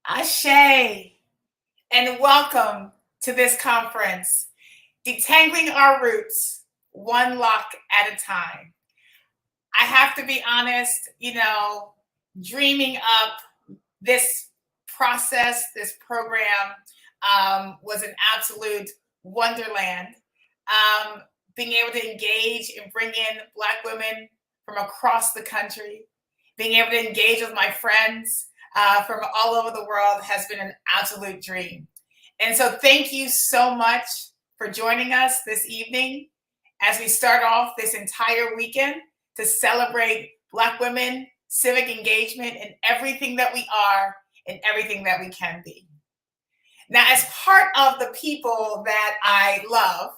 Ashe, and welcome to this conference, Detangling Our Roots, One Lock at a Time. I have to be honest, dreaming up this process, this program was an absolute wonderland. Being able to engage and bring in Black women from across the country, being able to engage with my friends from all over the world has been an absolute dream. And so thank you so much for joining us this evening as we start off this entire weekend to celebrate Black women, civic engagement, and everything that we are and everything that we can be. Now, as part of the people that I love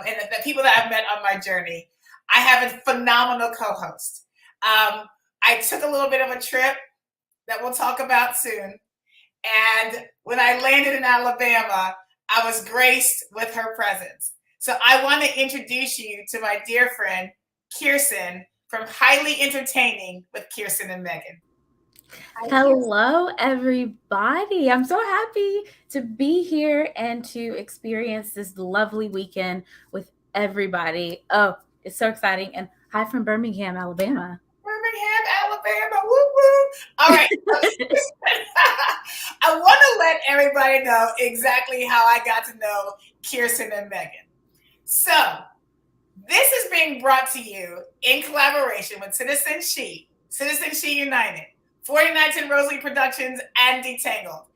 and the people that I've met on my journey, I have a phenomenal co-host. I took a little bit of a trip that we'll talk about soon. And when I landed in Alabama, I was graced with her presence. So I want to introduce you to my dear friend, Keerson, from Highly Entertaining with Keerson and Megan. Hello, everybody. I'm so happy to be here and to experience this lovely weekend with everybody. Oh, it's so exciting. And hi from Birmingham, Alabama. Birmingham, Alabama. Woo woo. All right. I want to let everybody know exactly how I got to know Keerson and Megan. So, this is being brought to you in collaboration with Citizen She United, 4910 Rosalie Productions, and Detangled.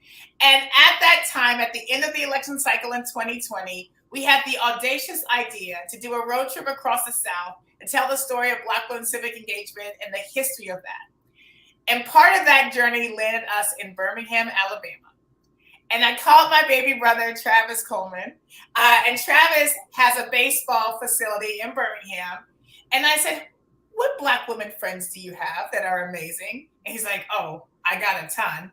And at that time, at the end of the election cycle in 2020, we had the audacious idea to do a road trip across the South and tell the story of Black women civic engagement and the history of that. And part of that journey landed us in Birmingham, Alabama. And I called my baby brother, Travis Coleman. And Travis has a baseball facility in Birmingham. And I said, what Black women friends do you have that are amazing? And he's like, oh, I got a ton.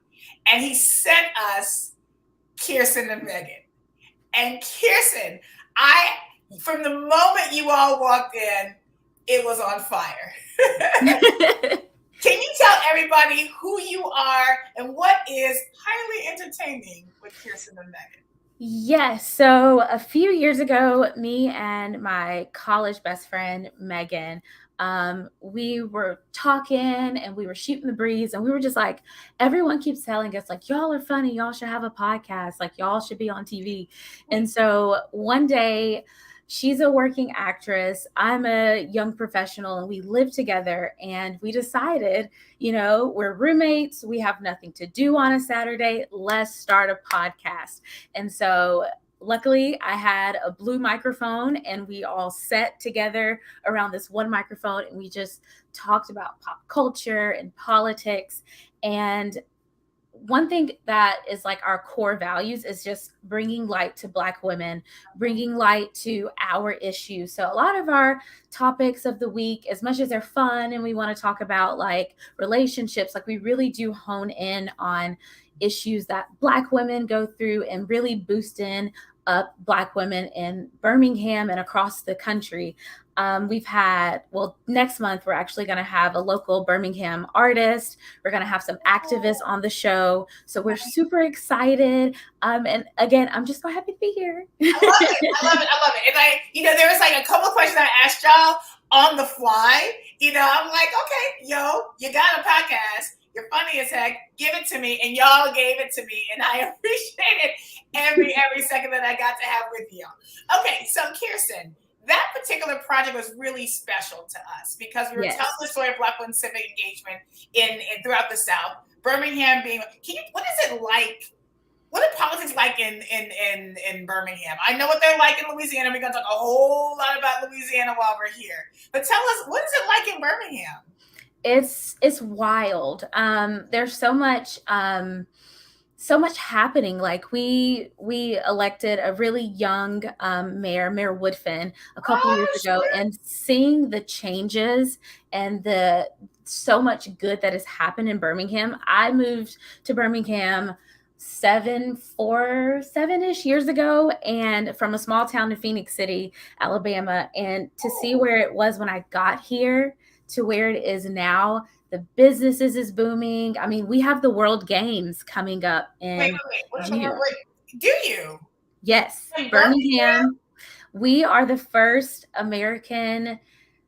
And he sent us Keerson and Megan. And Keerson, from the moment you all walked in, it was on fire. Can you tell everybody who you are and what is Highly Entertaining with Keerson and Megan? Yes. So a few years ago, me and my college best friend, Megan, we were talking and we were shooting the breeze and we were just like, everyone keeps telling us like, y'all are funny. Y'all should have a podcast. Like y'all should be on TV. And so one day, she's a working actress. I'm a young professional and we live together and we decided, we're roommates. We have nothing to do on a Saturday. Let's start a podcast. And so luckily I had a blue microphone and we all sat together around this one microphone and we just talked about pop culture and politics. And one thing that is like our core values is just bringing light to Black women, bringing light to our issues. So a lot of our topics of the week, as much as they're fun and we want to talk about like relationships, like we really do hone in on issues that Black women go through and really boosting up Black women in Birmingham and across the country. Next month, we're actually going to have a local Birmingham artist. We're going to have some activists on the show. So we're super excited. And again, I'm just so happy to be here. I love it. And there was like a couple of questions I asked y'all on the fly. I'm like, okay, you got a podcast. You're funny as heck. Give it to me. And y'all gave it to me. And I appreciate it every second that I got to have with y'all. Okay, so Keerson, that particular project was really special to us because we were telling the story of Black women civic engagement in throughout the South. Birmingham being, what is it like? What are politics like in Birmingham? I know what they're like in Louisiana. We're going to talk a whole lot about Louisiana while we're here. But tell us, what is it like in Birmingham? It's wild. There's so much happening. Like we elected a really young Mayor Woodfin a couple years ago, and seeing the changes and the so much good that has happened in Birmingham. I moved to Birmingham 7-ish years ago, and from a small town in Phoenix City, Alabama, and to see where it was when I got here to where it is now, The businesses is booming. I mean, we have the World Games coming up in June. Do you? Yes, Birmingham. We are the first American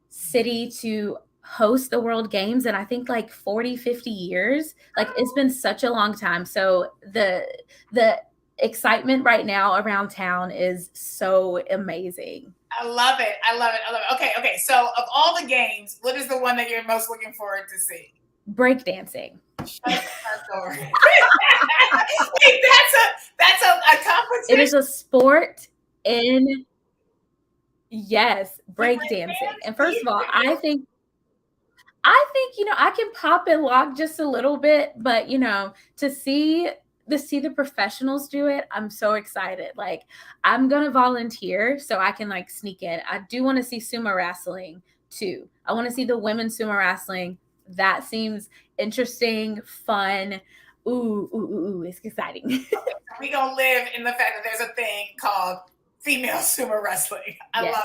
city to host the World Games in I think like 40, 50 years. Like it's been such a long time. So the excitement right now around town is so amazing. I love it. I love it. I love it. Okay. So of all the games, what is the one that you're most looking forward to see? Breakdancing. Shut the front door. Wait, that's a competition. It is a sport in breakdancing. And first of all, I think I can pop and lock just a little bit, but to see the professionals do it, I'm so excited. Like I'm gonna volunteer so I can like sneak in. I do want to see sumo wrestling too. I want to see the women's sumo wrestling. That seems interesting, fun. Ooh, it's exciting. Okay, so we gonna live in the fact that there's a thing called female sumo wrestling. I love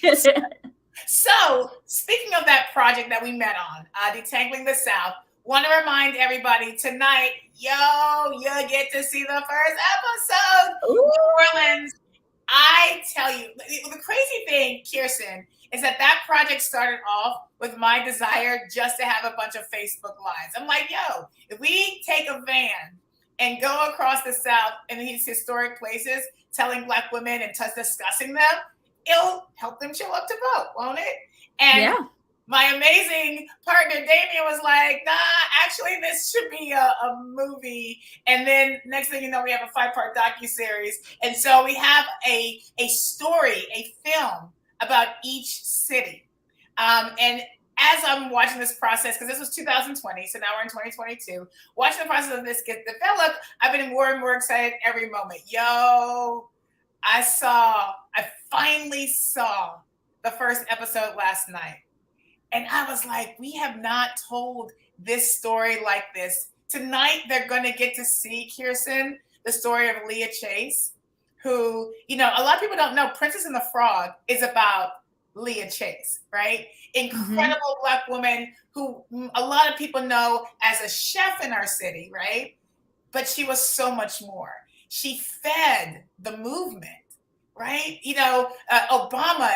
it. So speaking of that project that we met on, Detangling the South, want to remind everybody tonight, you get to see the first episode. Ooh. New Orleans. I tell you, the crazy thing, Keerson, is that project started off with my desire just to have a bunch of Facebook Lives. I'm like, if we take a van and go across the South in these historic places, telling Black women and discussing them, it'll help them show up to vote, won't it? And my amazing partner, Damien, was like, nah, actually, this should be a movie. And then next thing you know, we have a 5-part docuseries. And so we have a story, a film about each city. And as I'm watching this process, because this was 2020, so now we're in 2022, watching the process of this get developed, I've been more and more excited every moment. I finally saw the first episode last night. And I was like, we have not told this story like this. Tonight, they're going to get to see, Keerson, the story of Leah Chase, who, a lot of people don't know, Princess and the Frog is about Leah Chase, right? Incredible Black woman who a lot of people know as a chef in our city, right? But she was so much more. She fed the movement, right? Obama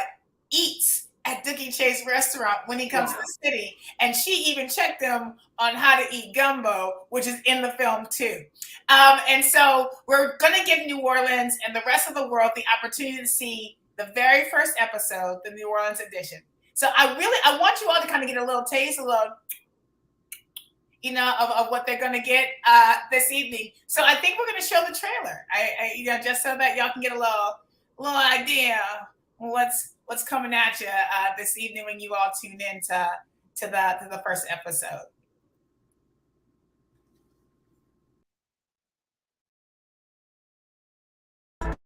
eats at Dookie Chase restaurant when he comes to the city. And she even checked him on how to eat gumbo, which is in the film too. And so we're going to give New Orleans and the rest of the world the opportunity to see the very first episode, the New Orleans edition. So I want you all to kind of get a little taste, of what they're going to get this evening. So I think we're going to show the trailer, just so that y'all can get a little idea what's coming at you this evening when you all tune in to the first episode.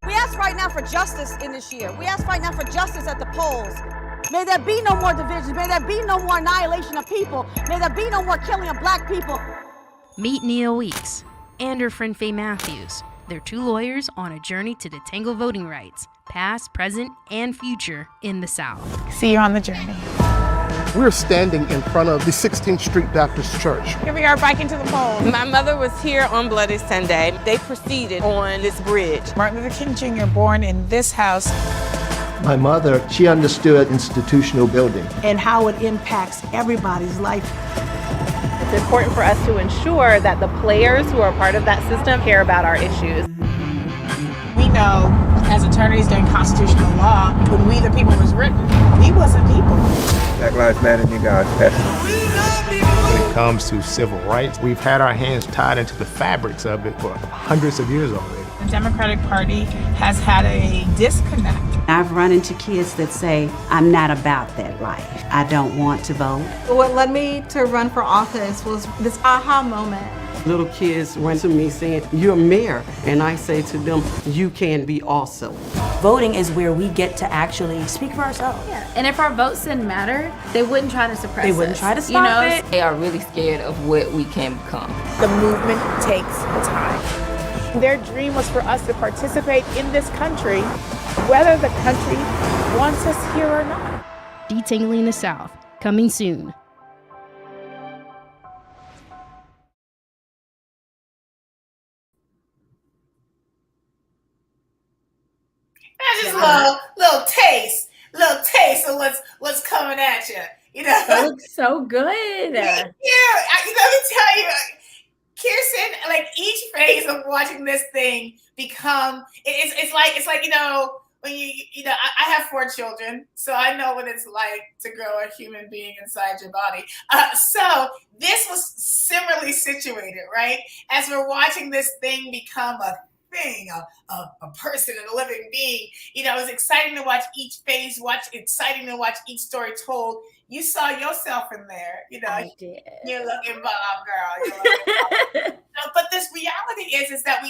We ask right now for justice in this year. We ask right now for justice at the polls. May there be no more divisions. May there be no more annihilation of people. May there be no more killing of Black people. Meet Neil Weeks and her friend Faye Matthews. They're two lawyers on a journey to detangle voting rights, past, present, and future in the South. See you on the journey. We're standing in front of the 16th Street Baptist Church. Here we are biking to the polls. My mother was here on Bloody Sunday. They proceeded on this bridge. Martin Luther King Jr. born in this house. My mother, she understood institutional building And how it impacts everybody's life. It's important for us to ensure that the players who are part of that system care about our issues. We know, as attorneys doing constitutional law, when We the People was written, we wasn't people. Black Lives Matter, you guys. When it comes to civil rights, we've had our hands tied into the fabrics of it for hundreds of years already. The Democratic Party has had a disconnect. I've run into kids that say, I'm not about that life. I don't want to vote. What led me to run for office was this aha moment. Little kids run to me saying, you're mayor. And I say to them, you can be also. Voting is where we get to actually speak for ourselves. Yeah. And if our votes didn't matter, they wouldn't try to suppress us. They wouldn't try to stop it. They are really scared of what we can become. The movement takes time. Their dream was for us to participate in this country, whether the country wants us here or not. Detangling the South, coming soon. little taste of what's coming at you. You know, that looks so good. Yeah, let me tell you, Keerson, like each phase of watching this thing become, it's like when I have 4 children, so I know what it's like to grow a human being inside your body. So this was similarly situated, right? As we're watching this thing become a thing, a person and a living being, it was exciting to watch each phase, exciting to watch each story told. You saw yourself in there, I did. You're looking bomb, girl. But this reality is that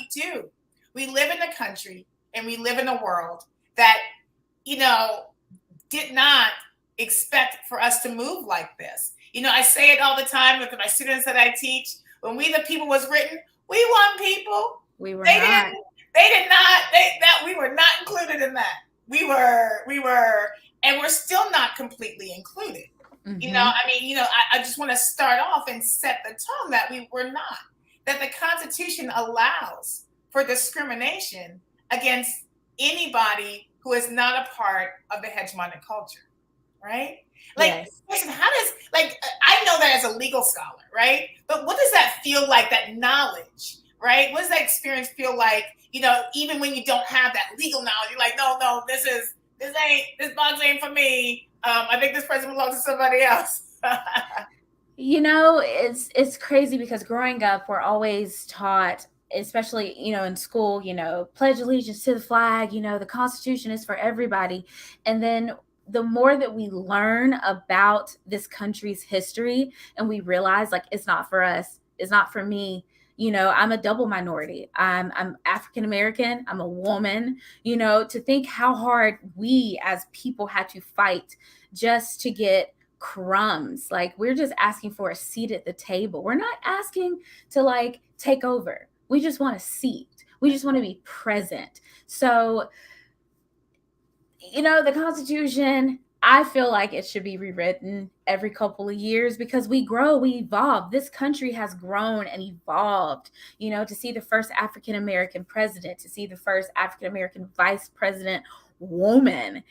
we live in a country and we live in a world that, did not expect for us to move like this. I say it all the time with my students that I teach. When We the People was written, we weren't people. We were They not. We were not included in that. We were, and we're still not completely included. Mm-hmm. I just want to start off and set the tone that we were not. That the Constitution allows for discrimination against anybody who is not a part of the hegemonic culture, right? Yes. Listen, I know that as a legal scholar, right? But what does that feel like, that knowledge, right? What does that experience feel like, even when you don't have that legal knowledge? You're like, no, this box ain't for me. I think this person belongs to somebody else. It's crazy because growing up, we're always taught, especially, in school, pledge allegiance to the flag, the Constitution is for everybody. And then the more that we learn about this country's history and we realize it's not for us, it's not for me. I'm a double minority. I'm African American. I'm a woman. To think how hard we as people had to fight just to get crumbs. We're just asking for a seat at the table. We're not asking to take over. We just want a seat. We just want to be present. So, the Constitution, I feel like it should be rewritten every couple of years because we grow, we evolve. This country has grown and evolved, to see the first African-American president, to see the first African-American vice president woman,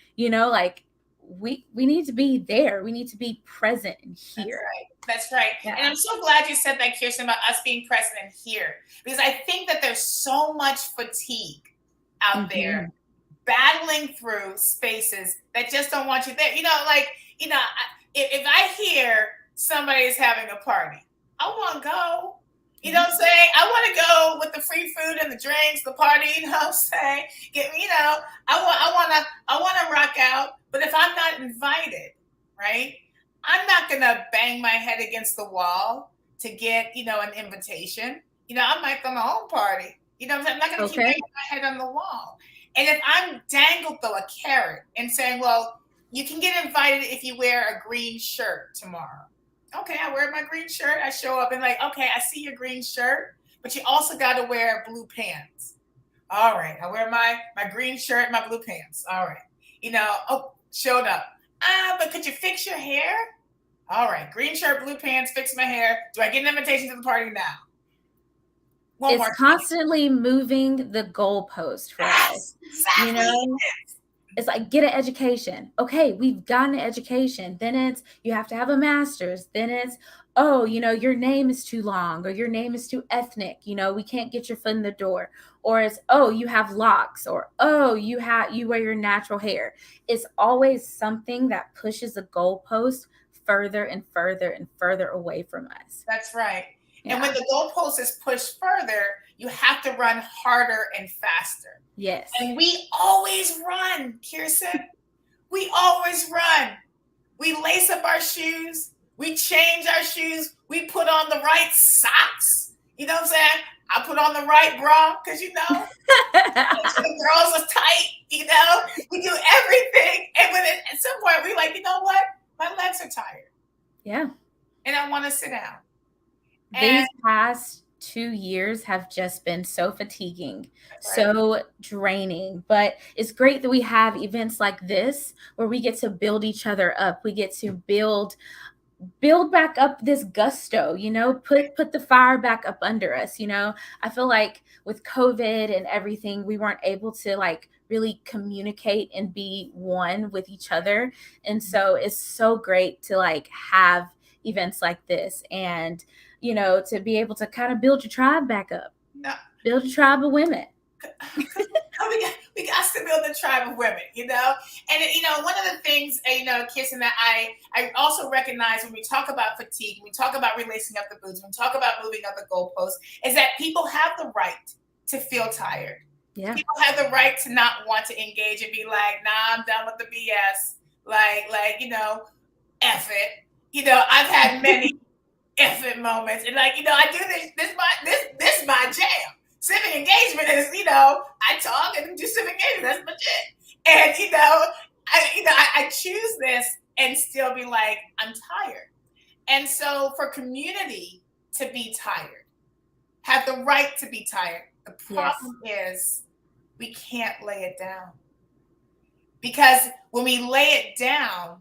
we need to be there. We need to be present and here. That's right. Yeah. And I'm so glad you said that, Keerson, about us being present and here, because I think that there's so much fatigue out there battling through spaces that just don't want you there. If I hear somebody's having a party, I want to go. You know what I'm saying? I want to go with the free food and the drinks, the party. You know what I'm saying? I want to rock out. But if I'm not invited, right, I'm not gonna bang my head against the wall to get an invitation. I might throw my own party. I'm not gonna keep banging my head on the wall. And if I'm dangled though a carrot and saying, well, you can get invited if you wear a green shirt tomorrow. Okay, I wear my green shirt. I show up and okay, I see your green shirt, but you also got to wear blue pants. All right, I wear my green shirt and my blue pants. All right, showed up. But could you fix your hair? All right, green shirt, blue pants, fix my hair. Do I get an invitation to the party now? It's constantly moving the goalpost for us. Exactly. It's get an education. Okay, we've gotten an education. Then it's you have to have a master's. Then it's your name is too long or your name is too ethnic. We can't get your foot in the door. Or it's you have locks or you wear your natural hair. It's always something that pushes the goalpost further and further and further away from us. That's right. Yeah. And when the goalpost is pushed further, you have to run harder and faster. Yes. And we always run, Keerson. We always run. We lace up our shoes. We change our shoes. We put on the right socks. You know what I'm saying? I put on the right bra because, the girls are tight, We do everything. And at some point, we're like, you know what? My legs are tired. Yeah. And I want to sit down. These past 2 years have just been so fatiguing, so draining, but it's great that we have events like this where we get to build each other up. We get to build back up this gusto, put the fire back up under us. I feel like with COVID and everything, we weren't able to really communicate and be one with each other. And so it's so great to like have events like this, and you know, to be able to kind of build your tribe back up. No. Build a tribe of women. we got to build a tribe of women, you know? And, you know, one of the things, you know, Keerson, that I also recognize when we talk about fatigue, when we talk about releasing up the boots, when we talk about moving up the goalposts, is that people have the right to feel tired. Yeah. People have the right to not want to engage and be like, nah, I'm done with the BS. Like, you know, F it. You know, I've had many F it moments. And like, you know, I do this my jam. Civic engagement is, you know, I talk and do civic engagement. That's my shit. And, you know, I choose this and still be like, I'm tired. And so for community to be tired, have the right to be tired. The problem is we can't lay it down. Because when we lay it down,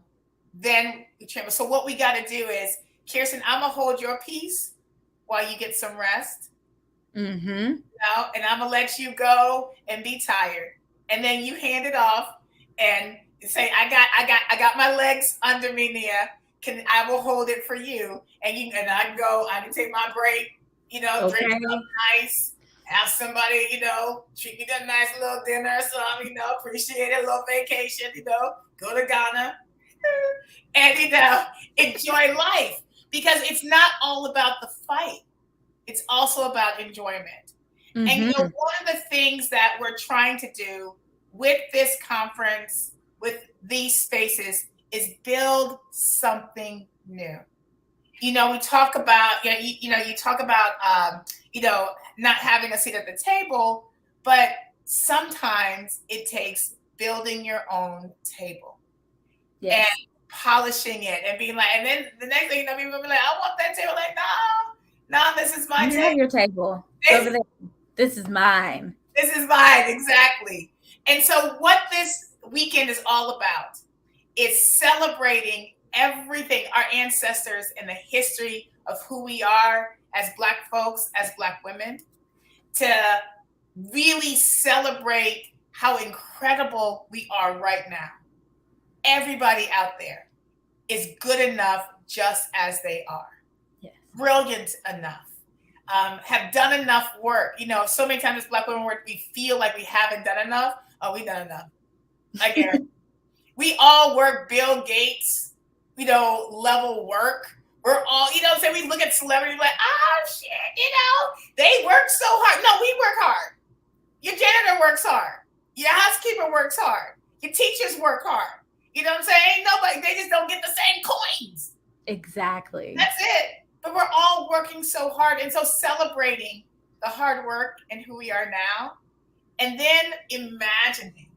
then we tremble. So what we got to do is, Keerson, I'm going to hold your peace while you get some rest. Mm-hmm. You know, and I'm going to let you go and be tired. And then you hand it off and say, I got my legs under me, Nia. I will hold it for you. And I can take my break, you know, drink something nice, have somebody, you know, treat me to a nice little dinner or something, you know, appreciate it, a little vacation, you know, go to Ghana and, you know, enjoy life, because it's not all about the fight. It's also about enjoyment. Mm-hmm. And, you know, one of the things that we're trying to do with this conference, with these spaces, is build something new. You know, we talk about, you talk about, you know, not having a seat at the table, but sometimes it takes building your own table and polishing it and being like, and then the next thing you know, people will be like, I want that table. Like, no, this is my table. Have your table over there. This is mine. This is mine, exactly. And so what this weekend is all about is celebrating everything, our ancestors and the history of who we are as Black folks, as Black women, to really celebrate how incredible we are right now. Everybody out there is good enough just as they are. Yes. Brilliant enough. Have done enough work. You know, so many times as Black women, we feel like we haven't done enough. Oh, we've done enough. I guarantee. We all work Bill Gates, you know, level work. We're all, you know, so we look at celebrities like, oh shit, you know, they work so hard. No, we work hard. Your janitor works hard. Your housekeeper works hard. Your teachers work hard. You know what I'm saying? Nobody, they just don't get the same coins. Exactly. That's it. But we're all working so hard. And so celebrating the hard work and who we are now. And then imagining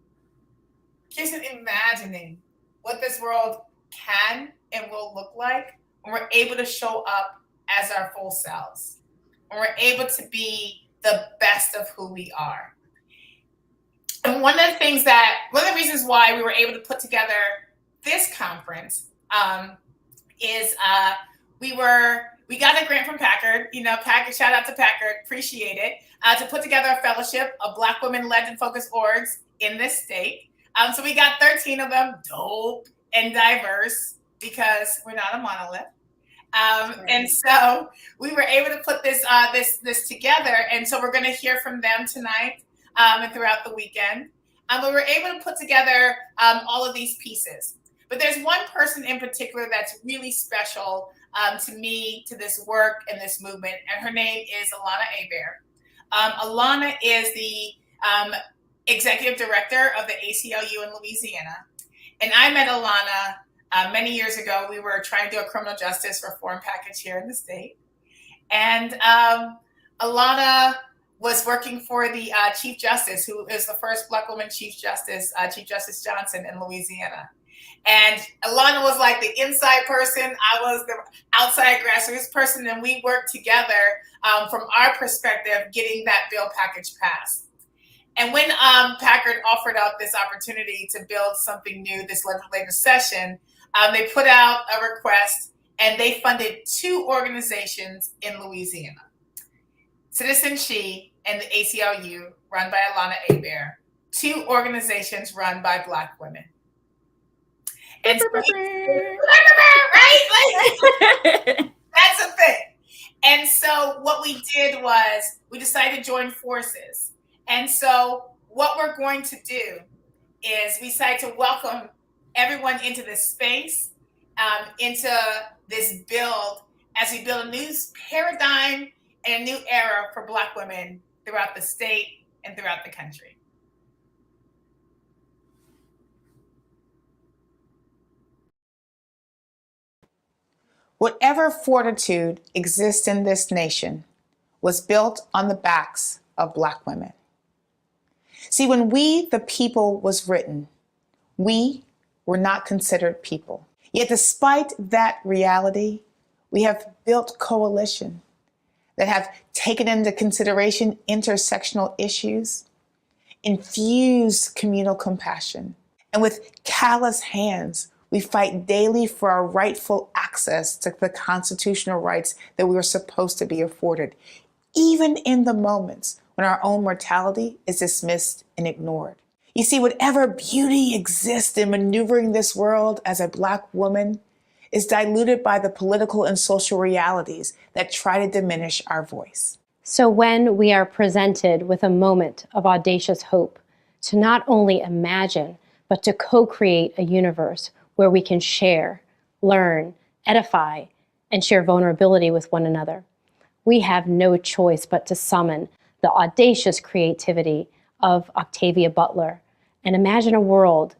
what this world can and will look like when we're able to show up as our full selves, when we're able to be the best of who we are. And one of the reasons why we were able to put together this conference is we got a grant from Packard, you know, Packard, shout out to Packard, appreciate it, to put together a fellowship of Black women led and focused orgs in this state. So we got 13 of them, dope and diverse, because we're not a monolith. And so we were able to put this together. And so we're going to hear from them tonight and throughout the weekend. But we were able to put together all of these pieces. But there's one person in particular that's really special to me, to this work and this movement. And her name is Alana Hebert. Alana is the executive director of the ACLU in Louisiana. And I met Alana many years ago. We were trying to do a criminal justice reform package here in the state. And Alana was working for the Chief Justice, who is the first Black woman Chief Justice, Chief Justice Johnson in Louisiana. And Alana was like the inside person. I was the outside grassroots person. And we worked together from our perspective, getting that bill package passed. And when Packard offered out this opportunity to build something new this legislative session, they put out a request and they funded 2 organizations in Louisiana. Citizen She and the ACLU, run by Alana Hebert, 2 organizations run by Black women. And so right? Like, that's a thing. And so what we did was we decided to join forces. And so what we're going to do is we decided to welcome everyone into this space, into this build, as we build a new paradigm and a new era for Black women throughout the state and throughout the country. Whatever fortitude exists in this nation was built on the backs of Black women. See, when We the People was written, we were not considered people. Yet despite that reality, we have built coalition that have taken into consideration intersectional issues, infused communal compassion, and with callous hands, we fight daily for our rightful access to the constitutional rights that we were supposed to be afforded, even in the moments when our own mortality is dismissed and ignored. You see, whatever beauty exists in maneuvering this world as a Black woman is diluted by the political and social realities that try to diminish our voice. So when we are presented with a moment of audacious hope to not only imagine, but to co-create a universe where we can share, learn, edify, and share vulnerability with one another, we have no choice but to summon the audacious creativity of Octavia Butler and imagine a world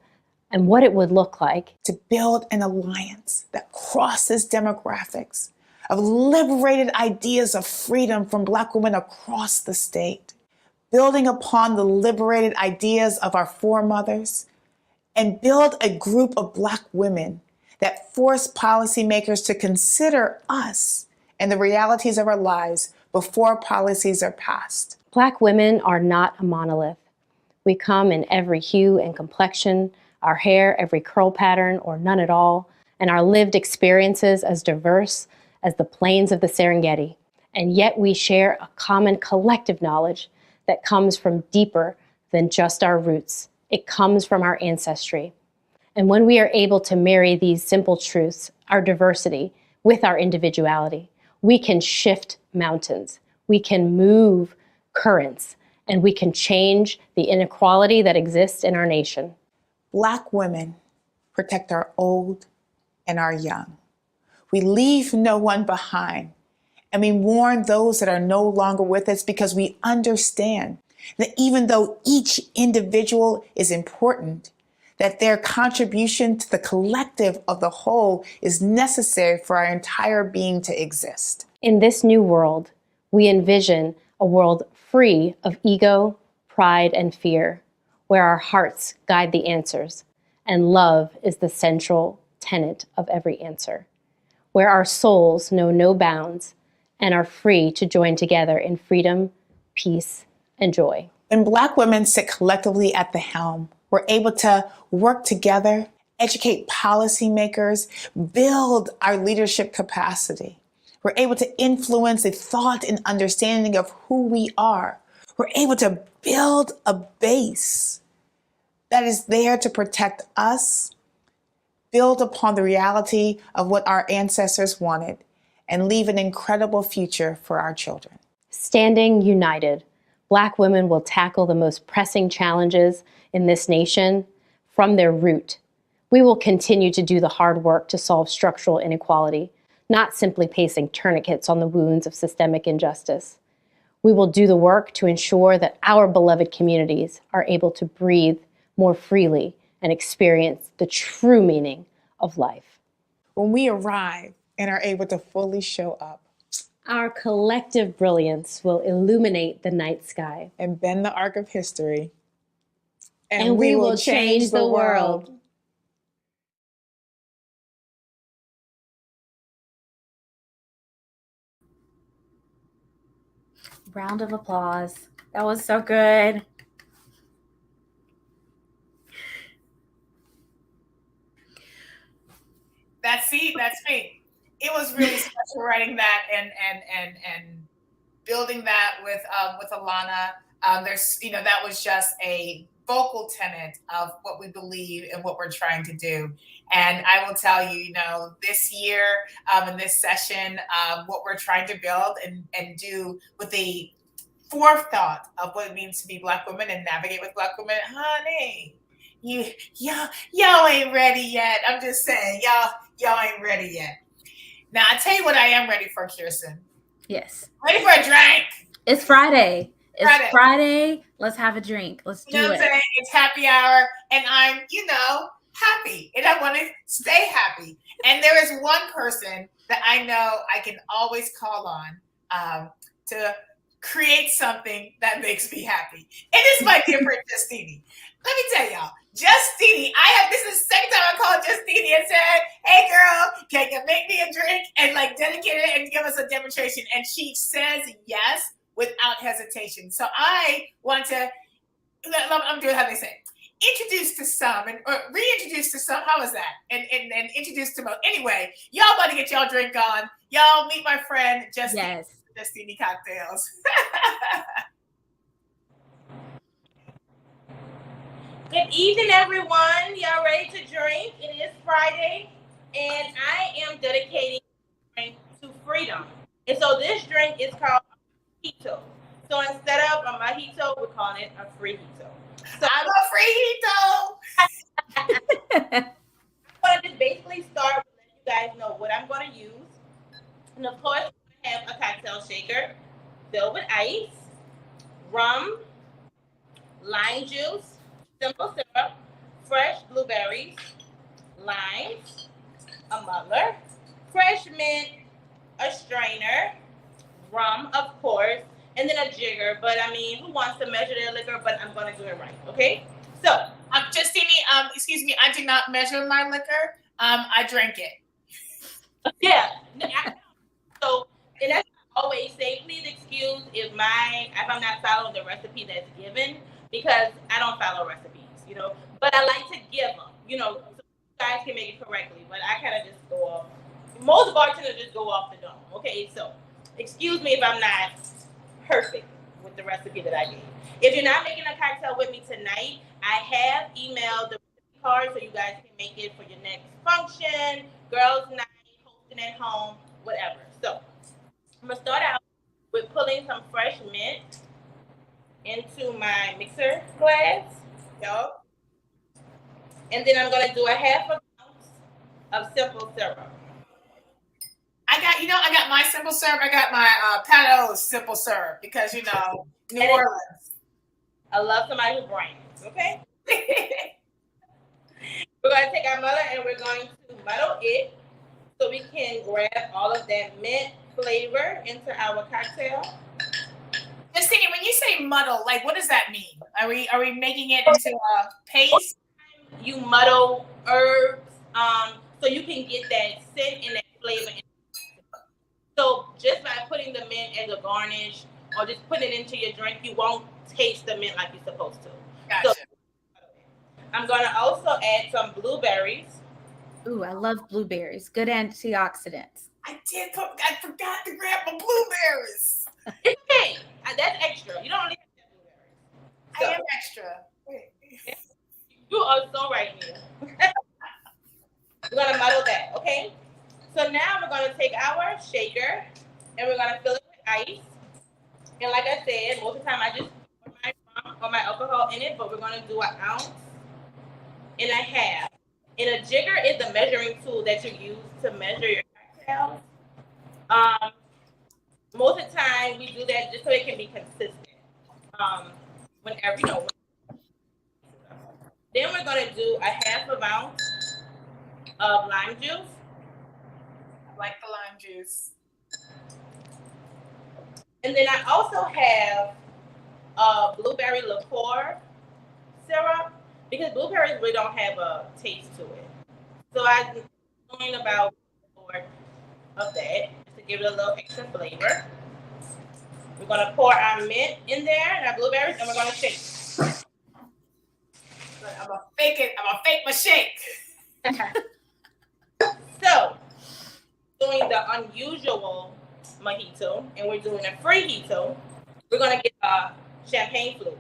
and what it would look like to build an alliance that crosses demographics, of liberated ideas of freedom from Black women across the state, building upon the liberated ideas of our foremothers, and build a group of Black women that force policymakers to consider us and the realities of our lives before policies are passed. Black women are not a monolith. We come in every hue and complexion, our hair every curl pattern or none at all, and our lived experiences as diverse as the plains of the Serengeti. And yet we share a common collective knowledge that comes from deeper than just our roots. It comes from our ancestry. And when we are able to marry these simple truths, our diversity, with our individuality, we can shift mountains, we can move currents, and we can change the inequality that exists in our nation. Black women protect our old and our young. We leave no one behind, and we mourn those that are no longer with us because we understand that even though each individual is important, that their contribution to the collective of the whole is necessary for our entire being to exist. In this new world, we envision a world free of ego, pride, and fear, where our hearts guide the answers, and love is the central tenet of every answer, where our souls know no bounds and are free to join together in freedom, peace, and joy. When Black women sit collectively at the helm, we're able to work together, educate policymakers, build our leadership capacity. We're able to influence the thought and understanding of who we are. We're able to build a base that is there to protect us, build upon the reality of what our ancestors wanted, and leave an incredible future for our children. Standing united, Black women will tackle the most pressing challenges in this nation from their root. We will continue to do the hard work to solve structural inequality, not simply pasting tourniquets on the wounds of systemic injustice. We will do the work to ensure that our beloved communities are able to breathe more freely and experience the true meaning of life. When we arrive and are able to fully show up, our collective brilliance will illuminate the night sky and bend the arc of history, and we will change the world. Round of applause. That was so good. That's me. It was really special writing that and building that with Alana. That was just a focal tenet of what we believe and what we're trying to do. And I will tell you, you know, this year in this session, what we're trying to build and do with the forethought of what it means to be Black women and navigate with Black women, honey, y'all ain't ready yet. I'm just saying, y'all ain't ready yet. Now, I tell you what I am ready for, Keerson. Yes. Ready for a drink. It's Friday. It's Friday. Let's have a drink. Let's do it. You know what I'm saying? It's happy hour, and I'm, you know, happy, and I want to stay happy. And there is one person that I know I can always call on to create something that makes me happy. It is my dear friend Justini. Let me tell y'all, Justini, this is the second time I called Justini and said, hey girl, can you make me a drink and like dedicate it and give us a demonstration? And she says yes without hesitation. So I want to, I'm doing how they say, introduce to some or reintroduce to some. How is that? And introduce to most. Anyway, y'all about to get y'all drink on. Y'all meet my friend Justini. Yes. Justini Cocktails. Good evening, everyone. Y'all ready to drink? It is Friday, and I am dedicating this drink to freedom. And so this drink is called a mojito. So instead of a mojito, we're calling it a free-hito. So I'm a free-hito. I'm going to just basically start with letting you guys know what I'm going to use. And of course, I have a cocktail shaker filled with ice, rum, lime juice, simple syrup, fresh blueberries, limes, a muddler, fresh mint, a strainer, rum, of course, and then a jigger. But I mean, who wants to measure their liquor? But I'm going to do it right, okay? So, Justini, excuse me, I do not measure my liquor. I drink it. Yeah. So, and that's what I always say, please excuse if I'm not following the recipe that's given, because I don't follow recipes, you know, but I like to give them, you know, so you guys can make it correctly, but I kind of just go off. Most bartenders just go off the dome, okay? So excuse me if I'm not perfect with the recipe that I gave. If you're not making a cocktail with me tonight, I have emailed the recipe card so you guys can make it for your next function, girls' night, hosting at home, whatever. So I'm going to start out with pulling some fresh mint into my mixer glass. Yup. And then I'm going to do a half an ounce of simple syrup. I got my simple syrup. I got my Pato's simple syrup because, you know, New Orleans. I love somebody who brands, okay? We're going to take our muddler and we're going to muddle it so we can grab all of that mint flavor into our cocktail. Justini, when you say muddle, like what does that mean? Are we making it into a paste? You muddle herbs, so you can get that scent and that flavor. So just by putting the mint as a garnish or just putting it into your drink, you won't taste the mint like you're supposed to. Gotcha. So I'm gonna also add some blueberries. Ooh, I love blueberries. Good antioxidants. I forgot to grab my blueberries. It's okay. That's extra. You don't only have I that blueberries. am extra. You are so right here. We're gonna muddle that, okay? So now we're gonna take our shaker and we're gonna fill it with ice. And like I said, most of the time I just pour my rum or my alcohol in it, but we're gonna do 1.5 ounces. And a jigger is the measuring tool that you use to measure your cocktails. Most of the time we do that just so it can be consistent. Whenever, you know. Then we're gonna do a 1/2 ounce of lime juice. I like the lime juice. And then I also have blueberry liqueur syrup because blueberries really don't have a taste to it. So I'm doing about 4 of that just to give it a little extra flavor. We're gonna pour our mint in there and our blueberries, and we're gonna shake. I'm gonna fake it. I'm gonna fake my shake. So, doing the unusual mojito, and we're doing a free-hito. We're gonna get a champagne flute.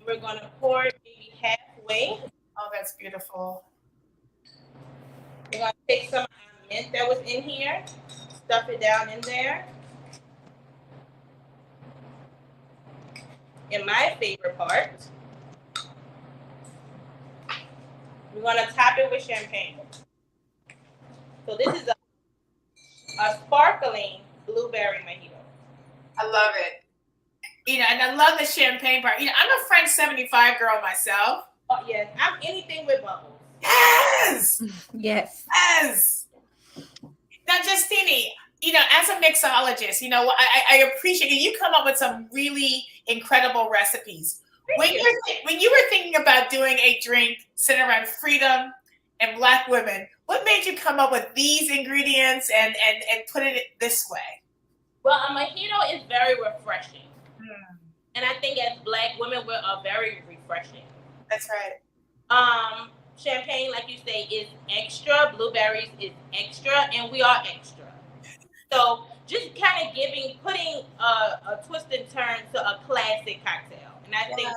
We're going to pour it maybe halfway. Oh, that's beautiful. We're going to take some of our mint that was in here, stuff it down in there. And my favorite part, we're going to top it with champagne. So this is a sparkling blueberry mojito. I love it. You know, and I love the champagne part. You know, I'm a French 75 girl myself. Oh, yes. I'm anything with bubbles. Yes. Yes. Yes. Now, Justine, you know, as a mixologist, you know, I appreciate you. You come up with some really incredible recipes. When you were thinking about doing a drink centered around freedom and Black women, what made you come up with these ingredients and put it this way? Well, a mojito is very refreshing. And I think as Black women, we're very refreshing. That's right. Champagne, like you say, is extra. Blueberries is extra, and we are extra. So just kind of putting a twist and turn to a classic cocktail. And I think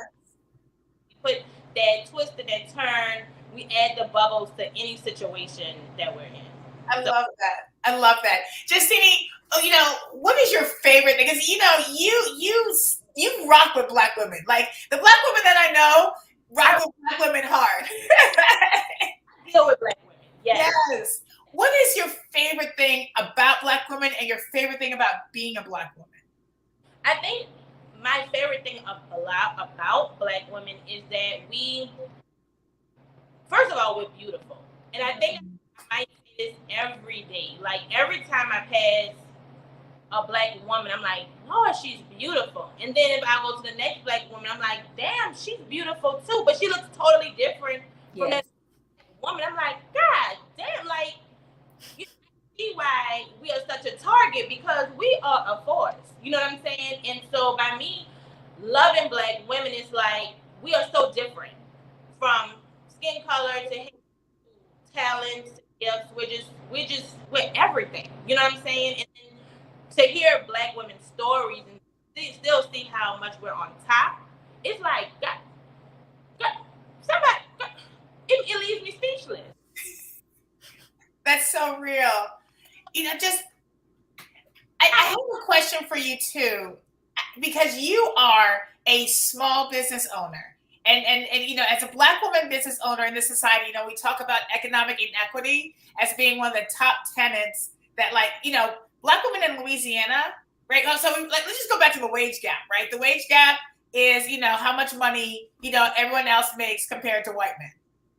we put that twist and that turn, we add the bubbles to any situation that we're in. I love that. I love that. Justine, you know, what is your favorite? Because, you know, you rock with Black women. Like, the Black women that I know rock with Black women hard. Deal with Black women, yes. Yes. What is your favorite thing about Black women and your favorite thing about being a Black woman? I think my favorite thing about Black women is that first of all, we're beautiful. And I think I say this every day. Like, every time I pass a Black woman, I'm like, Lord, she's beautiful. And then if I go to the next Black woman, I'm like, damn, she's beautiful too. But she looks totally different from that woman. I'm like, God damn, like, you see why we are such a target, because we are a force. You know what I'm saying? And so by me loving Black women, it's like we are so different, from skin color to hair, talents, gifts. We're everything. You know what I'm saying? And to hear Black women's stories and still see how much we're on top, it's like, God, somebody, it leaves me speechless. That's so real. You know, I have a question for you too, because you are a small business owner. And you know, as a Black woman business owner in this society, you know, we talk about economic inequity as being one of the top tenets that, like, you know, Black women in Louisiana, right? So let's just go back to the wage gap, right? The wage gap is, you know, how much money, you know, everyone else makes compared to white men,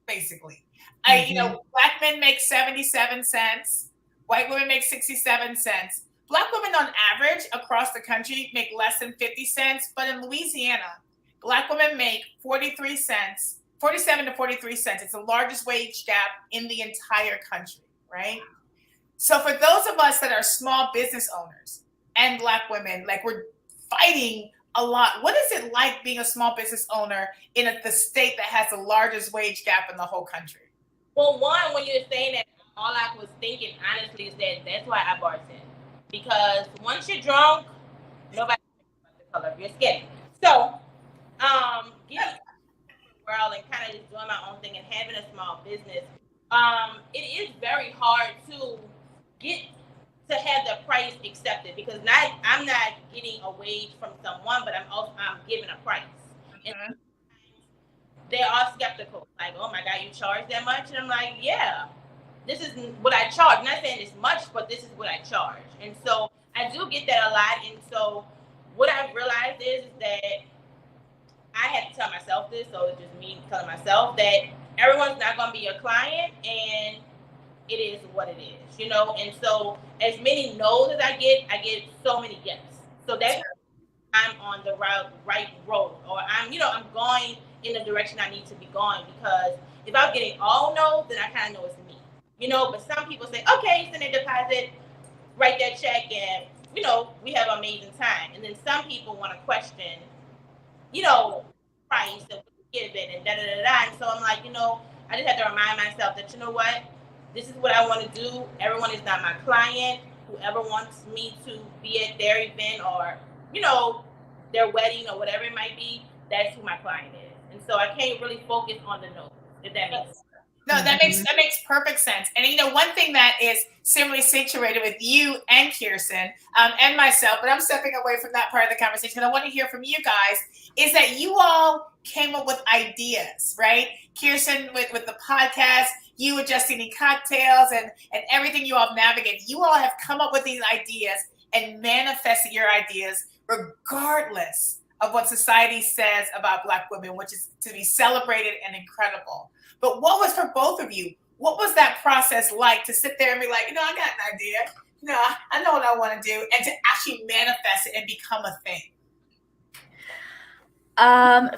basically. You know, Black men make 77 cents, white women make 67 cents. Black women on average across the country make less than 50 cents, but in Louisiana, Black women make 43 cents, 47 to 43 cents. It's the largest wage gap in the entire country, right? So for those of us that are small business owners and Black women, like, we're fighting a lot. What is it like being a small business owner in the state that has the largest wage gap in the whole country? Well, one, when you're saying that, all I was thinking, honestly, is that that's why I bartend. Because once you're drunk, nobody cares about the color of your skin. So, getting into the world and kind of just doing my own thing and having a small business, it is very hard to get to have the price accepted, because I'm not getting a wage from someone, but I'm giving a price. And they are skeptical, like, oh my God, you charge that much? And I'm like, yeah, this is what I charge. I'm not saying it's much, but this is what I charge. And so I do get that a lot. And so what I've realized is that I had to tell myself this, so it's just me telling myself that everyone's not going to be your client, and it is what it is, you know? And so as many no's as I get so many yes. So that's I'm on the right road, or I'm going in the direction I need to be going, because if I'm getting all no's, then I kind of know it's me, you know? But some people say, okay, send a deposit, write that check, and, you know, we have an amazing time. And then some people want to question, you know, price of give it and da-da-da-da. And so I'm like, you know, I just have to remind myself that, you know what, this is what I want to do. Everyone is not my client. Whoever wants me to be at their event or, you know, their wedding or whatever it might be, that's who my client is. And so I can't really focus on the no's, if that makes sense. No, that makes perfect sense. And you know, one thing that is similarly situated with you and Keerson and myself, but I'm stepping away from that part of the conversation because I want to hear from you guys, is that you all came up with ideas, right? Keerson with the podcast, you with Justini Cocktails and everything you all navigated. You all have come up with these ideas and manifested your ideas regardless of what society says about Black women, which is to be celebrated and incredible. But what was for both of you? What was that process like to sit there and be like, you know, I got an idea. You know, I know what I want to do, and to actually manifest it and become a thing?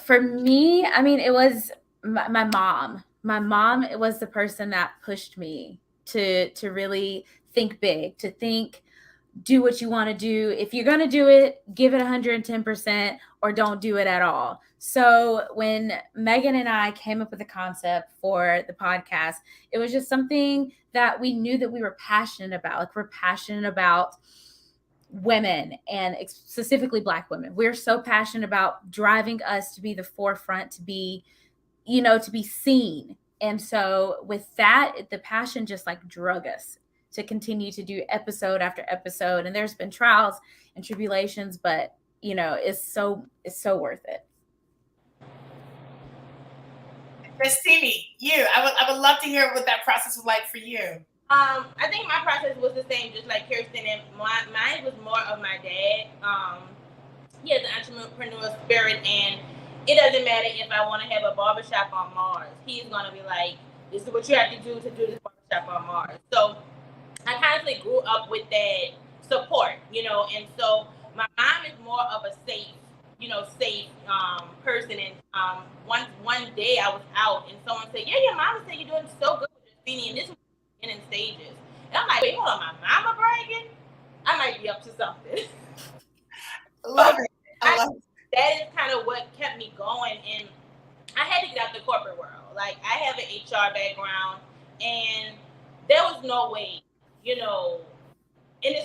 For me, I mean, it was my mom. My mom was the person that pushed me to really think big, to think, do what you want to do. If you're going to do it, give it 110% or don't do it at all. So when Megan and I came up with the concept for the podcast, it was just something that we knew that we were passionate about. Like, we're passionate about women, and specifically Black women. We're so passionate about driving us to be the forefront, to be, you know, to be seen. And so with that, the passion just like drug us to continue to do episode after episode. And there's been trials and tribulations, but you know, it's so worth it. Justini, you, I would love to hear what that process was like for you. I think my process was the same, just like Keerson, and mine was more of my dad. He has an entrepreneur spirit, and it doesn't matter if I want to have a barbershop on Mars. He's going to be like, this is what you have to do this barbershop on Mars. So I constantly grew up with that support, you know, and so my mom is more of a safe person. And one day I was out and someone said, yeah, your mama said you're doing so good with Justini, and this was in stages. And I'm like, wait, hold on, my mama bragging? I might be up to something. Love it. That is kind of what kept me going, and I had to get out the corporate world. Like, I have an HR background, and there was no way, you know, and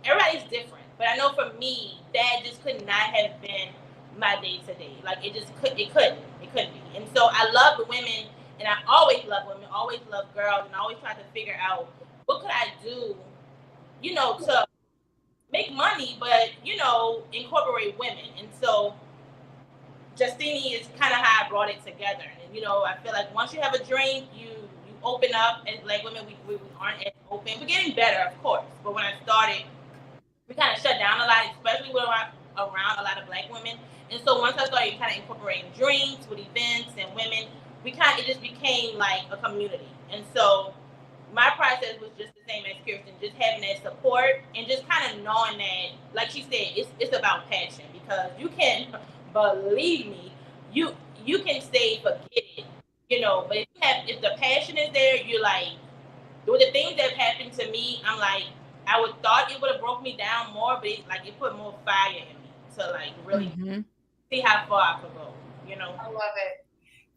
everybody's different, but I know for me, that just could not have been my day to day. Like, it couldn't be. And so I love the women, and I always love women, always love girls, and I always try to figure out what could I do, you know, to make money, but, you know, incorporate women. And so Justini is kind of how I brought it together. And, you know, I feel like once you have a drink, you open up, and Black women, we aren't as open. We're getting better, of course, but when I started, we kind of shut down a lot, especially when around a lot of Black women. And so once I started kind of incorporating drinks with events and women, it just became like a community. And so my process was just the same as Keerson, just having that support and just kind of knowing that, like she said, it's about passion, because you can, believe me, you can say forget it, you know, but if the passion is there, you're like, with the things that have happened to me, I'm like, I would thought it would have broke me down more, but it put more fire in me to like really see how far I could go, you know. I love it.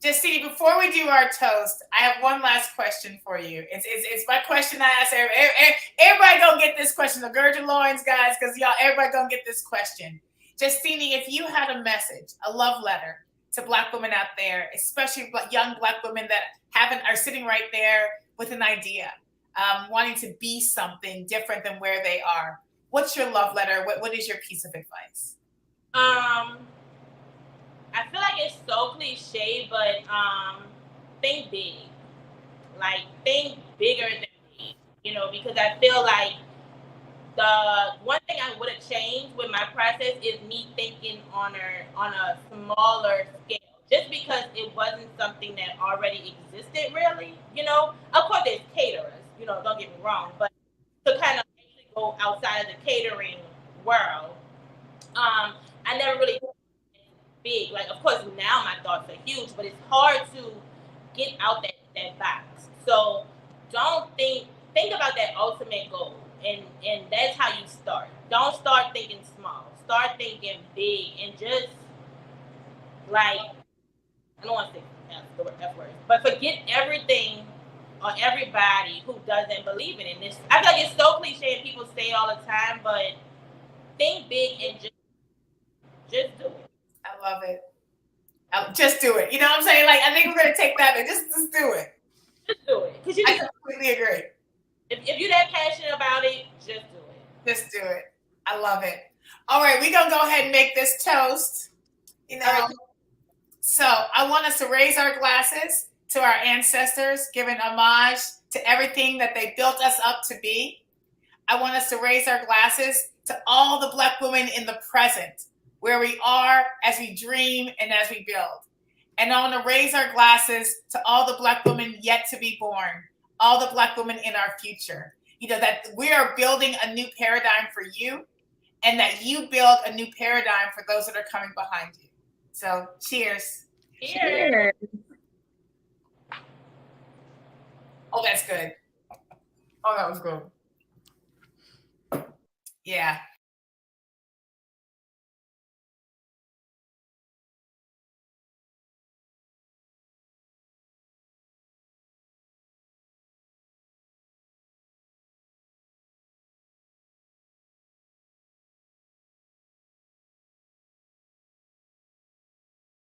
Justini, before we do our toast, I have one last question for you. It's my question I ask everybody. Gonna get this question. The gird your loins, guys, because everybody gonna get this question. Justini, if you had a message, a love letter to Black women out there, especially young Black women that are sitting right there with an idea, wanting to be something different than where they are, what's your love letter? What is your piece of advice? I feel like it's so cliche, but think big. Like, think bigger than me, you know, because I feel like the one thing I would have changed with my process is me thinking on a smaller scale, just because it wasn't something that already existed, really, you know. Of course, there's caterers, you know, don't get me wrong, but to kind of actually go outside of the catering world, I never really big. Like, of course, now my thoughts are huge, but it's hard to get out that box. So don't think about that ultimate goal, and that's how you start. Don't start thinking small. Start thinking big, and just like, I don't want to say the word F word, but forget everything or everybody who doesn't believe in it. And I feel like it's so cliche and people say it all the time, but think big and just do it. I love it. Just do it. You know what I'm saying? Like, I think we're going to take that and just do it. Just do it. Because I completely agree. If you're that passionate about it, just do it. Just do it. I love it. All right, we're going to go ahead and make this toast. You know, so I want us to raise our glasses to our ancestors, giving homage to everything that they built us up to be. I want us to raise our glasses to all the Black women in the present, where we are as we dream and as we build. And I want to raise our glasses to all the Black women yet to be born, all the Black women in our future. You know, that we are building a new paradigm for you, and that you build a new paradigm for those that are coming behind you. So cheers. Cheers. Oh, that's good. Oh, that was good. Yeah.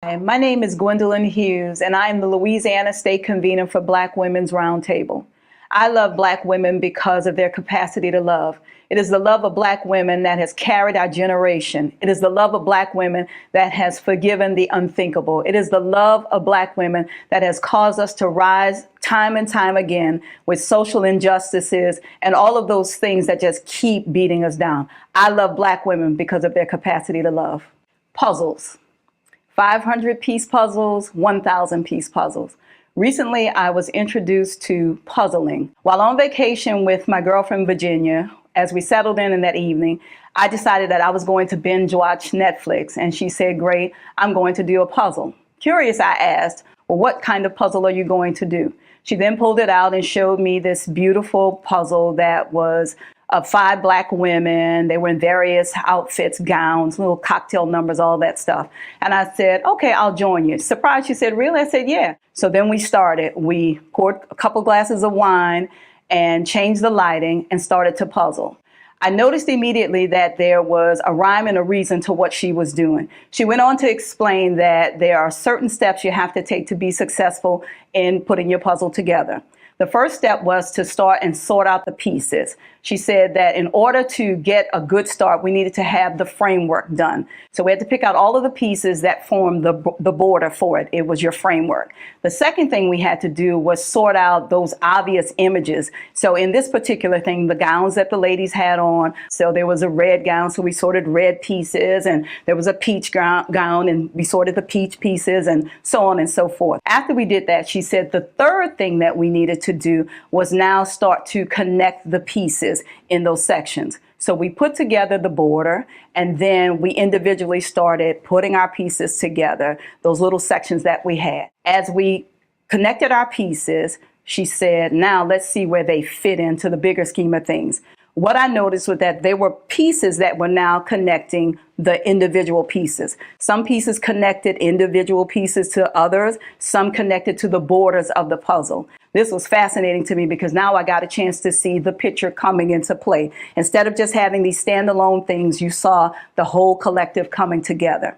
Hi, my name is Gwendolyn Hughes, and I am the Louisiana State Convener for Black Women's Roundtable. I love Black women because of their capacity to love. It is the love of Black women that has carried our generation. It is the love of Black women that has forgiven the unthinkable. It is the love of Black women that has caused us to rise time and time again with social injustices and all of those things that just keep beating us down. I love Black women because of their capacity to love. Puzzles. 500-piece puzzles, 1,000-piece puzzles. Recently, I was introduced to puzzling. While on vacation with my girlfriend, Virginia, as we settled in that evening, I decided that I was going to binge watch Netflix. And she said, great, I'm going to do a puzzle. Curious, I asked, well, what kind of puzzle are you going to do? She then pulled it out and showed me this beautiful puzzle that was of 5 Black women. They were in various outfits, gowns, little cocktail numbers, all that stuff. And I said, okay, I'll join you. Surprised, she said, really? I said, yeah. So then we started. We poured a couple glasses of wine and changed the lighting and started to puzzle. I noticed immediately that there was a rhyme and a reason to what she was doing. She went on to explain that there are certain steps you have to take to be successful in putting your puzzle together. The first step was to start and sort out the pieces. She said that in order to get a good start, we needed to have the framework done. So we had to pick out all of the pieces that formed the border for it. It was your framework. The second thing we had to do was sort out those obvious images. So in this particular thing, the gowns that the ladies had on, so there was a red gown, so we sorted red pieces, and there was a peach gown, and we sorted the peach pieces, and so on and so forth. After we did that, she said the third thing that we needed to do was now start to connect the pieces in those sections. So we put together the border, and then we individually started putting our pieces together, those little sections that we had. As we connected our pieces, she said, now let's see where they fit into the bigger scheme of things. What I noticed was that there were pieces that were now connecting the individual pieces. Some pieces connected individual pieces to others, some connected to the borders of the puzzle. This was fascinating to me because now I got a chance to see the picture coming into play. Instead of just having these standalone things, you saw the whole collective coming together.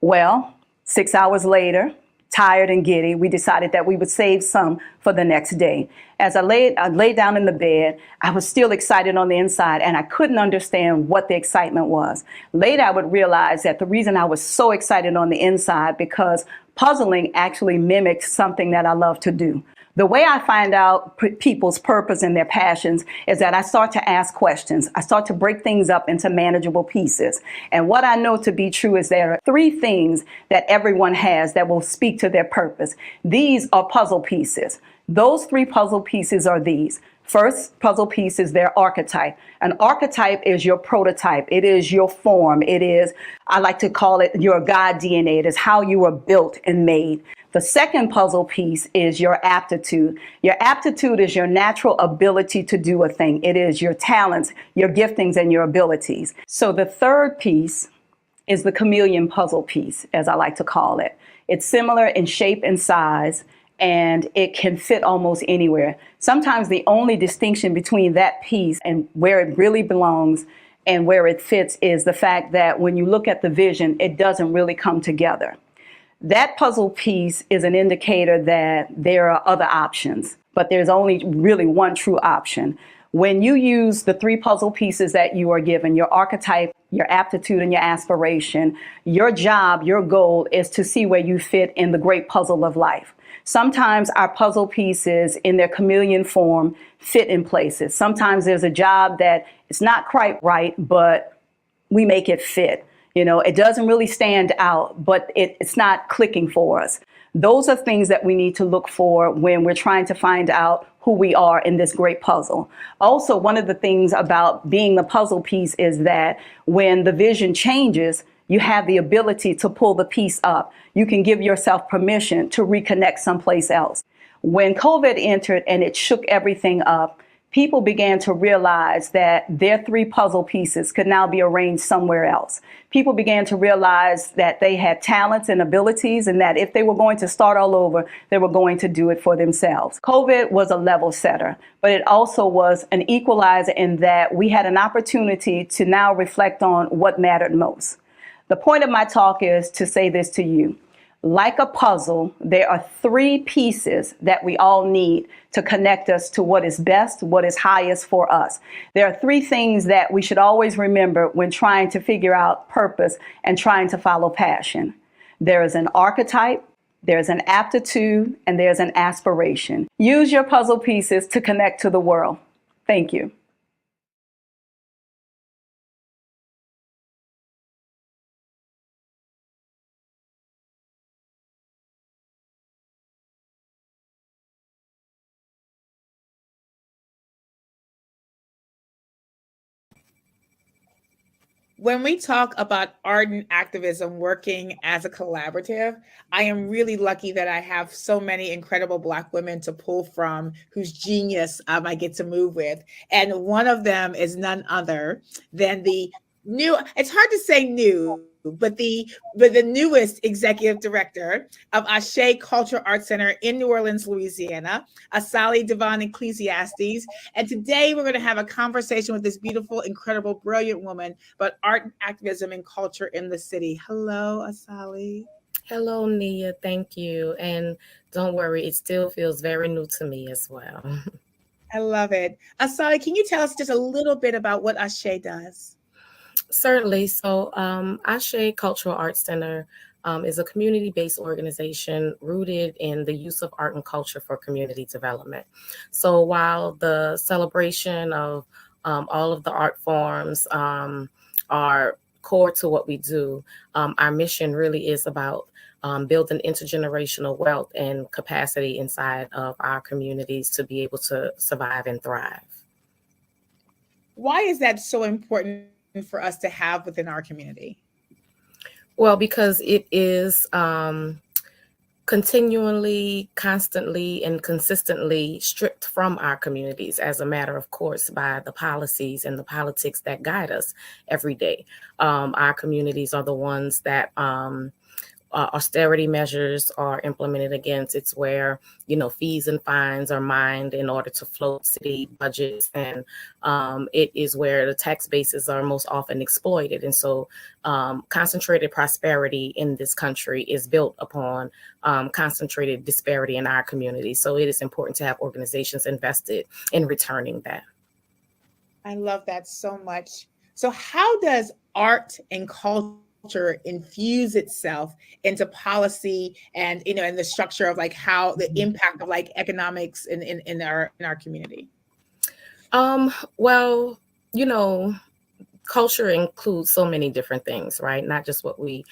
Well, 6 hours later, tired and giddy, we decided that we would save some for the next day. As I laid down in the bed, I was still excited on the inside, and I couldn't understand what the excitement was. Later, I would realize that the reason I was so excited on the inside because puzzling actually mimics something that I love to do. The way I find out people's purpose and their passions is that I start to ask questions. I start to break things up into manageable pieces. And what I know to be true is there are 3 things that everyone has that will speak to their purpose. These are puzzle pieces. Those 3 puzzle pieces are these. First puzzle piece is their archetype. An archetype is your prototype. It is your form. It is, I like to call it your God DNA. It is how you were built and made. The second puzzle piece is your aptitude. Your aptitude is your natural ability to do a thing. It is your talents, your giftings, and your abilities. So the third piece is the chameleon puzzle piece, as I like to call it. It's similar in shape and size, and it can fit almost anywhere. Sometimes the only distinction between that piece and where it really belongs and where it fits is the fact that when you look at the vision, it doesn't really come together. That puzzle piece is an indicator that there are other options, but there's only really one true option. When you use the three puzzle pieces that you are given, your archetype, your aptitude, and your aspiration, your job, your goal is to see where you fit in the great puzzle of life. Sometimes our puzzle pieces in their chameleon form fit in places. Sometimes there's a job that is not quite right, but we make it fit. You know, it doesn't really stand out, but it's not clicking for us. Those are things that we need to look for when we're trying to find out who we are in this great puzzle. Also, one of the things about being the puzzle piece is that when the vision changes, you have the ability to pull the piece up. You can give yourself permission to reconnect someplace else. When COVID entered and it shook everything up, people began to realize that their three puzzle pieces could now be arranged somewhere else. People began to realize that they had talents and abilities, and that if they were going to start all over, they were going to do it for themselves. COVID was a level setter, but it also was an equalizer in that we had an opportunity to now reflect on what mattered most. The point of my talk is to say this to you. Like a puzzle, there are three pieces that we all need to connect us to what is best, what is highest for us. There are three things that we should always remember when trying to figure out purpose and trying to follow passion. There is an archetype, there's an aptitude, and there's an aspiration. Use your puzzle pieces to connect to the world. Thank you. When we talk about art and activism working as a collaborative, I am really lucky that I have so many incredible Black women to pull from whose genius I get to move with. And one of them is none other than the new, it's hard to say new, but the newest executive director of Ashe Cultural Arts Center in New Orleans, Louisiana, Asali Devon Ecclesiastes. And today we're going to have a conversation with this beautiful, incredible, brilliant woman about art, activism, and culture in the city. Hello, Asali. Hello, Nia. Thank you. And don't worry, it still feels very new to me as well. I love it. Asali, can you tell us just a little bit about what Ashe does? Certainly. So Ashe Cultural Arts Center is a community-based organization rooted in the use of art and culture for community development. So while the celebration of all of the art forms are core to what we do, our mission really is about building intergenerational wealth and capacity inside of our communities to be able to survive and thrive. Why is that so important for us to have within our community? Well, because it is continually, constantly, and consistently stripped from our communities as a matter of course by the policies and the politics that guide us every day. Our communities are the ones that austerity measures are implemented against. It's where, fees and fines are mined in order to float city budgets. And it is where the tax bases are most often exploited. And so concentrated prosperity in this country is built upon concentrated disparity in our community. So it is important to have organizations invested in returning that. I love that so much. So how does art and culture infuse itself into policy and and the structure of how the impact of economics in our community? Well, culture includes so many different things, right? Not just what we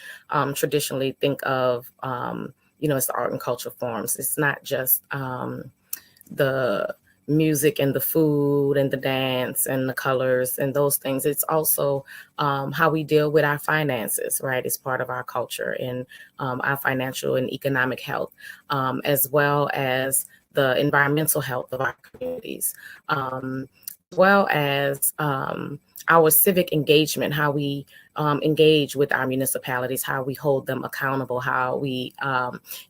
traditionally think of as the art and culture forms. It's not just the music and the food and the dance and the colors and those things. It's also how we deal with our finances, right? It's part of our culture and our financial and economic health, as well as the environmental health of our communities, as well as our civic engagement, how we engage with our municipalities, how we hold them accountable, how we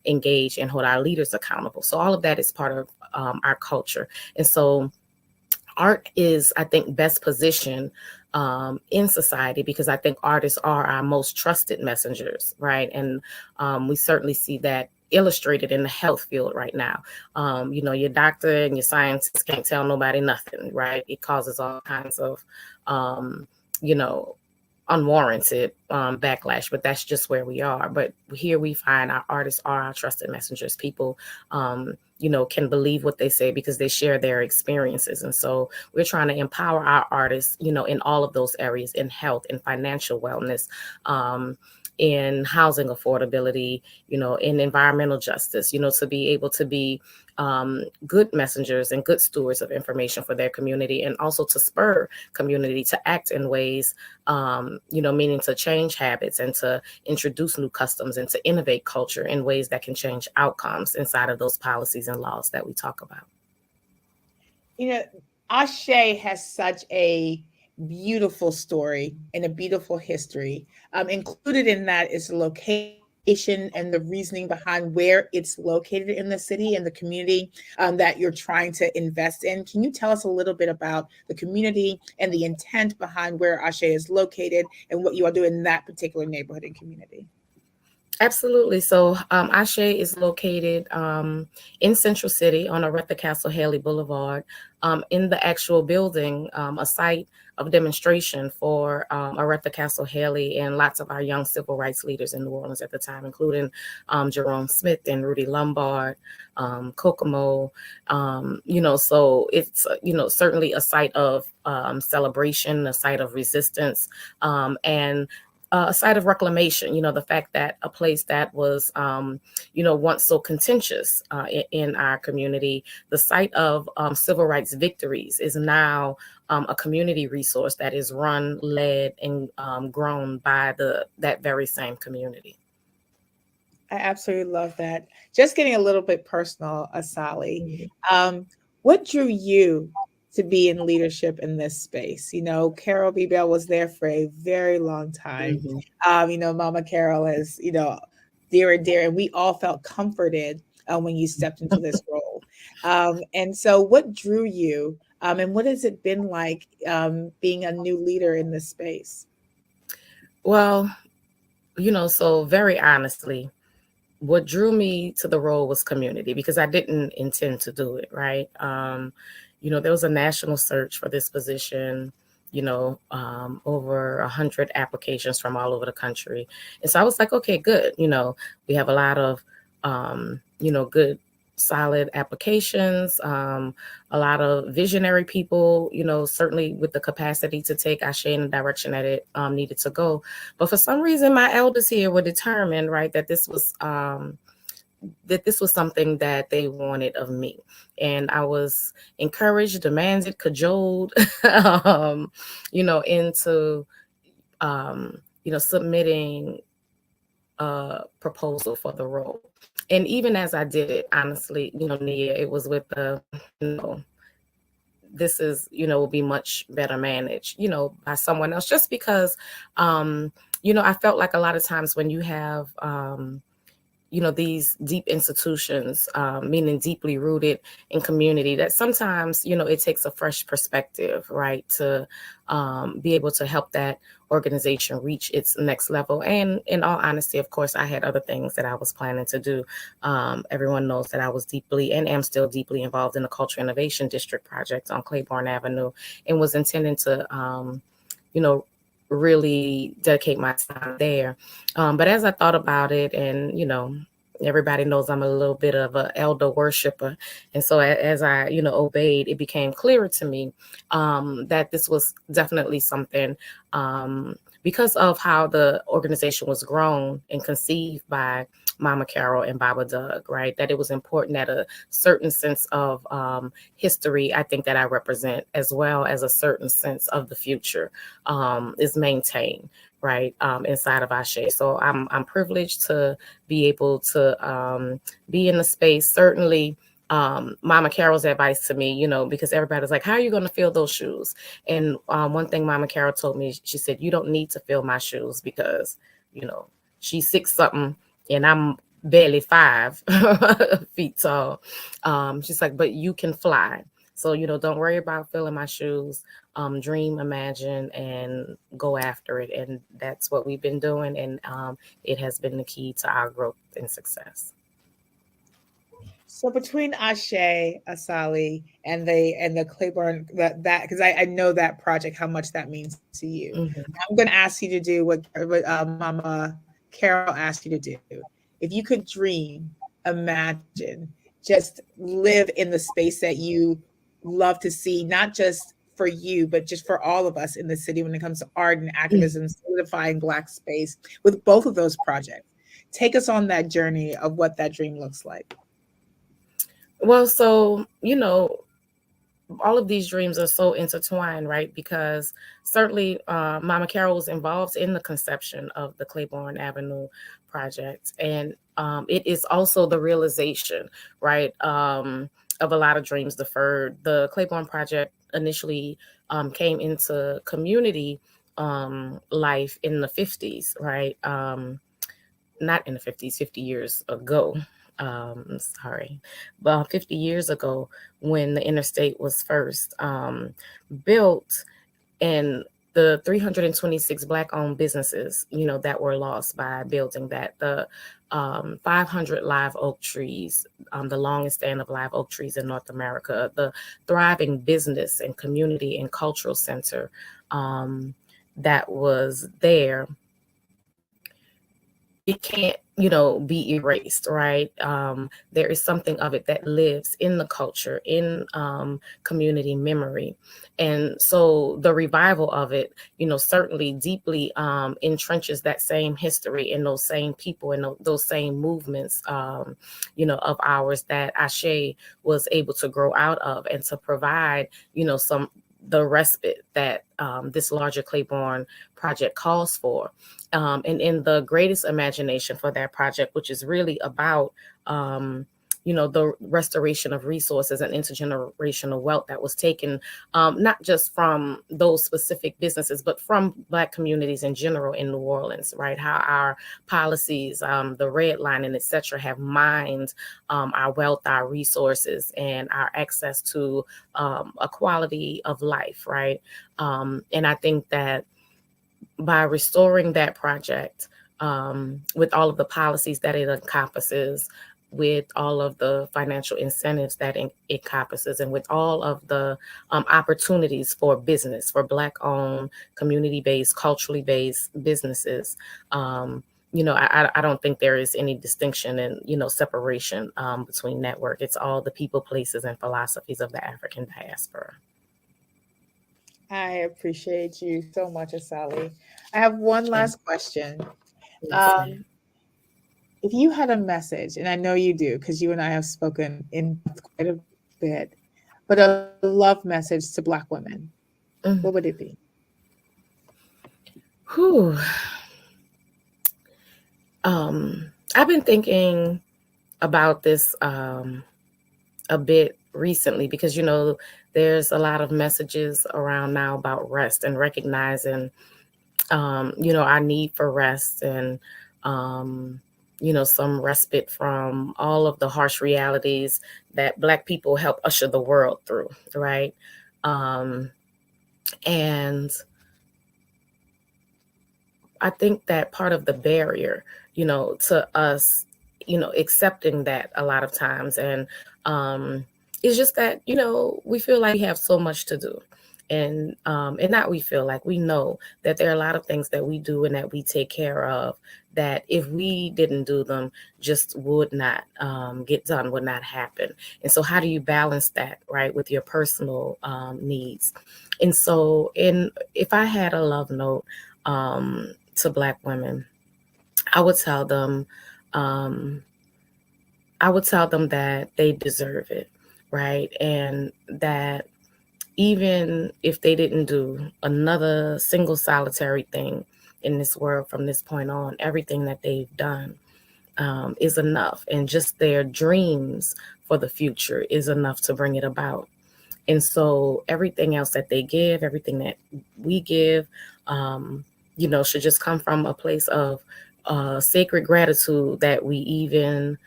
engage and hold our leaders accountable. So all of that is part of our culture. And so art is, I think, best positioned in society, because I think artists are our most trusted messengers, right? And we certainly see that illustrated in the health field right now. Your doctor and your scientists can't tell nobody nothing, right? It causes all kinds of, unwarranted backlash, but that's just where we are. But here we find our artists are our trusted messengers. People, can believe what they say because they share their experiences. And so we're trying to empower our artists, in all of those areas, in health, in financial wellness, in housing affordability, in environmental justice, to be able to be good messengers and good stewards of information for their community, and also to spur community to act in ways, meaning to change habits and to introduce new customs and to innovate culture in ways that can change outcomes inside of those policies and laws that we talk about. Ashe has such a beautiful story and a beautiful history. Included in that is the location and the reasoning behind where it's located in the city and the community that you're trying to invest in. Can you tell us a little bit about the community and the intent behind where Ashe is located and what you are doing in that particular neighborhood and community? Absolutely. So Ashe is located in Central City on Aretha Castle Haley Boulevard, in the actual building, a site of demonstration for Aretha Castle Haley and lots of our young civil rights leaders in New Orleans at the time, including Jerome Smith and Rudy Lombard, Kokomo. So it's, certainly a site of celebration, a site of resistance, and a site of reclamation. The fact that a place that was, once so contentious in our community, the site of civil rights victories, is now a community resource that is run, led, and grown by that very same community. I absolutely love that. Just getting a little bit personal, Asali, what drew you to be in leadership in this space? Carol B. Bell was there for a very long time. Mama Carol is, dear and dear, and we all felt comforted when you stepped into this role. And so what drew you, and what has it been like being a new leader in this space? Well, so very honestly, what drew me to the role was community, because I didn't intend to do it, right? There was a national search for this position, over 100 applications from all over the country. And so I was like, okay, good. We have a lot of, good, solid applications, a lot of visionary people, certainly with the capacity to take Ashe in the direction that it needed to go. But for some reason, my elders here were determined, right, that this was something that they wanted of me. And I was encouraged, demanded, cajoled, into, submitting a proposal for the role. And even as I did it, honestly, Nia, it was with the, this is, will be much better managed, by someone else, just because, I felt like a lot of times when you have, these deep institutions, meaning deeply rooted in community, that sometimes, it takes a fresh perspective, right, to be able to help that organization reach its next level. And in all honesty, of course, I had other things that I was planning to do. Everyone knows that I was deeply and am still deeply involved in the Culture Innovation District project on Claiborne Avenue, and was intending to, really dedicate my time there. But as I thought about it, and, everybody knows I'm a little bit of an elder worshiper. And so as I, obeyed, it became clearer to me that this was definitely something, because of how the organization was grown and conceived by Mama Carol and Baba Doug, right? That it was important that a certain sense of history, I think, that I represent, as well as a certain sense of the future, is maintained, right, inside of Ashe. So I'm privileged to be able to be in the space. Certainly, Mama Carol's advice to me, because everybody's like, how are you going to fill those shoes? And one thing Mama Carol told me, she said, you don't need to fill my shoes, because, she's 6-something and I'm barely 5 feet tall. She's like, but you can fly. So, don't worry about filling my shoes. Dream, imagine, and go after it. And that's what we've been doing. And it has been the key to our growth and success. So between Ashe, Asali, and the Claiborne, that because I know that project, how much that means to you. Mm-hmm. I'm going to ask you to do what Mama Carol asked you to do. If you could dream, imagine, just live in the space that you love to see, not just for you, but just for all of us in the city when it comes to art and activism, solidifying Black space with both of those projects. Take us on that journey of what that dream looks like. Well, so, all of these dreams are so intertwined, right? Because certainly Mama Carol was involved in the conception of the Claiborne Avenue project. And it is also the realization, right, of a lot of dreams deferred. The Claiborne project initially came into community life in the 50s, right? Not in the 50s, 50 years ago. About 50 years ago, when the interstate was first built, and the 326 Black-owned businesses, that were lost by building that, the 500 live oak trees, the longest stand of live oak trees in North America, the thriving business and community and cultural center that was there. It can't, be erased, right? There is something of it that lives in the culture, in community memory. And so the revival of it, certainly deeply entrenches that same history and those same people and those same movements, of ours that Ashe was able to grow out of and to provide, the respite that this larger Claiborne project calls for. And in the greatest imagination for that project, which is really about, the restoration of resources and intergenerational wealth that was taken, not just from those specific businesses, but from Black communities in general in New Orleans, right? How our policies, the redlining, et cetera, have mined our wealth, our resources, and our access to a quality of life, right? And I think that by restoring that project, with all of the policies that it encompasses, with all of the financial incentives that it encompasses, and with all of the opportunities for business, for Black-owned, community-based, culturally-based businesses, I don't think there is any distinction and, separation between that work. It's all the people, places, and philosophies of the African diaspora. I appreciate you so much, Asali. I have one last question. If you had a message, and I know you do, because you and I have spoken in quite a bit, but a love message to Black women, what would it be? I've been thinking about this a bit recently, because, there's a lot of messages around now about rest and recognizing, our need for rest and, some respite from all of the harsh realities that Black people help usher the world through, right? And I think that part of the barrier, to us, accepting that a lot of times, and it's just that, we feel like we have so much to do. And not we feel like, we know that there are a lot of things that we do and that we take care of that if we didn't do them, just would not get done, would not happen. And so how do you balance that, right, with your personal needs? And so if I had a love note to Black women, I would tell them that they deserve it, right? And that even if they didn't do another single solitary thing in this world from this point on, everything that they've done is enough. And just their dreams for the future is enough to bring it about. And so everything else that they give, everything that we give, should just come from a place of sacred gratitude that we even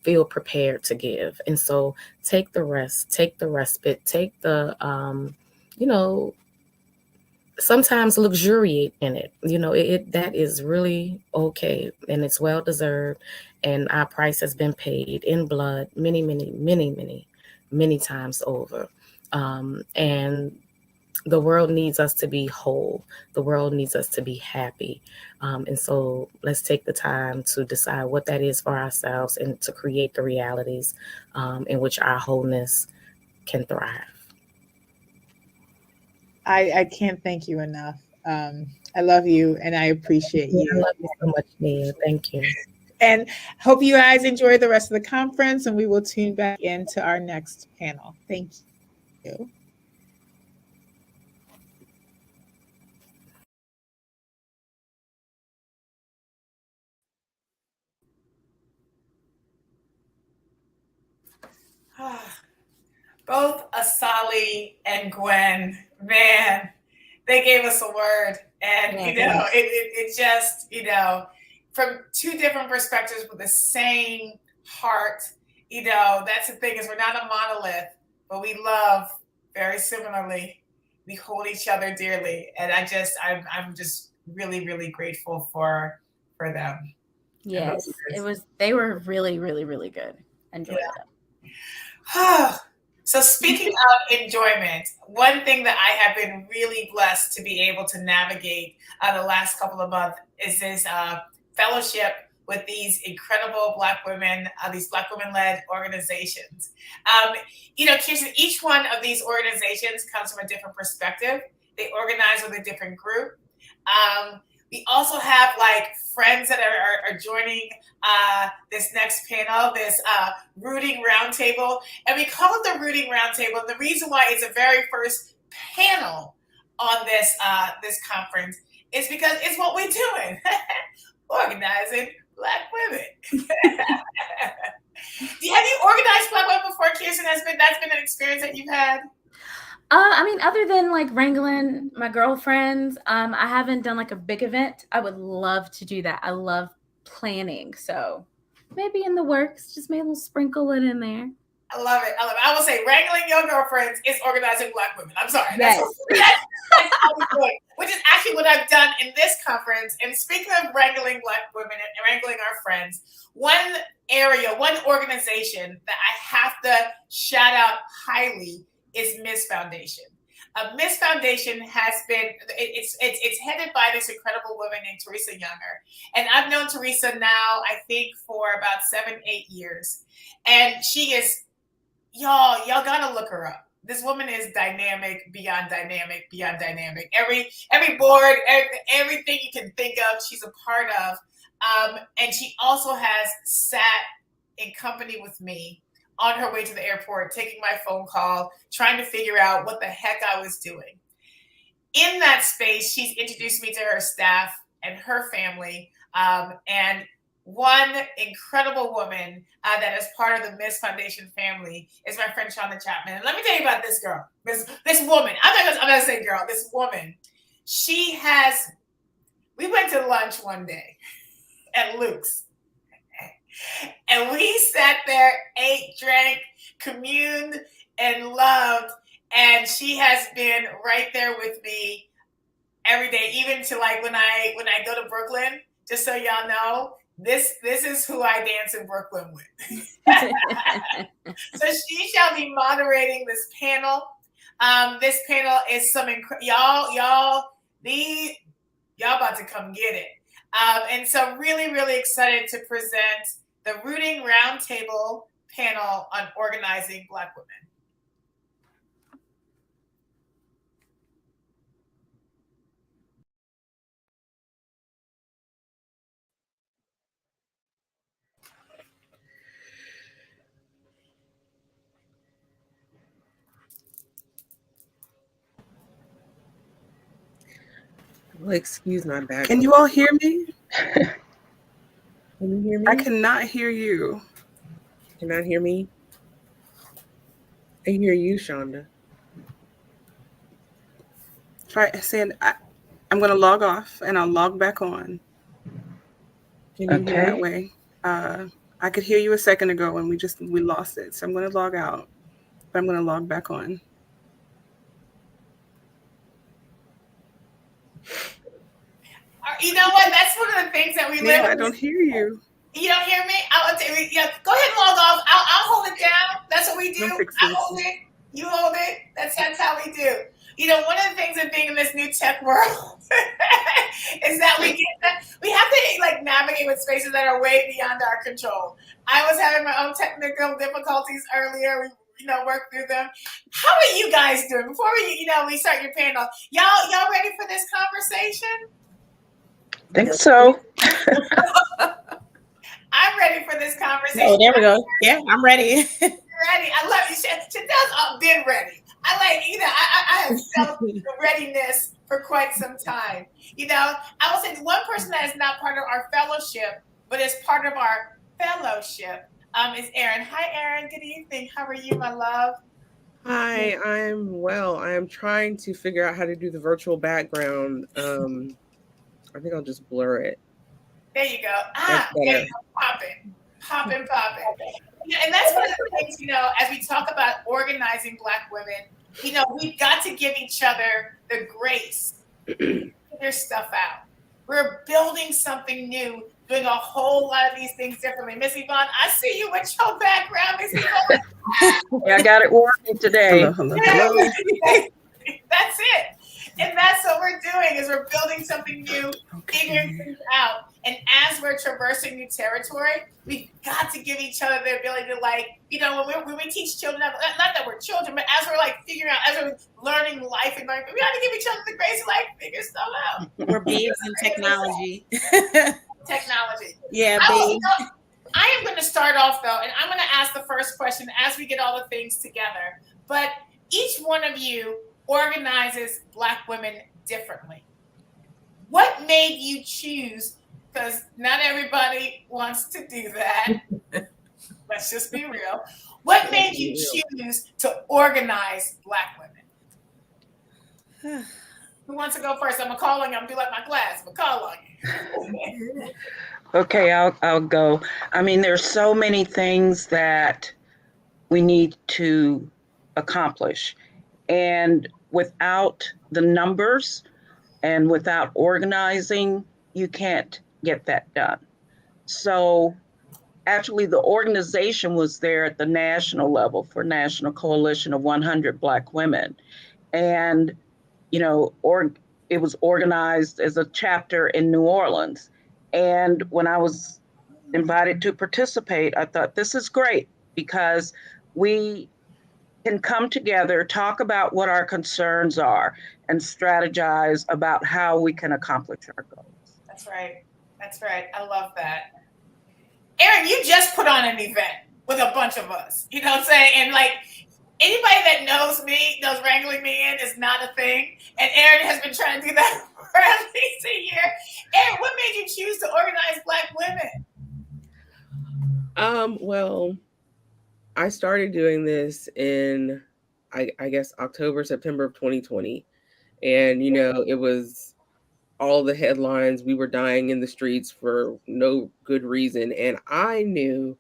feel prepared to give. And so take the rest, take the respite, take the, sometimes luxuriate in it. That is really okay, and it's well deserved. And our price has been paid in blood many, many, many, many, many times over. And the world needs us to be whole. The world needs us to be happy. And so let's take the time to decide what that is for ourselves and to create the realities in which our wholeness can thrive. I can't thank you enough. I love you and I appreciate you. I love you so much, Nia. Thank you. And hope you guys enjoy the rest of the conference, and we will tune back into our next panel. Thank you. Both Asali and Gwen, man, they gave us a word. And, it just, from two different perspectives with the same heart, that's the thing is we're not a monolith, but we love very similarly. We hold each other dearly. And I'm just really, really grateful for them. Yes, they were really, really, really good. Enjoyed them. So speaking of enjoyment, one thing that I have been really blessed to be able to navigate the last couple of months is this fellowship with these incredible Black women, these Black women-led organizations. Keerson, each one of these organizations comes from a different perspective. They organize with a different group. We also have friends that are joining this next panel, this Rooting Roundtable. And we call it the Rooting Roundtable. And the reason why it's the very first panel on this conference is because it's what we're doing, organizing Black women. Have you organized Black women before, Keerson? That's been an experience that you've had? Other than wrangling my girlfriends, I haven't done a big event. I would love to do that. I love planning. So maybe in the works, just maybe we'll sprinkle it in there. I love it. I will say wrangling your girlfriends is organizing Black women. I'm sorry. Yes. That's how we do it, which is actually what I've done in this conference. And speaking of wrangling Black women and wrangling our friends, one organization that I have to shout out highly is Miss Foundation. Miss Foundation has been, it's headed by this incredible woman named Teresa Younger. And I've known Teresa now, I think, for about 7-8 years. And she is, y'all gotta look her up. This woman is dynamic, beyond dynamic, beyond dynamic. Every board, everything you can think of, she's a part of. And she also has sat in company with me on her way to the airport, taking my phone call, trying to figure out what the heck I was doing. In that space, she's introduced me to her staff and her family. And one incredible woman that is part of the Miss Foundation family is my friend Shonda Chapman. And let me tell you about this girl, this woman. I'm not gonna say girl, this woman. We went to lunch one day at Luke's. And we sat there, ate, drank, communed, and loved. And she has been right there with me every day, even to when I go to Brooklyn. Just so y'all know, this is who I dance in Brooklyn with. So she shall be moderating this panel. This panel is some y'all about to come get it. And so really, really excited to present the Rooting Roundtable panel on organizing Black women. Well, excuse my background. Can you all hear me? Can you hear me? I cannot hear you. Cannot hear me? I hear you, Shonda. Try saying I'm going to log off and I'll log back on. Can you hear that way? I could hear you a second ago and we lost it. So I'm going to log out, but I'm going to log back on. You know what? That's one of the things that we live. I don't hear you. You don't hear me? Yeah, go ahead and log off. I'll hold it down. That's what we do. I hold it. You hold it. That's how we do. You know, one of the things of being in this new tech world is that we have to like navigate with spaces that are way beyond our control. I was having my own technical difficulties earlier. We work through them. How are you guys doing? Before we start your panel, y'all ready for this conversation? Think so. I'm ready for this conversation. Oh, there we go. Yeah, I'm ready. Ready. I love you. Chantel's been ready. I have felt the readiness for quite some time. I will say one person that is not part of our fellowship, but is part of our fellowship, is Erin. Hi, Erin. Good evening. How are you, my love? Hi, I'm well. I am trying to figure out how to do the virtual background. I think I'll just blur it. There you go. There you go. Popping. And that's one of the things, as we talk about organizing Black women, we've got to give each other the grace to figure stuff out. We're building something new, doing a whole lot of these things differently. Miss Yvonne, I see you with your background, Miss Yvonne. Yeah, I got it working today. Hello. That's it. And that's what we're doing is we're building something new, figuring things out. And as we're traversing new territory, we've got to give each other the ability to when we teach children, not that we're children, but as we're figuring out, as we're learning life and learning, we got to give each other the grace to figure stuff out. We're babes in technology. Technology. Yeah, babe. I am going to start off though, and I'm going to ask the first question as we get all the things together. But each one of you organizes Black women differently. What made you choose? Because not everybody wants to do that. Let's just be real. What made you choose to organize Black women? Who wants to go first? I'm going to call on you. I'm going to do like my class. I'm going to call on you. Okay, I'll go. I mean, there's so many things that we need to accomplish. And without the numbers and without organizing, you can't get that done. So actually the organization was there at the national level for National Coalition of 100 Black Women. And, it was organized as a chapter in New Orleans. And when I was invited to participate, I thought this is great because we can come together, talk about what our concerns are, and strategize about how we can accomplish our goals. That's right. I love that. Erin, you just put on an event with a bunch of us. You know what I'm saying? And anybody that knows me knows wrangling me in is not a thing. And Erin has been trying to do that for at least a year. Erin, what made you choose to organize Black women? Well, I started doing this in, I guess, September of 2020. And, it was all the headlines. We were dying in the streets for no good reason. And I knew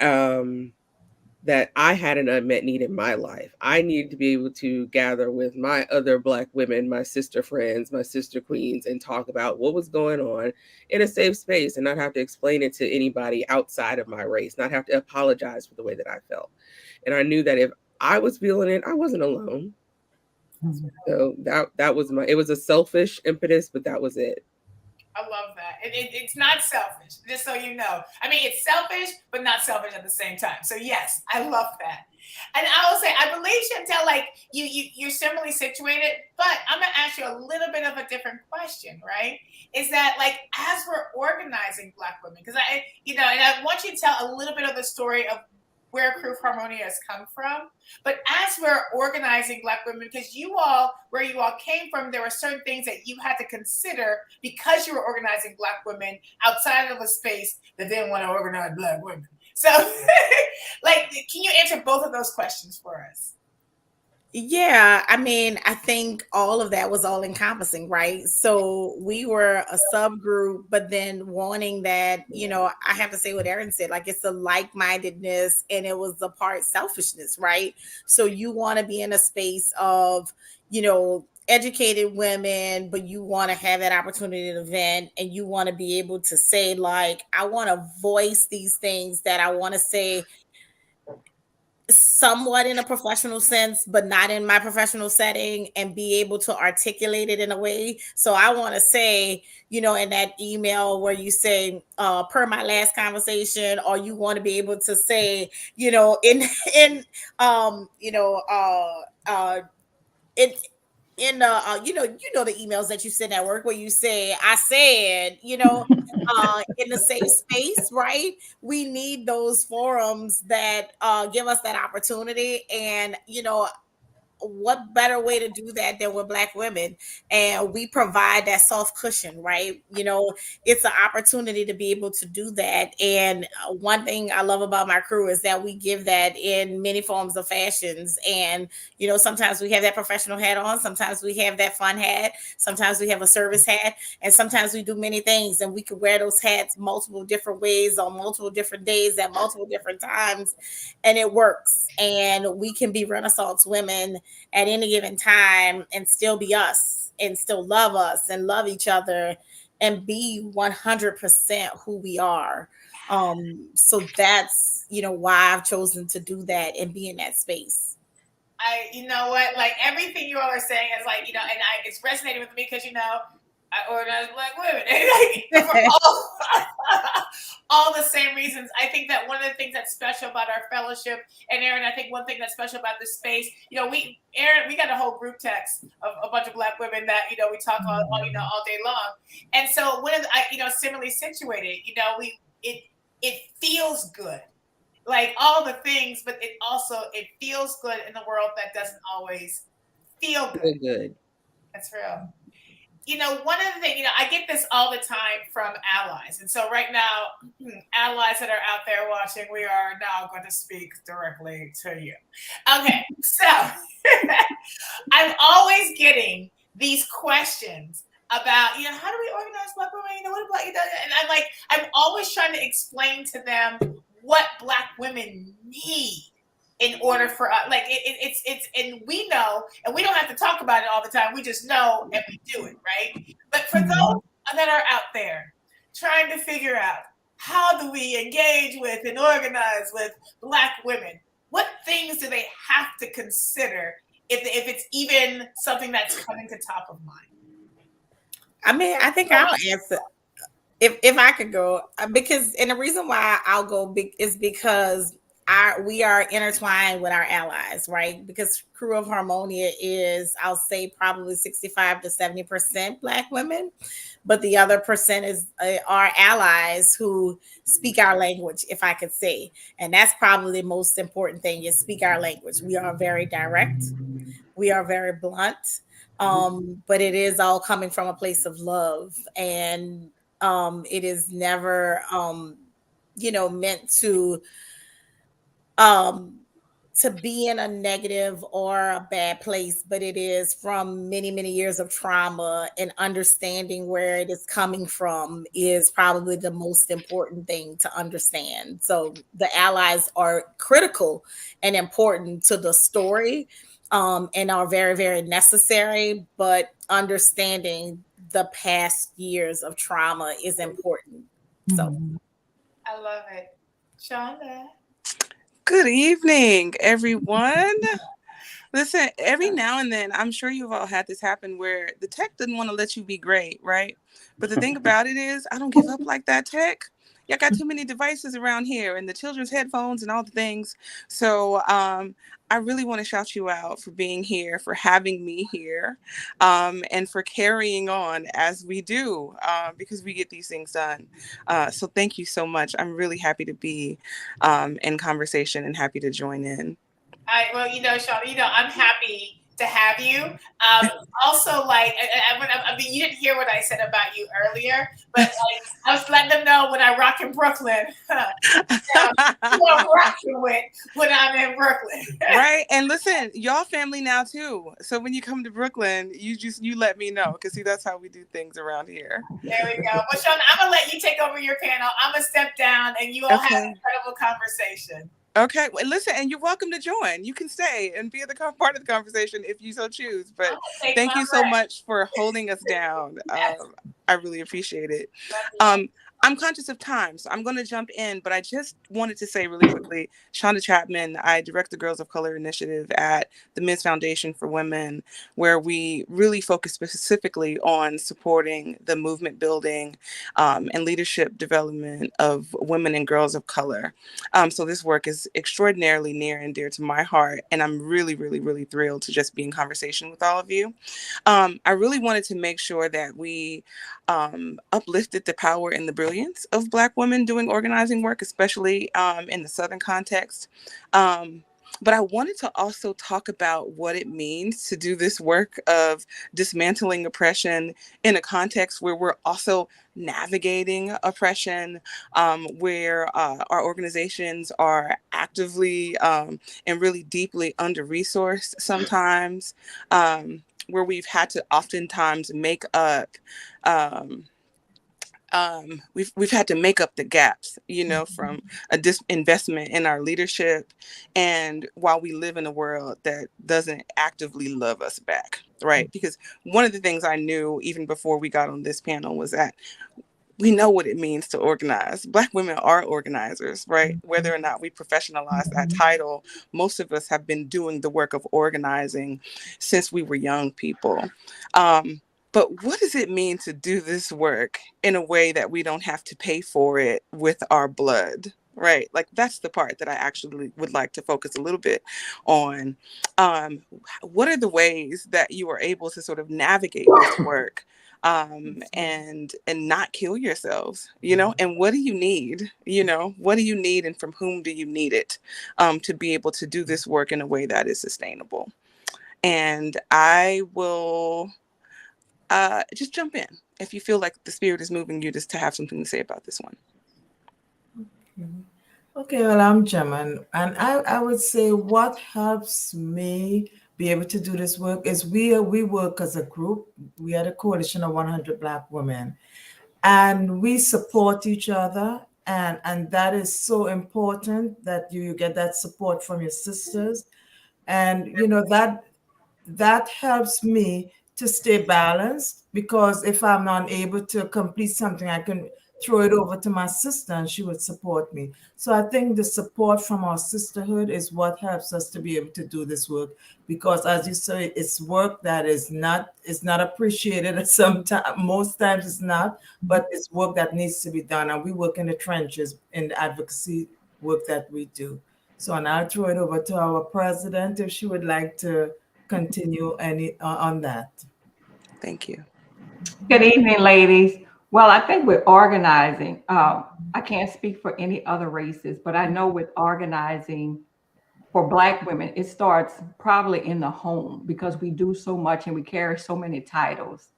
that I had an unmet need in my life. I needed to be able to gather with my other Black women, my sister friends, my sister queens, and talk about what was going on in a safe space and not have to explain it to anybody outside of my race, not have to apologize for the way that I felt. And I knew that if I was feeling it, I wasn't alone. So that was it was a selfish impetus, but that was it. I love that. It's not selfish, just so you know. I mean, it's selfish, but not selfish at the same time. So yes, I love that. And I will say, I believe, Chantel, you're similarly situated, but I'm going to ask you a little bit of a different question, right? Is that as we're organizing Black women, because and I want you to tell a little bit of the story of where Proof Harmonia has come from. But as we're organizing Black women, because where you all came from, there were certain things that you had to consider because you were organizing Black women outside of a space that didn't want to organize Black women. So, can you answer both of those questions for us? Yeah, I mean, I think all of that was all encompassing, right? So we were a subgroup, but then wanting that, I have to say what Erin said, like it's a like-mindedness and it was a part selfishness, right? So you want to be in a space of, educated women, but you want to have that opportunity to vent and you want to be able to say, like, I want to voice these things that I want to say somewhat in a professional sense, but not in my professional setting, and be able to articulate it in a way. So I want to say, in that email where you say, per my last conversation, or you want to be able to say, in, it, in the emails that you send at work where you say, I said, in the safe space, right? We need those forums that give us that opportunity. And what better way to do that than with Black women? And we provide that soft cushion, right? It's an opportunity to be able to do that. And one thing I love about my crew is that we give that in many forms of fashions. And sometimes we have that professional hat on, sometimes we have that fun hat, sometimes we have a service hat, and sometimes we do many things, and we can wear those hats multiple different ways on multiple different days at multiple different times, and it works. And we can be Renaissance women at any given time and still be us and still love us and love each other and be 100% who we are. So that's, why I've chosen to do that and be in that space. You know what, like everything you all are saying is like, it's resonating with me because, I organize Black women. Like, for all the same reasons. I think that one of the things that's special about our fellowship, and Erin, I think one thing that's special about this space, we got a whole group text of a bunch of Black women that, we talk all day long. And so one of the, similarly situated, it feels good. Like all the things, but it feels good in the world that doesn't always feel good. Good. That's real. One of the things, I get this all the time from allies. And so right now, allies that are out there watching, we are now going to speak directly to you. Okay, so I'm always getting these questions about, how do we organize Black women? What Black, and I'm always trying to explain to them what Black women need in order for us, like it's and we know, and we don't have to talk about it all the time. We just know and we do it, right? But for those that are out there trying to figure out how do we engage with and organize with Black women, what things do they have to consider if it's even something that's coming to top of mind? I mean, I think I'll answer if I could go, because, and the reason why I'll go is because we are intertwined with our allies, right? Because Crew of Harmonia is, I'll say, probably 65 to 70% Black women, but the other percent is our allies who speak our language, if I could say. And that's probably the most important thing, is speak our language. We are very direct. We are very blunt. But it is all coming from a place of love. And it is never, meant to be in a negative or a bad place, but it is from many, many years of trauma, and understanding where it is coming from is probably the most important thing to understand. So the allies are critical and important to the story, and are very, very necessary, but understanding the past years of trauma is important. So I love it. Shonda. Good evening, everyone. Listen, every now and then, I'm sure you've all had this happen where the tech didn't want to let you be great, right? But the thing about it is, I don't give up like that, tech. Y'all got too many devices around here, and the children's headphones and all the things. So I really want to shout you out for being here, for having me here, and for carrying on as we do, because we get these things done. So thank you so much. I'm really happy to be in conversation and happy to join in. Well, Shawna, I'm happy to have you. Also, like, I mean, you didn't hear what I said about you earlier, but like, I was letting them know when I rock in Brooklyn, who I'm rocking with when I'm in Brooklyn. Right. And listen, y'all family now too. So when you come to Brooklyn, you let me know, because see, that's how we do things around here. There we go. Well, Shauna, I'm gonna let you take over your panel. I'm gonna step down, and you all have an incredible conversation. Okay. Well, listen, and you're welcome to join. You can stay and be part of the conversation if you so choose. But thank you so much for holding us down. I really appreciate it. I'm conscious of time, so I'm going to jump in, but I just wanted to say really quickly, Shonda Chapman, I direct the Girls of Color Initiative at the Men's Foundation for Women, where we really focus specifically on supporting the movement building and leadership development of women and girls of color. So this work is extraordinarily near and dear to my heart, and I'm really, really, really thrilled to just be in conversation with all of you. I really wanted to make sure that we uplifted the power and the brilliance of Black women doing organizing work, especially in the Southern context. But I wanted to also talk about what it means to do this work of dismantling oppression in a context where we're also navigating oppression, where our organizations are actively and really deeply under-resourced sometimes, where we've had to oftentimes make up we've had to make up the gaps, from a disinvestment in our leadership, and while we live in a world that doesn't actively love us back, right? Because one of the things I knew even before we got on this panel was that we know what it means to organize. Black women are organizers, right? Whether or not we professionalize that title, most of us have been doing the work of organizing since we were young people. But what does it mean to do this work in a way that we don't have to pay for it with our blood, right? Like, that's the part that I actually would like to focus a little bit on. What are the ways that you are able to sort of navigate this work and not kill yourselves, and what do you need, what do you need, and from whom do you need it to be able to do this work in a way that is sustainable? And I will just jump in if you feel like the spirit is moving you just to have something to say about this one. Okay, well, I'm Gemma, and I would say what helps me be able to do this work is we work as a group. We are the Coalition of 100 Black Women, and we support each other, and that is so important that you get that support from your sisters, and that helps me to stay balanced, because if I'm not able to complete something, I can throw it over to my sister and she would support me. So I think the support from our sisterhood is what helps us to be able to do this work, because as you say, it's work that is not appreciated. Sometimes, most times it's not, but it's work that needs to be done. And we work in the trenches in the advocacy work that we do. So, and I'll throw it over to our president if she would like to continue on that. Thank you. Good evening, ladies. Well, I think with organizing, I can't speak for any other races, but I know with organizing for Black women, it starts probably in the home, because we do so much and we carry so many titles.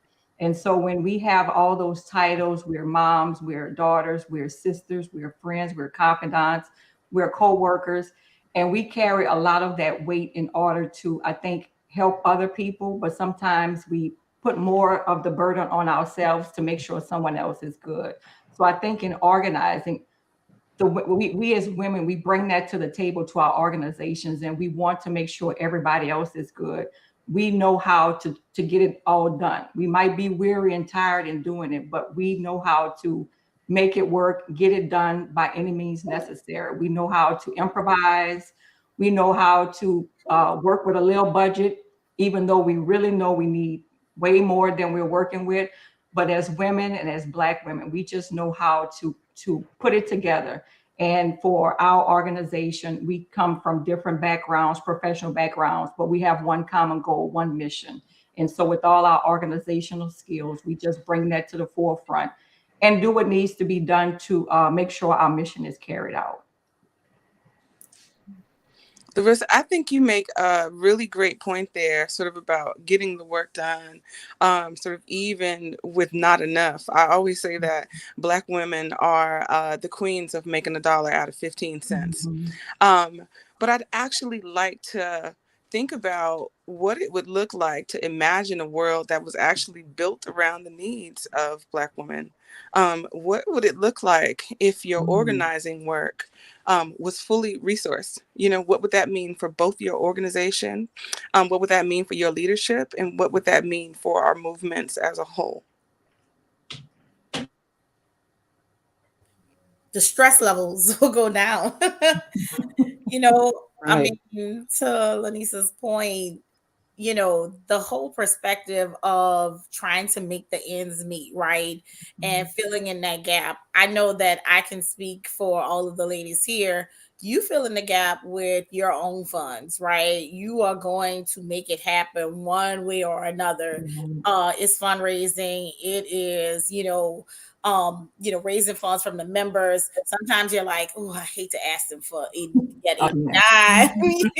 And so when we have all those titles, we're moms, we're daughters, we're sisters, we're friends, we're confidants, we're co-workers, and we carry a lot of that weight in order to, I think, help other people, but sometimes we put more of the burden on ourselves to make sure someone else is good. So I think in organizing, we as women, we bring that to the table to our organizations, and we want to make sure everybody else is good. We know how to get it all done. We might be weary and tired in doing it, but we know how to make it work, get it done by any means necessary. We know how to improvise. We know how to work with a little budget, even though we really know we need way more than we're working with. But as women and as Black women, we just know how to put it together. And for our organization, we come from different backgrounds, professional backgrounds, but we have one common goal, one mission. And so with all our organizational skills, we just bring that to the forefront and do what needs to be done to make sure our mission is carried out. Larissa, I think you make a really great point there, sort of about getting the work done, sort of even with not enough. I always say that Black women are the queens of making $1 out of 15 cents. But I'd actually like to think about what it would look like to imagine a world that was actually built around the needs of Black women. What would it look like if your organizing work was fully resourced? You know, what would that mean for both your organization? What would that mean for your leadership? And what would that mean for our movements as a whole? The stress levels will go down. You know, I Right. mean, to Lanisa's point, you know, the whole perspective of trying to make the ends meet, right? And filling in that gap. I know that I can speak for all of the ladies here. You fill in the gap with your own funds, right? You are going to make it happen one way or another. It's fundraising, it is, raising funds from the members. Sometimes you're like, oh, I hate to ask them for yet $89.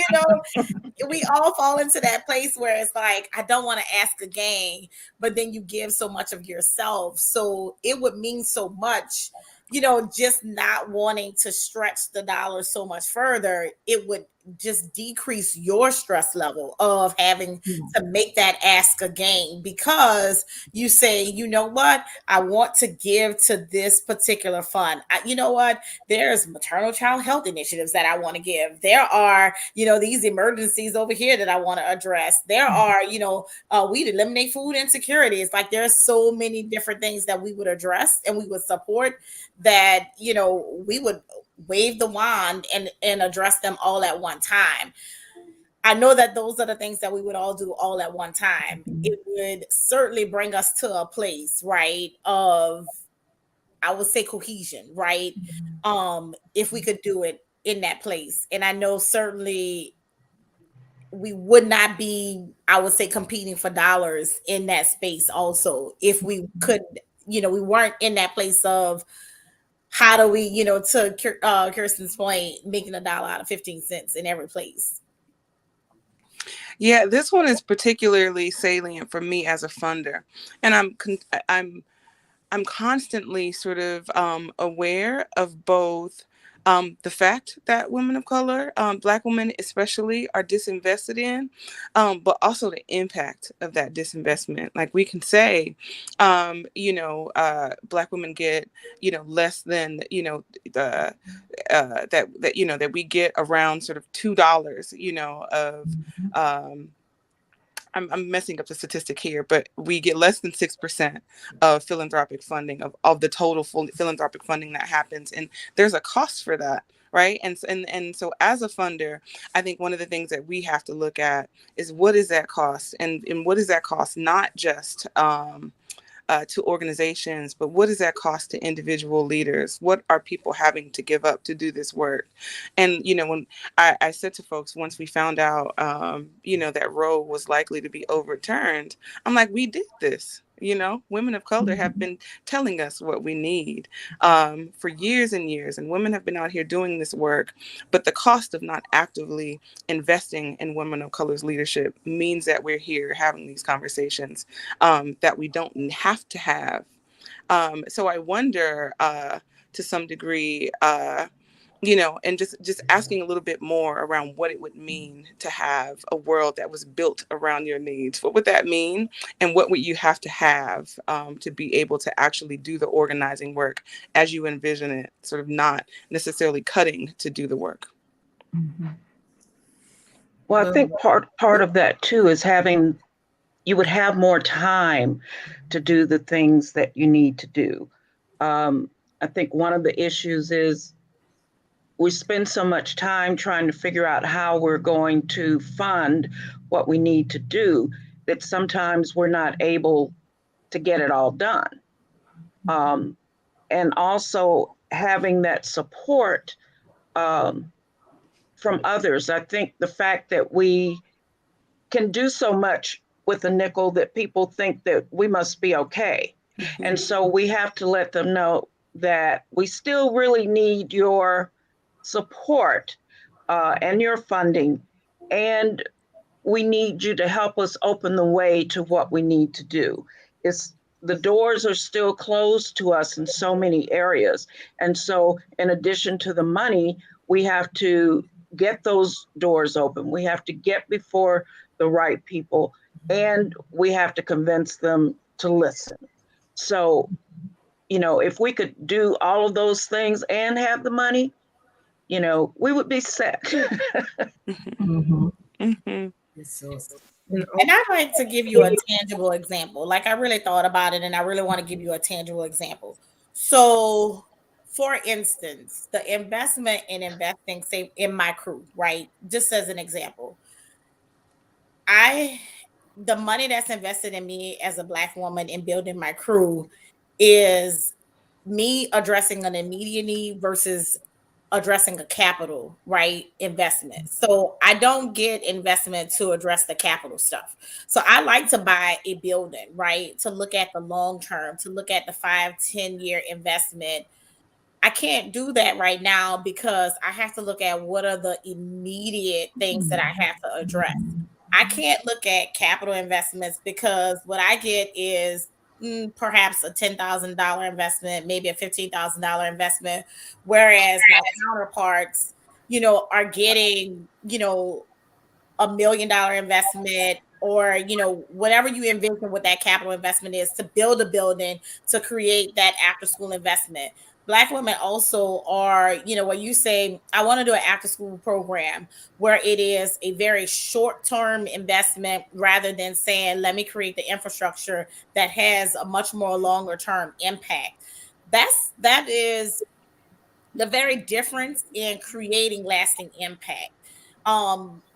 We all fall into that place where it's like, I don't want to ask again, but then you give so much of yourself. So it would mean so much, just not wanting to stretch the dollar so much further. It would just decrease your stress level of having to make that ask again, because you say, you know what, I want to give to this particular fund. You know what, there's maternal child health initiatives that I want to give. There are, these emergencies over here that I want to address. There are, we'd eliminate food insecurity. It's like there's so many different things that we would address and we would support, that we would wave the wand and address them all at one time. I know that those are the things that we would all do all at one time. It would certainly bring us to a place, right, of, I would say, cohesion, right? If we could do it in that place. And I know certainly we would not be, I would say, competing for dollars in that space also, if we could, we weren't in that place of, how do we, to Kirsten's point, making $1 out of 15 cents in every place? Yeah, this one is particularly salient for me as a funder, and I'm constantly sort of aware of both the fact that women of color, Black women especially, are disinvested in, but also the impact of that disinvestment. Like we can say, Black women get, less than, that we get around sort of $2, of I'm messing up the statistic here, but we get less than 6% of philanthropic funding of the total philanthropic funding that happens. And there's a cost for that, right? And so as a funder, I think one of the things that we have to look at is, what is that cost? And what is that cost, not just to organizations, but what does that cost to individual leaders? What are people having to give up to do this work? And, when I said to folks, once we found out, that Roe was likely to be overturned, I'm like, we did this. Women of color have been telling us what we need for years and years, and women have been out here doing this work. But the cost of not actively investing in women of color's leadership means that we're here having these conversations that we don't have to have. So I wonder, to some degree, and just asking a little bit more around what it would mean to have a world that was built around your needs. What would that mean? And what would you have to be able to actually do the organizing work as you envision it, sort of not necessarily cutting to do the work? Well, I think part of that too is you would have more time to do the things that you need to do. I think one of the issues is we spend so much time trying to figure out how we're going to fund what we need to do that sometimes we're not able to get it all done. And also having that support from others. I think the fact that we can do so much with a nickel that people think that we must be okay. And so we have to let them know that we still really need your support, and your funding. And we need you to help us open the way to what we need to do. The doors are still closed to us in so many areas. And so in addition to the money, we have to get those doors open. We have to get before the right people, and we have to convince them to listen. So, if we could do all of those things and have the money, we would be set. Mm-hmm. Mm-hmm. And I'd like to give you a tangible example. Like, I really thought about it and I really want to give you a tangible example. So, for instance, the investment in investing, say, in my crew, right? Just as an example, the money that's invested in me as a Black woman in building my crew is me addressing an immediate need versus addressing a capital, right, investment. So I don't get investment to address the capital stuff. So I like to buy a building, right, to look at the long term, to look at the 5-10 year investment. I can't do that right now because I have to look at what are the immediate things that I have to address. I can't look at capital investments because what I get is perhaps a $10,000 investment, maybe a $15,000 investment, whereas my counterparts, are getting, $1 million investment, or whatever you envision what that capital investment is to build a building, to create that after school investment. Black women also are, when you say, I want to do an after school program, where it is a very short term investment rather than saying, let me create the infrastructure that has a much more longer term impact. That is the very difference in creating lasting impact.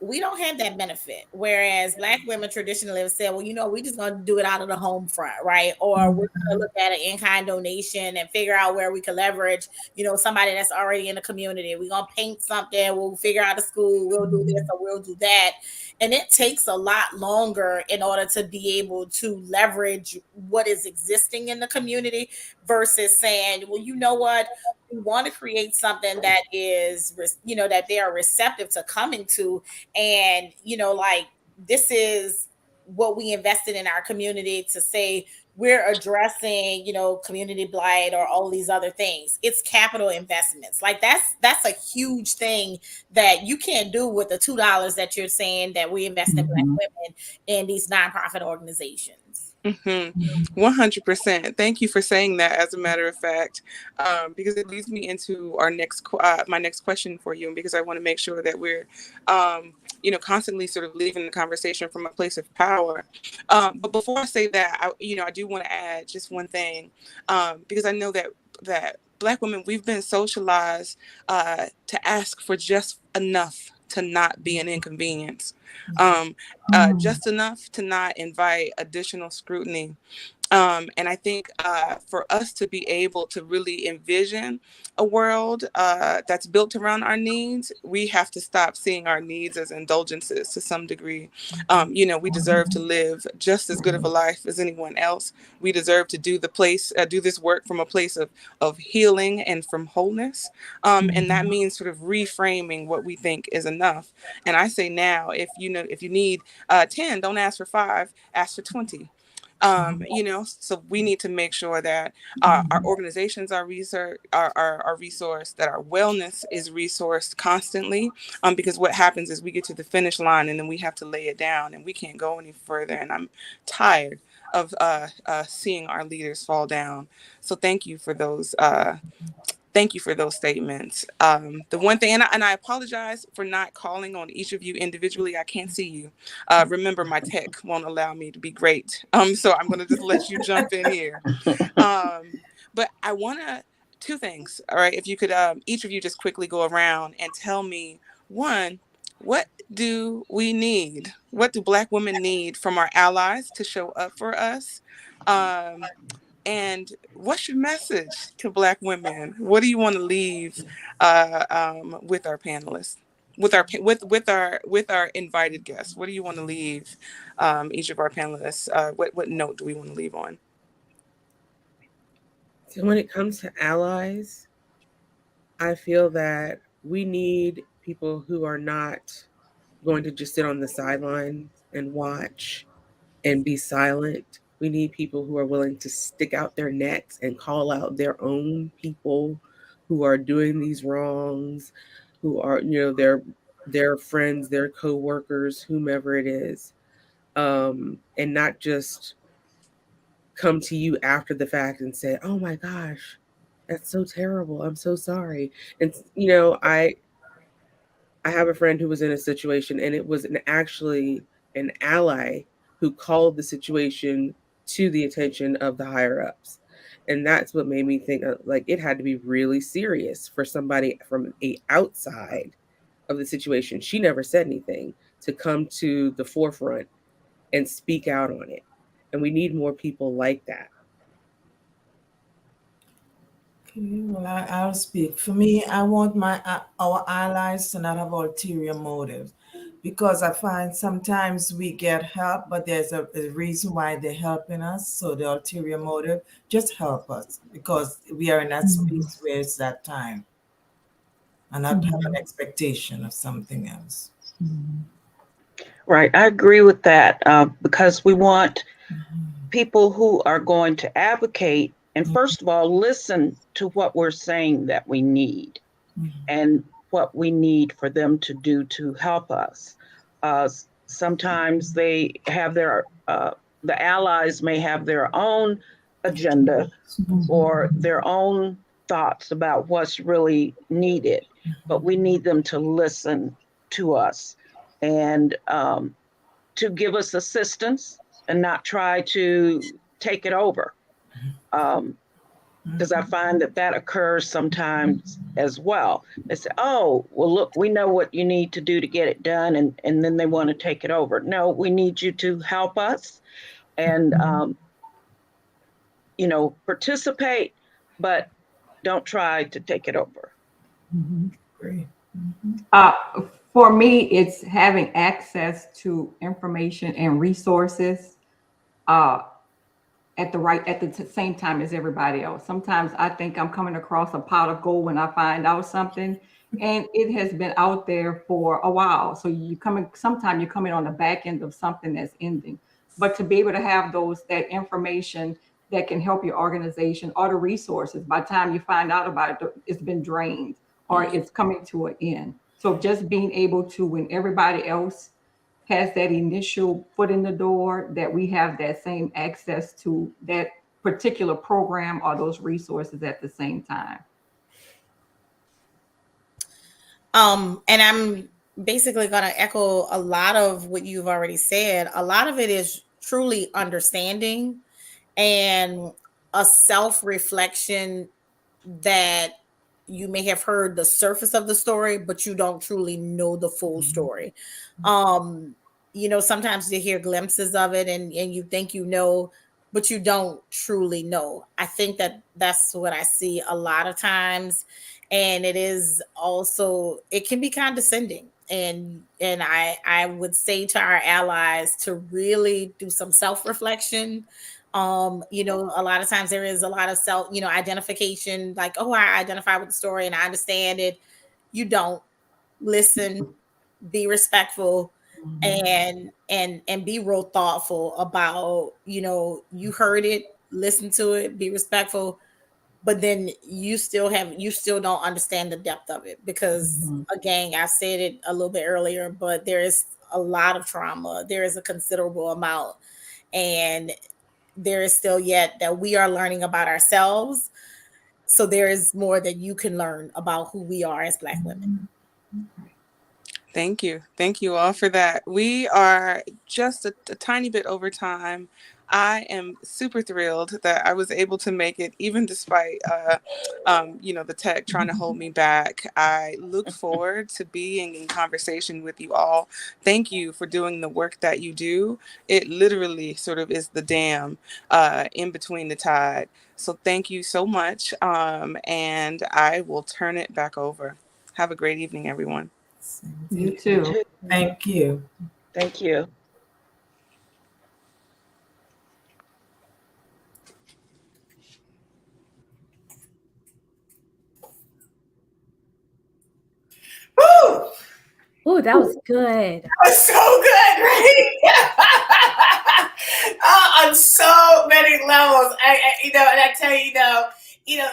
We don't have that benefit, whereas Black women traditionally have said, well, we just gonna do it out of the home front, right? Or we're gonna look at an in-kind donation and figure out where we can leverage, somebody that's already in the community. We're gonna paint something, we'll figure out a school, we'll do this or we'll do that. And it takes a lot longer in order to be able to leverage what is existing in the community versus saying, well, you know what, we want to create something that is, that they are receptive to coming to. And, like, this is what we invested in our community to say we're addressing, community blight or all these other things. It's capital investments. Like, that's a huge thing that you can't do with the $2 that you're saying that we invest in Black women in these nonprofit organizations. 100%. Thank you for saying that, as a matter of fact, because it leads me into my next question for you, and because I want to make sure that we're constantly sort of leaving the conversation from a place of power. But before I say that, I do want to add just one thing, because I know that Black women, we've been socialized to ask for just enough to not be an inconvenience. Just enough to not invite additional scrutiny. And I think for us to be able to really envision a world that's built around our needs, we have to stop seeing our needs as indulgences to some degree. We deserve to live just as good of a life as anyone else. We deserve to do this work from a place of healing and from wholeness. And that means sort of reframing what we think is enough. And I say now, if you need 10, don't ask for 5, ask for 20. So we need to make sure that our organizations are resourced, that our wellness is resourced constantly, because what happens is we get to the finish line and then we have to lay it down and we can't go any further. And I'm tired of seeing our leaders fall down. So thank you for those. Thank you for those statements. The one thing, and I apologize for not calling on each of you individually. I can't see you. Remember, my tech won't allow me to be great. So I'm going to just let you jump in here. But I want to, 2 things. All right. If you could, each of you just quickly go around and tell me, one, what do we need? What do Black women need from our allies to show up for us? And what's your message to Black women? What do you want to leave with our panelists, with our invited guests? What do you want to leave each of our panelists? What note do we want to leave on? So when it comes to allies, I feel that we need people who are not going to just sit on the sidelines and watch and be silent. We need people who are willing to stick out their necks and call out their own people who are doing these wrongs, who are, their friends, their co-workers, whomever it is, and not just come to you after the fact and say, "Oh my gosh, that's so terrible. I'm so sorry." And I have a friend who was in a situation, and it was actually an ally who called the situation to the attention of the higher ups. And that's what made me think like it had to be really serious for somebody from a outside of the situation. She never said anything to come to the forefront and speak out on it. And we need more people like that. Okay, well, I'll speak. For me, I want our allies to not have ulterior motives, because I find sometimes we get help, but there's a reason why they're helping us. So the ulterior motive, just help us because we are in that space where it's that time, and not have an expectation of something else. Right. I agree with that because we want people who are going to advocate and, first of all, listen to what we're saying that we need and what we need for them to do to help us. Sometimes they have the allies may have their own agenda or their own thoughts about what's really needed, but we need them to listen to us and to give us assistance and not try to take it over. Because I find that occurs sometimes as well. They say, "Oh, well, look, we know what you need to do to get it done," and then they want to take it over. No, we need you to help us and, participate, but don't try to take it over. Great. For me, it's having access to information and resources at the same time as everybody else. Sometimes I think I'm coming across a pot of gold when I find out something, and it has been out there for a while. So sometimes you're coming on the back end of something that's ending. But to be able to have that information that can help your organization or the resources, by the time you find out about it, it's been drained or it's coming to an end. So just being able to, when everybody else has that initial foot in the door, that we have that same access to that particular program or those resources at the same time. And I'm basically going to echo a lot of what you've already said. A lot of it is truly understanding and a self-reflection that you may have heard the surface of the story, but you don't truly know the full story. Sometimes you hear glimpses of it and you think but you don't truly know. I think that's what I see a lot of times. And it is also, it can be condescending. And I would say to our allies to really do some self-reflection. A lot of times there is a lot of identification, like, oh, I identify with the story and I understand it. You don't. Listen, be respectful, and be real thoughtful about, you heard it, listen to it, be respectful, but then you still don't understand the depth of it, because again, I said it a little bit earlier, but there is a lot of trauma. There is a considerable amount, and there is still yet that we are learning about ourselves. So there is more that you can learn about who we are as Black women. Thank you. Thank you all for that. We are just a tiny bit over time. I am super thrilled that I was able to make it, even despite, the tech trying to hold me back. I look forward to being in conversation with you all. Thank you for doing the work that you do. It literally sort of is the dam in between the tide. So thank you so much. And I will turn it back over. Have a great evening, everyone. You too. Thank you. Thank you. Woo! Ooh, that was good. That was so good, right? On so many levels. And I tell you,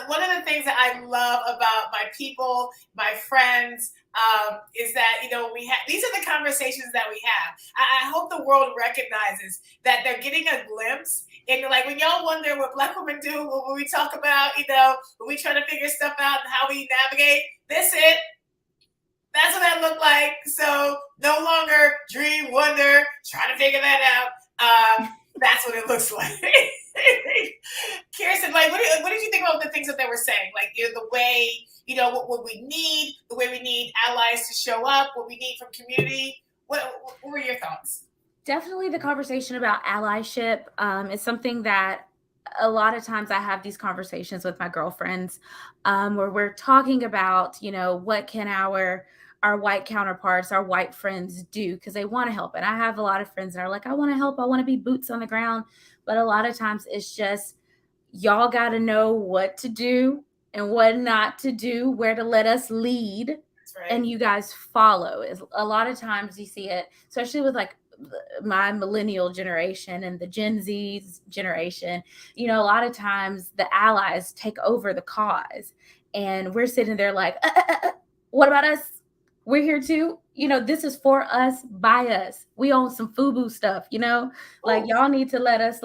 one of the things that I love about my people, my friends, is that these are the conversations that we have. I hope the world recognizes that they're getting a glimpse. And like when y'all wonder what Black women do when we talk about, when we try to figure stuff out and how we navigate, that's what that looked like. So no longer dream, wonder, trying to figure that out. That's what it looks like. Keerson, like, what did you think about the things that they were saying? Like, the way, what we need, the way we need allies to show up, what we need from community. What were your thoughts? Definitely the conversation about allyship is something that a lot of times I have these conversations with my girlfriends where we're talking about, what can our white counterparts, our white friends do, because they want to help. And I have a lot of friends that are like, I want to help. I want to be boots on the ground. But a lot of times it's just, y'all got to know what to do and what not to do, where to let us lead. Right. And you guys follow. A lot of times you see it, especially with like my millennial generation and the Gen Z's generation, a lot of times the allies take over the cause and we're sitting there like, what about us? We're here too. This is for us, by us. We own some FUBU stuff, like y'all need to let us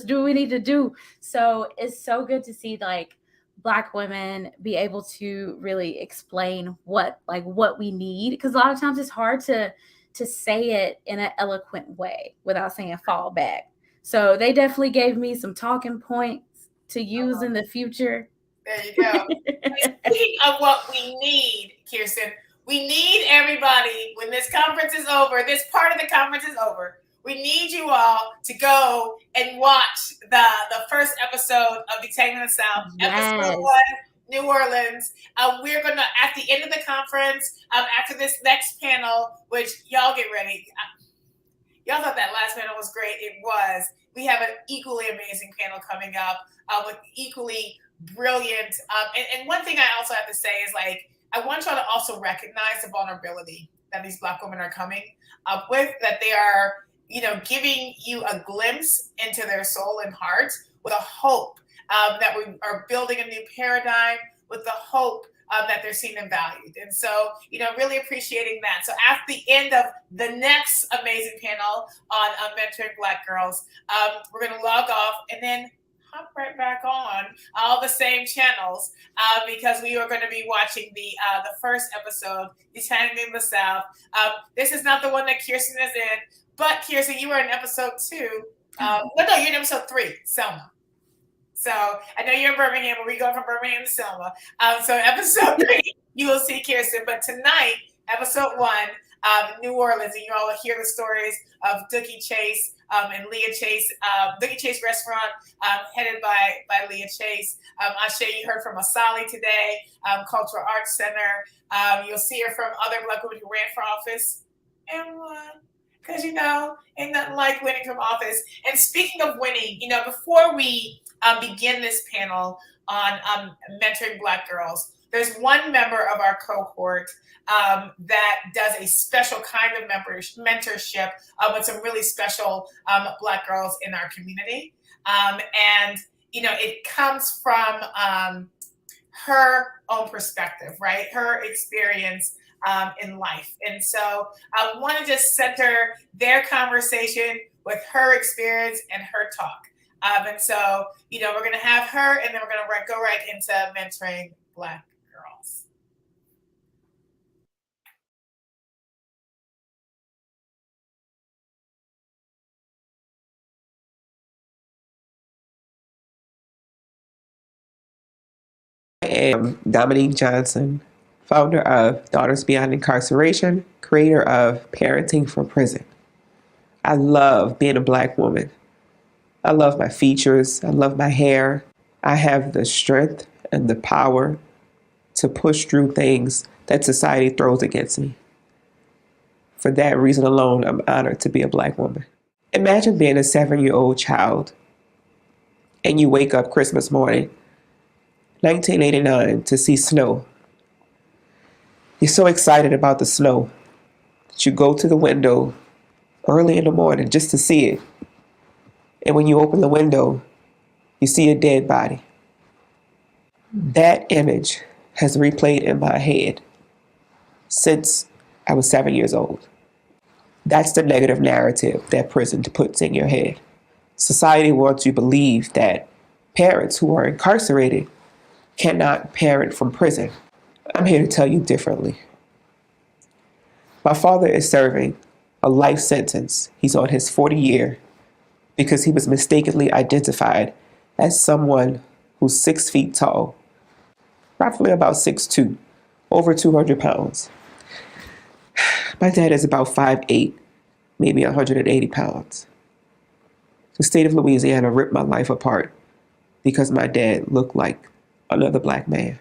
do what we need to do. So it's so good to see like Black women be able to really explain what we need. Because a lot of times it's hard to say it in an eloquent way without saying fall back. So they definitely gave me some talking points to use in the future. There you go. Speaking of what we need, Keerson, we need everybody when this conference is over, this part of the conference is over. We need you all to go and watch the first episode of Detangling the South, episode 1, New Orleans. We're going to, at the end of the conference, after this next panel, which y'all get ready. Y'all thought that last panel was great. It was. We have an equally amazing panel coming up with equally brilliant. And one thing I also have to say is like, I want y'all to also recognize the vulnerability that these Black women are coming up with, that they are, giving you a glimpse into their soul and heart with a hope that we are building a new paradigm, with the hope that they're seen and valued. And so, really appreciating that. So at the end of the next amazing panel on mentoring Black girls, we're going to log off and then hop right back on all the same channels because we are going to be watching the first episode, Detangling the South. This is not the one that Keerson is in, but Keerson, you were in episode 2. No, you're in episode 3, Selma. So I know you're in Birmingham, but we're going from Birmingham to Selma. So episode 3, you will see Keerson. But tonight, episode 1, New Orleans, and you all will hear the stories of Dookie Chase and Leah Chase, Dookie Chase restaurant headed by Leah Chase. Ashe, you heard from Asali today, Cultural Arts Center. You'll see her from other Black women who ran for office and won. Because, ain't nothing like winning from office. And speaking of winning, before we begin this panel on mentoring Black girls, there's one member of our cohort that does a special kind of mentorship with some really special Black girls in our community. And, it comes from her own perspective, right? Her experience in life. And so I want to just center their conversation with her experience and her talk. And so, we're going to have her and then we're going to go right into mentoring Black girls. I am Dominique Johnson, founder of Daughters Beyond Incarceration, creator of Parenting from Prison. I love being a Black woman. I love my features. I love my hair. I have the strength and the power to push through things that society throws against me. For that reason alone, I'm honored to be a Black woman. Imagine being a 7-year-old child and you wake up Christmas morning, 1989, to see snow. You're so excited about the snow. that you go to the window early in the morning just to see it. And when you open the window, you see a dead body. That image has replayed in my head since I was 7 years old. That's the negative narrative that prison puts in your head. Society wants you to believe that parents who are incarcerated cannot parent from prison. I'm here to tell you differently. My father is serving a life sentence. He's on his 40th year because he was mistakenly identified as someone who's 6 feet tall, roughly about 6'2", over 200 pounds. My dad is about 5'8", maybe 180 pounds. The state of Louisiana ripped my life apart because my dad looked like another black man.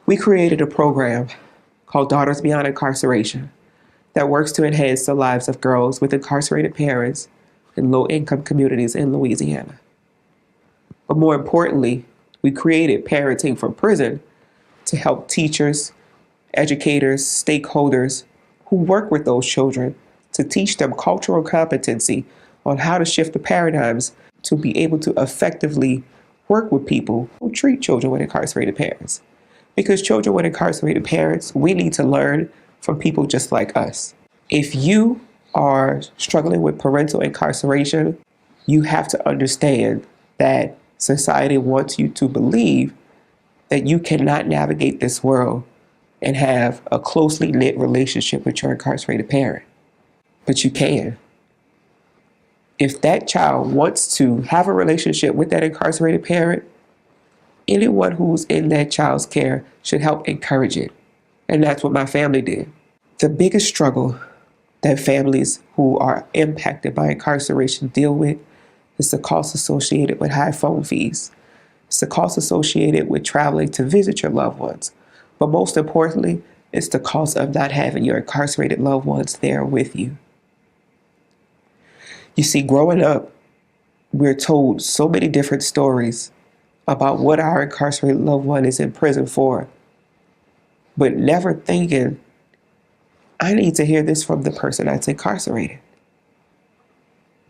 We created a program called Daughters Beyond Incarceration that works to enhance the lives of girls with incarcerated parents in low-income communities in Louisiana. But more importantly, we created Parenting from Prison to help teachers, educators, stakeholders who work with those children to teach them cultural competency on how to shift the paradigms to be able to effectively work with people who treat children with incarcerated parents. Because children with incarcerated parents, we need to learn from people just like us. If you are struggling with parental incarceration, you have to understand that society wants you to believe that you cannot navigate this world and have a closely knit relationship with your incarcerated parent. But you can. If that child wants to have a relationship with that incarcerated parent, anyone who's in that child's care should help encourage it. And that's what my family did. The biggest struggle that families who are impacted by incarceration deal with is the cost associated with high phone fees. It's the cost associated with traveling to visit your loved ones. But most importantly, it's the cost of not having your incarcerated loved ones there with you. You see, growing up, we're told so many different stories about what our incarcerated loved one is in prison for, but never thinking, I need to hear this from the person that's incarcerated.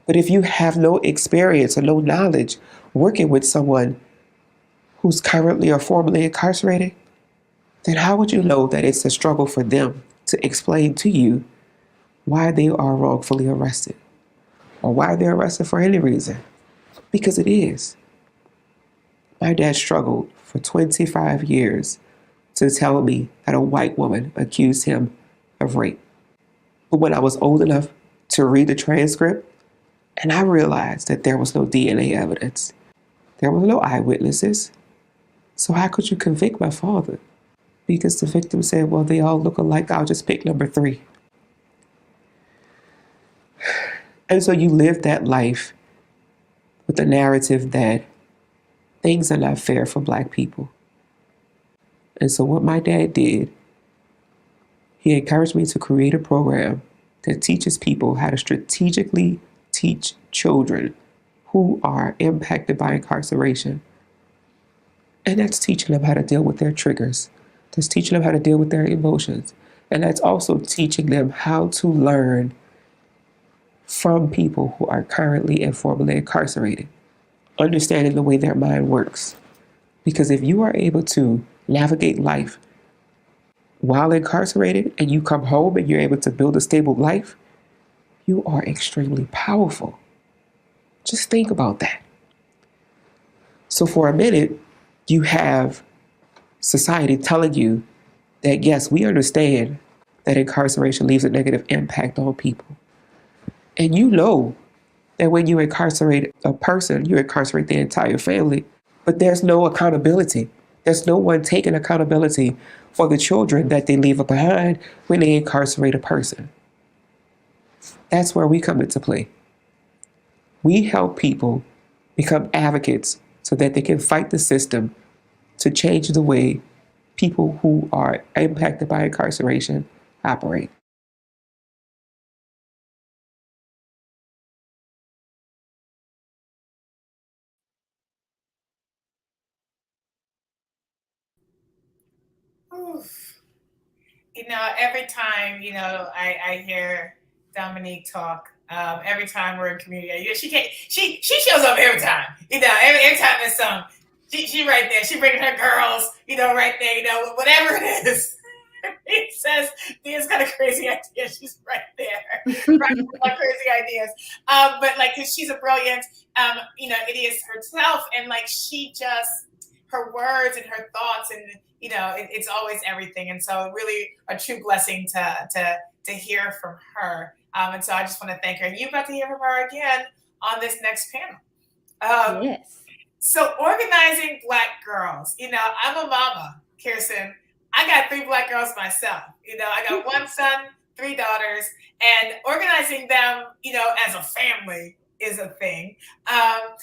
But if you have no experience or no knowledge working with someone who's currently or formerly incarcerated, then how would you know that it's a struggle for them to explain to you why they are wrongfully arrested or why they're arrested for any reason? Because it is. My dad struggled for 25 years to tell me that a white woman accused him of rape. But when I was old enough to read the transcript, and I realized that there was no DNA evidence, there were no eyewitnesses, so how could you convict my father? Because the victim said, well, they all look alike, I'll just pick number 3. And so you live that life with the narrative that things are not fair for Black people. And so what my dad did, he encouraged me to create a program that teaches people how to strategically teach children who are impacted by incarceration. And that's teaching them how to deal with their triggers. That's teaching them how to deal with their emotions. And that's also teaching them how to learn from people who are currently and formerly incarcerated, understanding the way their mind works. Because if you are able to navigate life while incarcerated and you come home and you're able to build a stable life, you are extremely powerful. Just think about that. So for a minute, you have society telling you that, yes, we understand that incarceration leaves a negative impact on people. And you know that when you incarcerate a person, you incarcerate the entire family, but there's no accountability. There's no one taking accountability for the children that they leave behind when they incarcerate a person. That's where we come into play. We help people become advocates so that they can fight the system to change the way people who are impacted by incarceration operate. Oof. Every time, I hear Dominique talk, every time we're in community, she shows up every time, every time there's some, she right there, she bringing her girls, right there, whatever it is. It says Thea's got a crazy idea. She's right there, right? Like crazy ideas. But like, 'cause she's a brilliant, idiot herself, and like her words and her thoughts, and it's always everything. And so, really, a true blessing to hear from her. And so, I just want to thank her. And you got to hear from her again on this next panel. Yes. So, organizing Black girls. I'm a mama, Keerson. I got 3 Black girls myself. I got 1 son, 3 daughters, and organizing them, as a family is a thing. And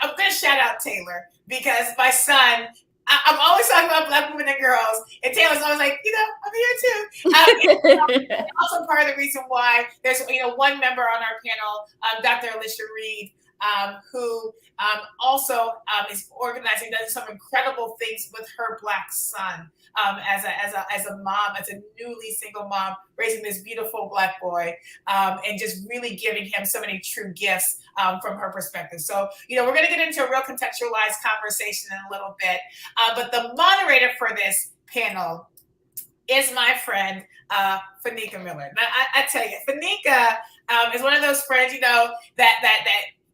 I'm going to shout out Taylor, because my son, I'm always talking about Black women and girls, and Taylor's always like, I'm here too. Also part of the reason why there's, one member on our panel, Dr. Alicia Reed, who also is organizing, does some incredible things with her Black son, as a mom, as a newly single mom, raising this beautiful Black boy, and just really giving him so many true gifts from her perspective. So, we're going to get into a real contextualized conversation in a little bit, but the moderator for this panel is my friend, Fanika Miller. Now, I tell you, Fanika is one of those friends, that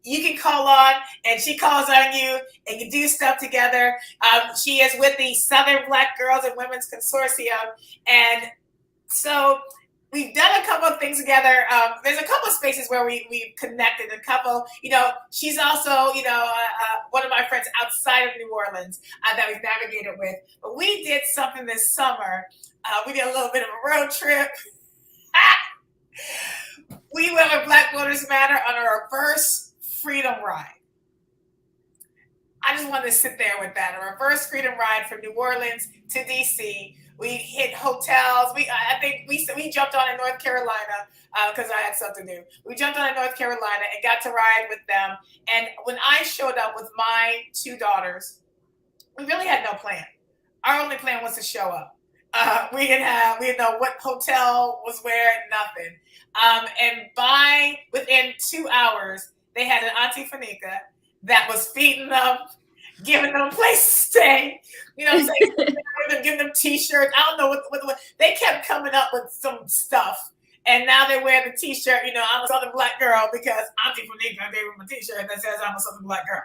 you can call on, and she calls on you, and you do stuff together. She is with the Southern Black Girls and Women's Consortium, and so we've done a couple of things together. There's a couple of spaces where we connected. A couple, she's also, one of my friends outside of New Orleans that we've navigated with. But we did something this summer. We did a little bit of a road trip. We went with Black Voters Matter on a reverse freedom ride. I just wanted to sit there with that. A reverse freedom ride from New Orleans to DC. We hit hotels. I think we jumped on in North Carolina because I had something to do. We jumped on in North Carolina and got to ride with them. And when I showed up with my 2 daughters, we really had no plan. Our only plan was to show up. We didn't know what hotel was where, nothing. And within 2 hours, they had an Auntie Fanika that was feeding them, giving them a place to stay. I'm saying? Giving them T-shirts. I don't know what they kept coming up with some stuff. And now they wear the T-shirt, I'm a Southern Black girl because Auntie Fanika gave them a T-shirt that says I'm a Southern Black girl.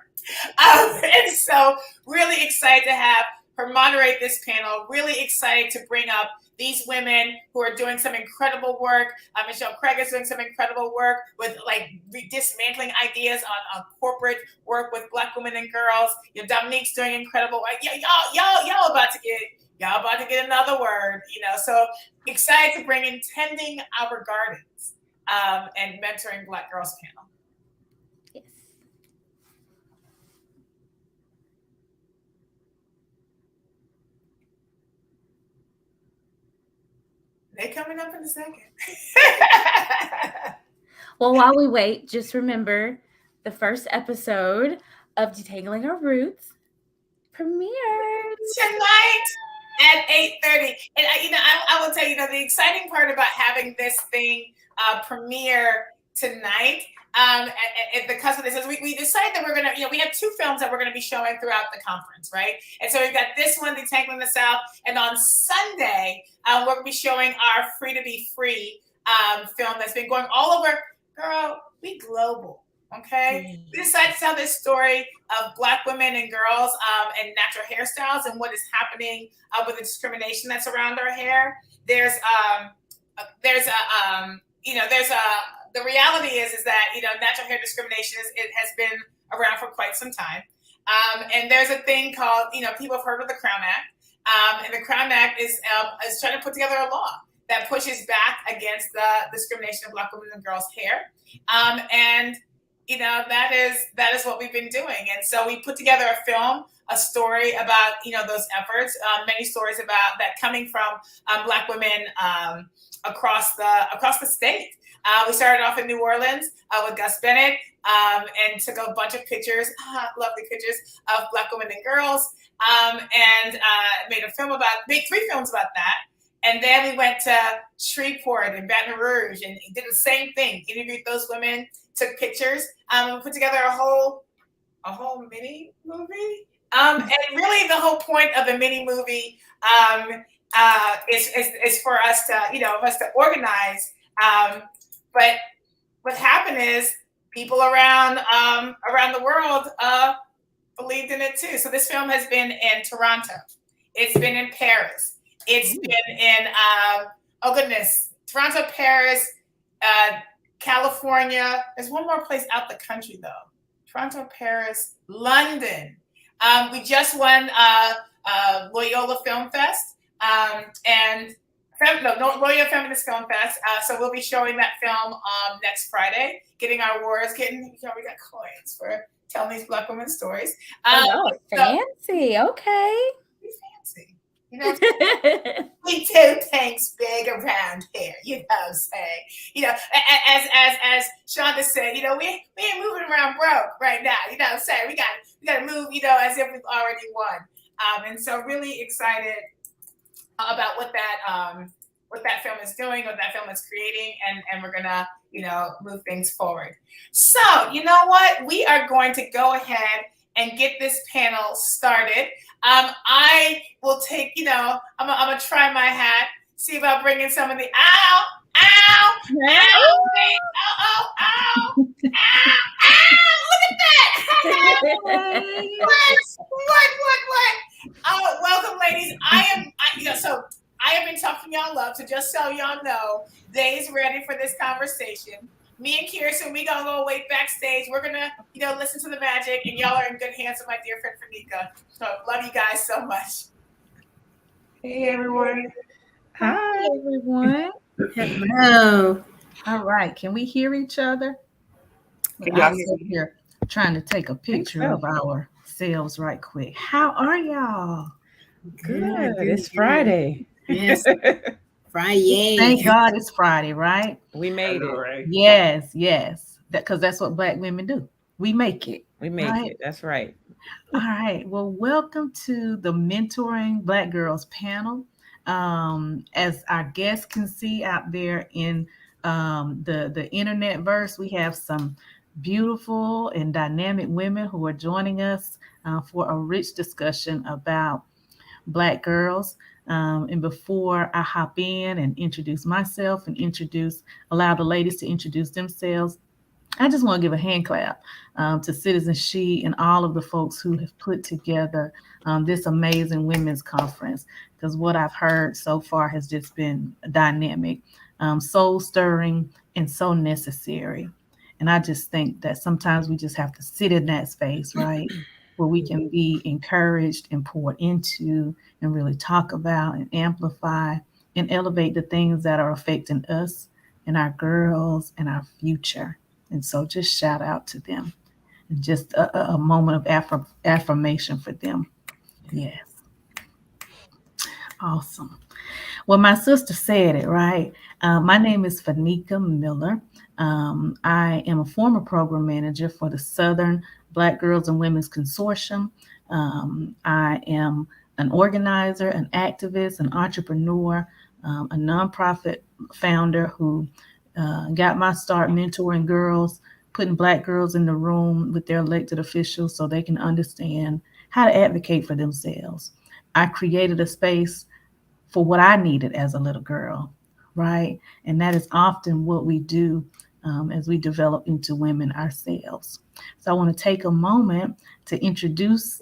And so really excited to have her moderate this panel. Really excited to bring up these women who are doing some incredible work. Michelle Craig is doing some incredible work with dismantling ideas on corporate work with Black women and girls. Dominique's doing incredible work. Y'all about to get another word. So excited to bring in Tending Our Gardens and Mentoring Black Girls panel. They're coming up in a second. Well, while we wait, just remember the first episode of Detangling Our Roots premiered tonight at 8:30. And I will tell you, the exciting part about having this thing premiere tonight, because of this, is we decided that we're gonna, we have 2 films that we're gonna be showing throughout the conference, right? And so we've got this one, Detangling the South, and on Sunday we're gonna be showing our Free to Be Free film that's been going all over. Girl, we global. Okay, we decided to tell this story of Black women and girls and natural hairstyles and what is happening with the discrimination that's around our hair. The reality is that natural hair discrimination it has been around for quite some time, and there's a thing called people have heard of the Crown Act, and the Crown Act is trying to put together a law that pushes back against the discrimination of Black women and girls' hair, and that is what we've been doing. And so we put together a film, a story about those efforts, many stories about that coming from Black women across the state. We started off in New Orleans with Gus Bennett and took a bunch of pictures, lovely pictures of Black women and girls, and made 3 films about that. And then we went to Shreveport and Baton Rouge and did the same thing. Interviewed those women, took pictures, and we put together a whole mini movie. And really, the whole point of the mini movie is for us to organize. But what happened is people around the world believed in it too. So this film has been in Toronto. It's been in Paris. It's been in Toronto, Paris, California. There's one more place out the country though. Toronto, Paris, London. We just won Loyola Film Fest and Loyola Feminist Film Fest. So we'll be showing that film next Friday, getting our awards, we got coins for telling these Black women's stories. Fancy, okay. Fancy. We do things big around here, you know what I'm saying? As Shonda said, we ain't moving around broke right now, you know what I'm saying? We got to move, as if we've already won. And so really excited about what that film is doing, what that film is creating, and we're gonna, move things forward. So, you know what? We are going to go ahead and get this panel started. I will take, I'm gonna try my hat, see about bringing some of the ow, look at that. What? Welcome, ladies. I have been talking y'all up, so just so y'all know, Day's ready for this conversation. Me and Keerson, we gonna go wait backstage. We're gonna, listen to the magic, and y'all are in good hands with my dear friend Fanika. So love you guys so much. Hey everyone. Hi everyone. Hello. All right. Can we hear each other? I'm here trying to take a picture of ourselves right quick. How are y'all? Good. It's Friday. Yes. Friday. Thank God it's Friday, right? We made it. Right? Yes. Because that's what Black women do. We make it. We make it. That's right. All right. Well, welcome to the Mentoring Black Girls panel. As our guests can see out there in the internet verse, we have some beautiful and dynamic women who are joining us for a rich discussion about Black girls. And before I hop in and introduce myself and allow the ladies to introduce themselves, I just want to give a hand clap to Citizen She and all of the folks who have put together this amazing women's conference, because what I've heard so far has just been dynamic, soul stirring, and so necessary. And I just think that sometimes we just have to sit in that space, right? Where we can be encouraged and poured into and really talk about and amplify and elevate the things that are affecting us and our girls and our future. And so just shout out to them. And just a moment of affirmation for them. Yes. Awesome. Well, my sister said it, right? My name is Fanika Miller. I am a former program manager for the Southern Black Girls and Women's Consortium. I am an organizer, an activist, an entrepreneur, a nonprofit founder who got my start mentoring girls, putting Black girls in the room with their elected officials so they can understand how to advocate for themselves. I created a space for what I needed as a little girl, right? And that is often what we do as we develop into women ourselves. So I want to take a moment to introduce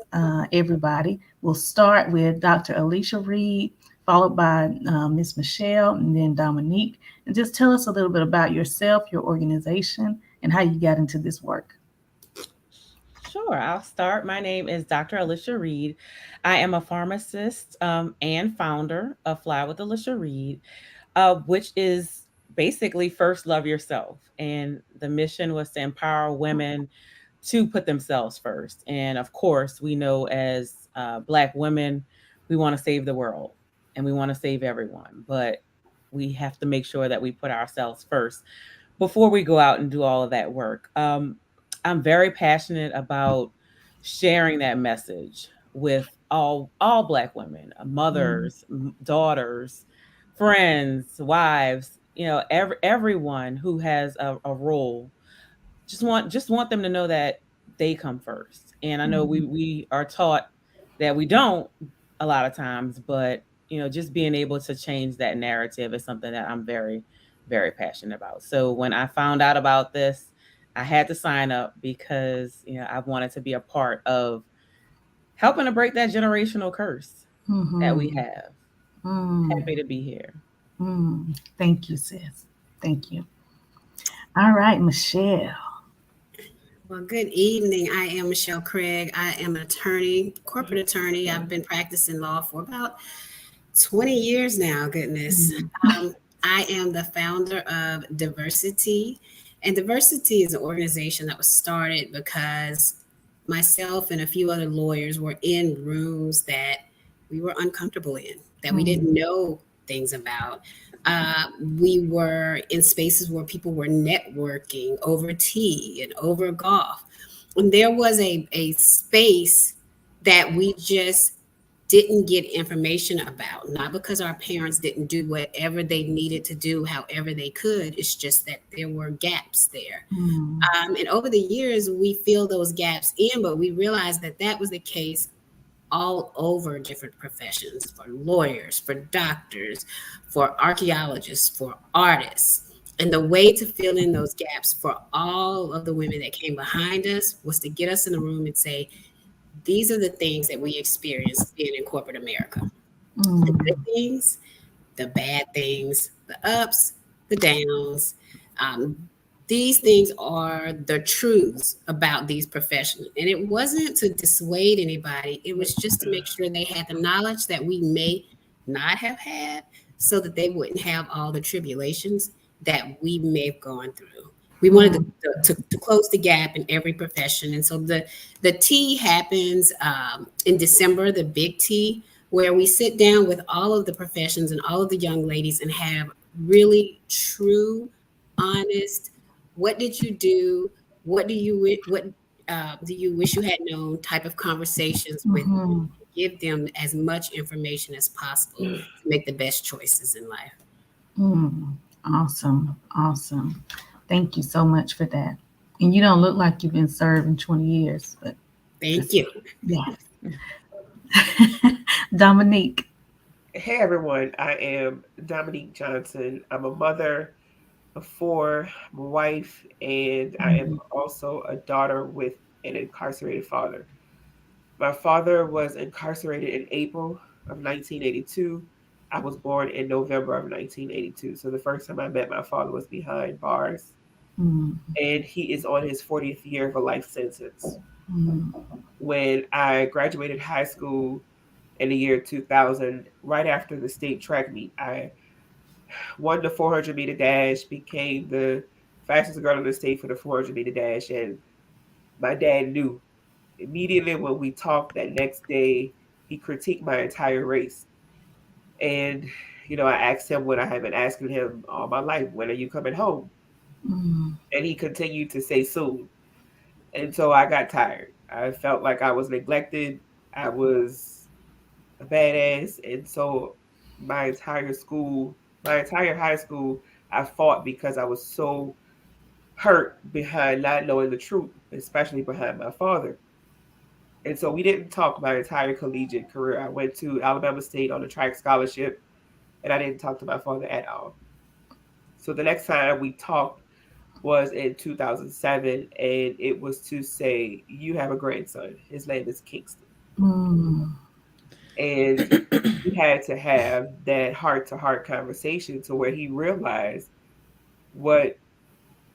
everybody. We'll start with Dr. Alicia Reed, followed by Miss Michelle, and then Dominique. And just tell us a little bit about yourself, your organization, and how you got into this work. Sure, I'll start. My name is Dr. Alicia Reed. I am a pharmacist and founder of Fly with Alicia Reed, which is basically first love yourself. And the mission was to empower women to put themselves first. And of course, we know as Black women, we want to save the world and we want to save everyone. But we have to make sure that we put ourselves first before we go out and do all of that work. I'm very passionate about sharing that message with all Black women, mothers, daughters, friends, wives, everyone who has a role. Just want them to know that they come first. And I know we are taught that we don't a lot of times, but just being able to change that narrative is something that I'm very, very passionate about. So when I found out about this, I had to sign up because I wanted to be a part of helping to break that generational curse that we have. Happy to be here. Thank you, sis. Thank you. All right, Michelle. Well, good evening. I am Michelle Craig. I am an attorney, corporate attorney. I've been practicing law for about 20 years now, goodness. I am the founder of Diversity. And Diversity is an organization that was started because myself and a few other lawyers were in rooms that we were uncomfortable in, that we didn't know things about. We were in spaces where people were networking over tea and over golf. And there was a space that we just didn't get information about, not because our parents didn't do whatever they needed to do, however they could. It's just that there were gaps there. And over the years, we fill those gaps in, but we realized that that was the case all over different professions, for lawyers, for doctors, for archaeologists, for artists. And the way to fill in those gaps for all of the women that came behind us was to get us in a room and say, these are the things that we experienced being in corporate America. The good things, the bad things, the ups, the downs. These things are the truths about these professions. And it wasn't to dissuade anybody. It was just to make sure they had the knowledge that we may not have had, so that they wouldn't have all the tribulations that we may have gone through. We wanted to close the gap in every profession. And so the tea happens in December, the big tea, where we sit down with all of the professions and all of the young ladies and have really true, honest, what did you do? What do you wish you had known type of conversations with them, give them as much information as possible to make the best choices in life. Awesome. Thank you so much for that. And you don't look like you've been serving 20 years, but thank you. Yes. Dominique. Hey everyone, I am Dominique Johnson. I'm a mother of 4, I'm a wife, and I am also a daughter with an incarcerated father. My father was incarcerated in April of 1982. I was born in November of 1982. So the first time I met my father was behind bars. And he is on his 40th year of a life sentence. When I graduated high school in the year 2000, right after the state track meet, I won the 400 meter dash, became the fastest girl in the state for the 400 meter dash. And my dad knew immediately when we talked that next day, he critiqued my entire race. And, I asked him what I had been asking him all my life, when are you coming home? And he continued to say soon. And so I got tired. I felt like I was neglected. I was a badass. And so my entire high school, I fought because I was so hurt behind not knowing the truth, especially behind my father. And so we didn't talk my entire collegiate career. I went to Alabama State on a track scholarship, and I didn't talk to my father at all. So the next time we talked was in 2007, and it was to say, you have a grandson. His name is Kingston. And we had to have that heart-to-heart conversation to where he realized what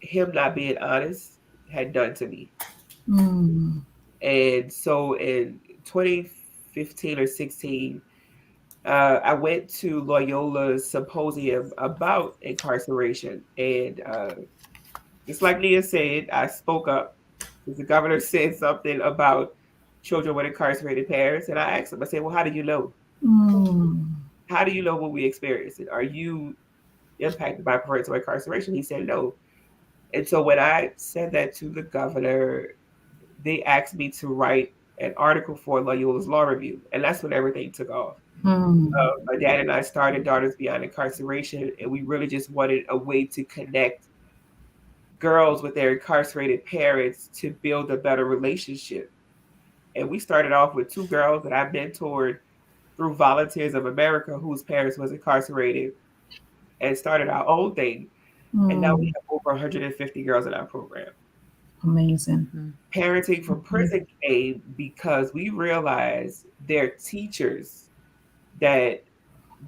him not being honest had done to me. And so in 2015 or 16, I went to Loyola's symposium about incarceration. And just like Nia said, I spoke up. The governor said something about children with incarcerated parents. And I asked him, I said, well, how do you know? How do you know what we experience it? Are you impacted by parental incarceration? He said no. And so when I said that to the governor, they asked me to write an article for Loyola's Law Review. And that's when everything took off. My dad and I started Daughters Beyond Incarceration, and we really just wanted a way to connect girls with their incarcerated parents to build a better relationship. And we started off with 2 girls that I mentored through Volunteers of America whose parents was incarcerated, and started our own thing. And now we have over 150 girls in our program. Amazing. Parenting from Prison came because we realized there are teachers that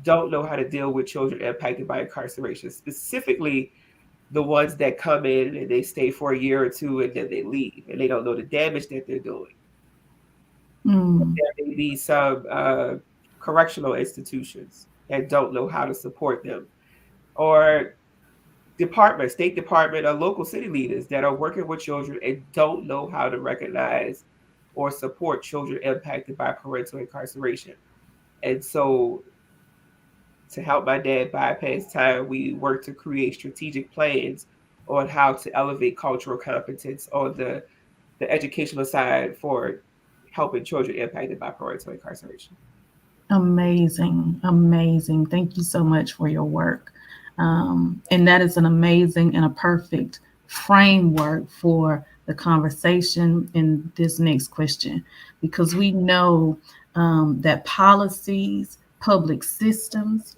don't know how to deal with children impacted by incarceration, specifically the ones that come in and they stay for a year or 2 and then they leave and they don't know the damage that they're doing. There may be some correctional institutions that don't know how to support them, or State Department, or local city leaders that are working with children and don't know how to recognize or support children impacted by parental incarceration. And so, to help my dad bypass time, we worked to create strategic plans on how to elevate cultural competence on the educational side for helping children impacted by parental incarceration. Amazing. Thank you so much for your work. And that is an amazing and a perfect framework for the conversation in this next question, because we know that policies, public systems,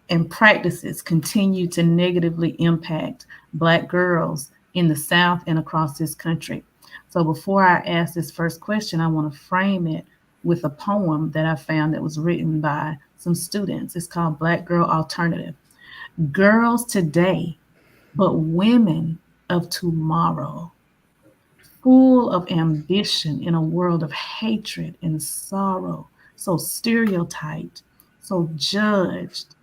and practices continue to negatively impact Black girls in the South and across this country. So before I ask this first question, I want to frame it with a poem that I found that was written by some students. It's called Black Girl Alternative. Girls today, but women of tomorrow, full of ambition in a world of hatred and sorrow, so stereotyped, so judged,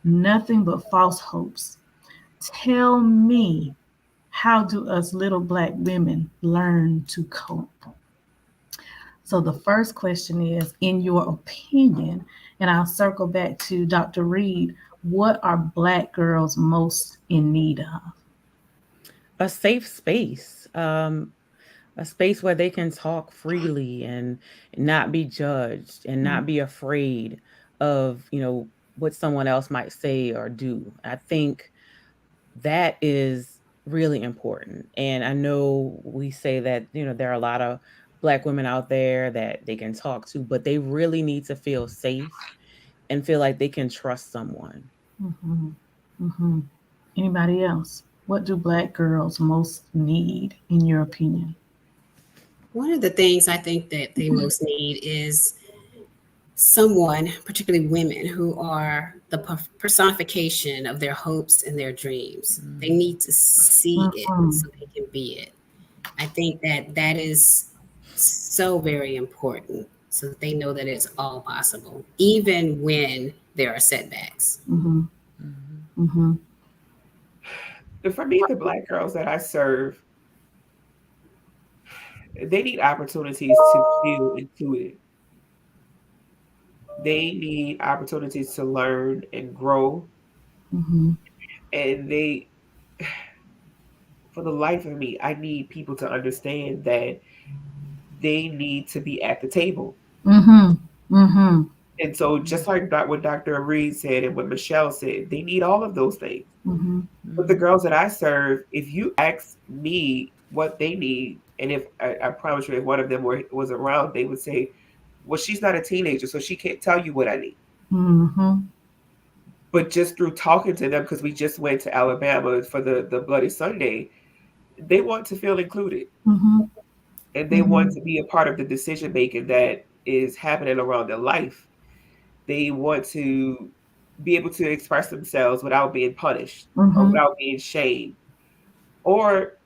nothing but false hopes. Tell me, how do us little Black women learn to cope? So the first question is, in your opinion, and I'll circle back to Dr. Reed, what are Black girls most in need of? A safe space, a space where they can talk freely and not be judged and not be afraid of, what someone else might say or do. I think that is really important. And I know we say that, there are a lot of Black women out there that they can talk to, but they really need to feel safe and feel like they can trust someone. Anybody else? What do Black girls most need, in your opinion? One of the things I think that they most need is someone, particularly women, who are the personification of their hopes and their dreams. They need to see it so they can be it. I think that is so very important, so that they know that it's all possible, even when there are setbacks. For me, the Black girls that I serve, they need opportunities to feel included. They need opportunities to learn and grow. And for the life of me, I need people to understand that they need to be at the table. And so just like what Dr. Reed said and what Michelle said, they need all of those things. But the girls that I serve, if you ask me what they need, and if I promise you, if one of them was around, they would say, well, she's not a teenager, so she can't tell you what I need. But just through talking to them, because we just went to Alabama for the Bloody Sunday, they want to feel included. And they want to be a part of the decision making that is happening around their life. They want to be able to express themselves without being punished or without being shamed. Or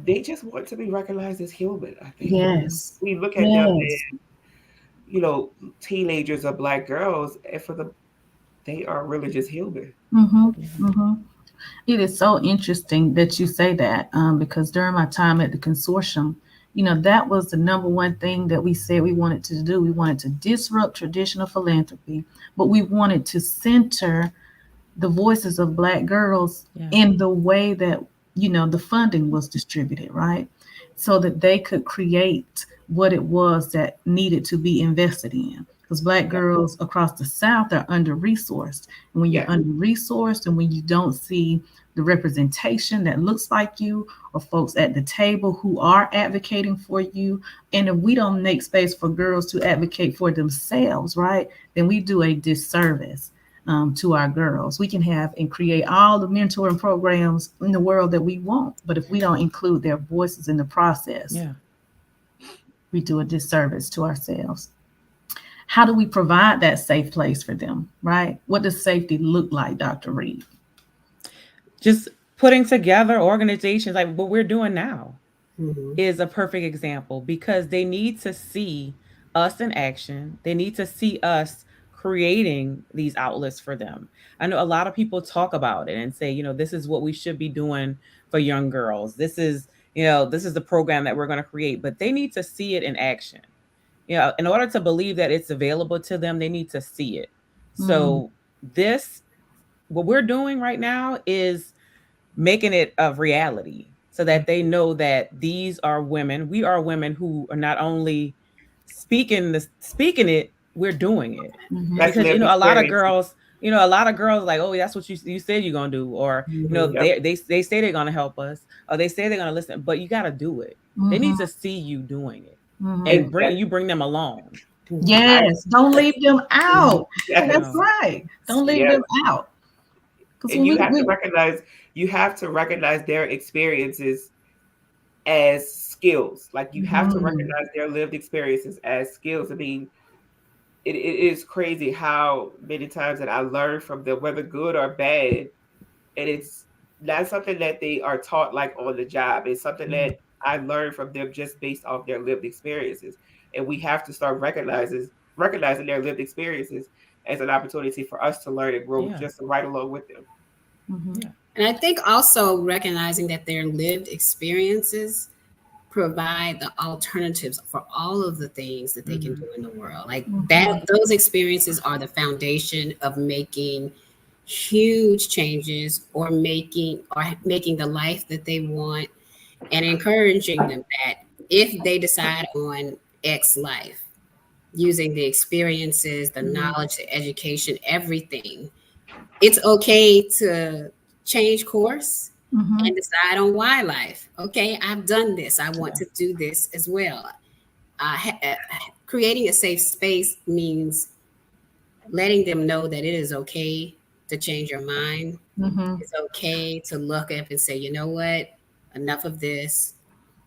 they just want to be recognized as human, I think. Yes. We look at them as, teenagers or Black girls, and they are really just human. It is so interesting that you say that, because during my time at the consortium, that was the number one thing that we said we wanted to do. We wanted to disrupt traditional philanthropy, but we wanted to center the voices of Black girls in the way that, the funding was distributed, right? So that they could create what it was that needed to be invested in. because Black girls across the South are under-resourced. And when you're under-resourced and when you don't see the representation that looks like you or folks at the table who are advocating for you, and if we don't make space for girls to advocate for themselves, right, then we do a disservice to our girls. We can have and create all the mentoring programs in the world that we want, but if we don't include their voices in the process, we do a disservice to ourselves. How do we provide that safe place for them, right? What does safety look like, Dr. Reed? Just putting together organizations like what we're doing now is a perfect example, because they need to see us in action. They need to see us creating these outlets for them. I know a lot of people talk about it and say, you know, this is what we should be doing for young girls. This is, you know, this is the program that we're going to create, but they need to see it in action. You know, in order to believe that it's available to them, they need to see it. So what we're doing right now is making it a reality so that they know that these are women. We are women who are not only speaking it, we're doing it. Because, you know, a lot of girls like, oh, that's what you said you're going to do. Or, you know, they say they're going to help us, or they say they're going to listen, but you got to do it. They need to see you doing it. And bring them along. Yes, don't leave them out. That's right. Don't leave them out. And you have to recognize their experiences as skills. Like you have to recognize their lived experiences as skills. I mean, it is crazy how many times that I learn from them, whether good or bad, and it's not something that they are taught like on the job. It's something that I learned from them just based off their lived experiences. And we have to start recognizing their lived experiences as an opportunity for us to learn and grow just right along with them. And I think also recognizing that their lived experiences provide the alternatives for all of the things that they can do in the world. Like that, those experiences are the foundation of making huge changes or making the life that they want, and encouraging them that if they decide on X life, using the experiences, the knowledge, the education, everything, it's okay to change course and decide on Y life. Okay, I've done this. I want to do this as well. Creating a safe space means letting them know that it is okay to change your mind. It's okay to look up and say, you know what, enough of this,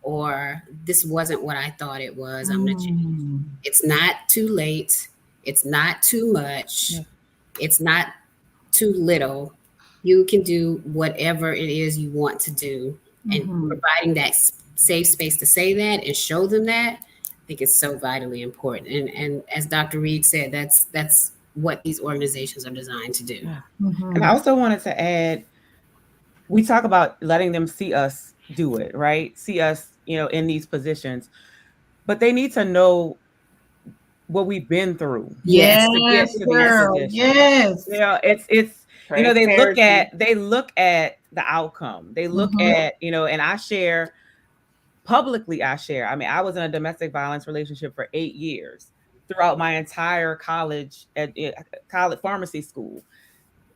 or this wasn't what I thought it was. I'm gonna change. It's not too late. It's not too much. It's not too little. You can do whatever it is you want to do, and providing that safe space to say that and show them that, I think is so vitally important. And as Dr. Reed said, that's what these organizations are designed to do. And I also wanted to add, we talk about letting them see us do it, right? See us, you know, in these positions, but they need to know what we've been through. To get to these positions. You know, it's you know, they look at the outcome. They look at, you know, and I share publicly. I mean, I was in a domestic violence relationship for 8 years throughout my entire college pharmacy school.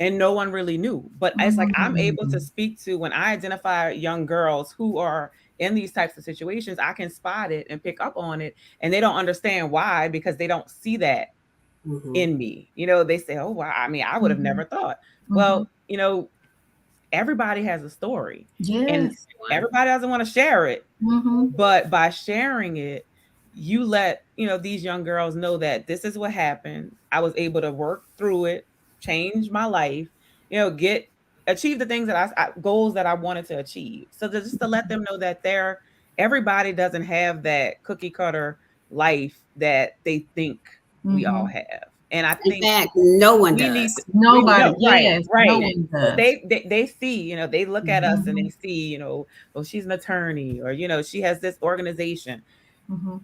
And no one really knew. But it's like I'm able to speak to, when I identify young girls who are in these types of situations, I can spot it and pick up on it. And they don't understand why, because they don't see that in me. You know, they say, oh, wow, I mean, I would have never thought. Well, you know, everybody has a story. And everybody doesn't want to share it. But by sharing it, you let, you know, these young girls know that this is what happened. I was able to work through it, change my life, you know, achieve the things that goals that I wanted to achieve. So just to let them know that everybody doesn't have that cookie cutter life that they think we all have. And I think in fact, no one does. Nobody. Right. No one does. They see, you know, they look at us and they see, you know, well, she's an attorney, or, you know, she has this organization.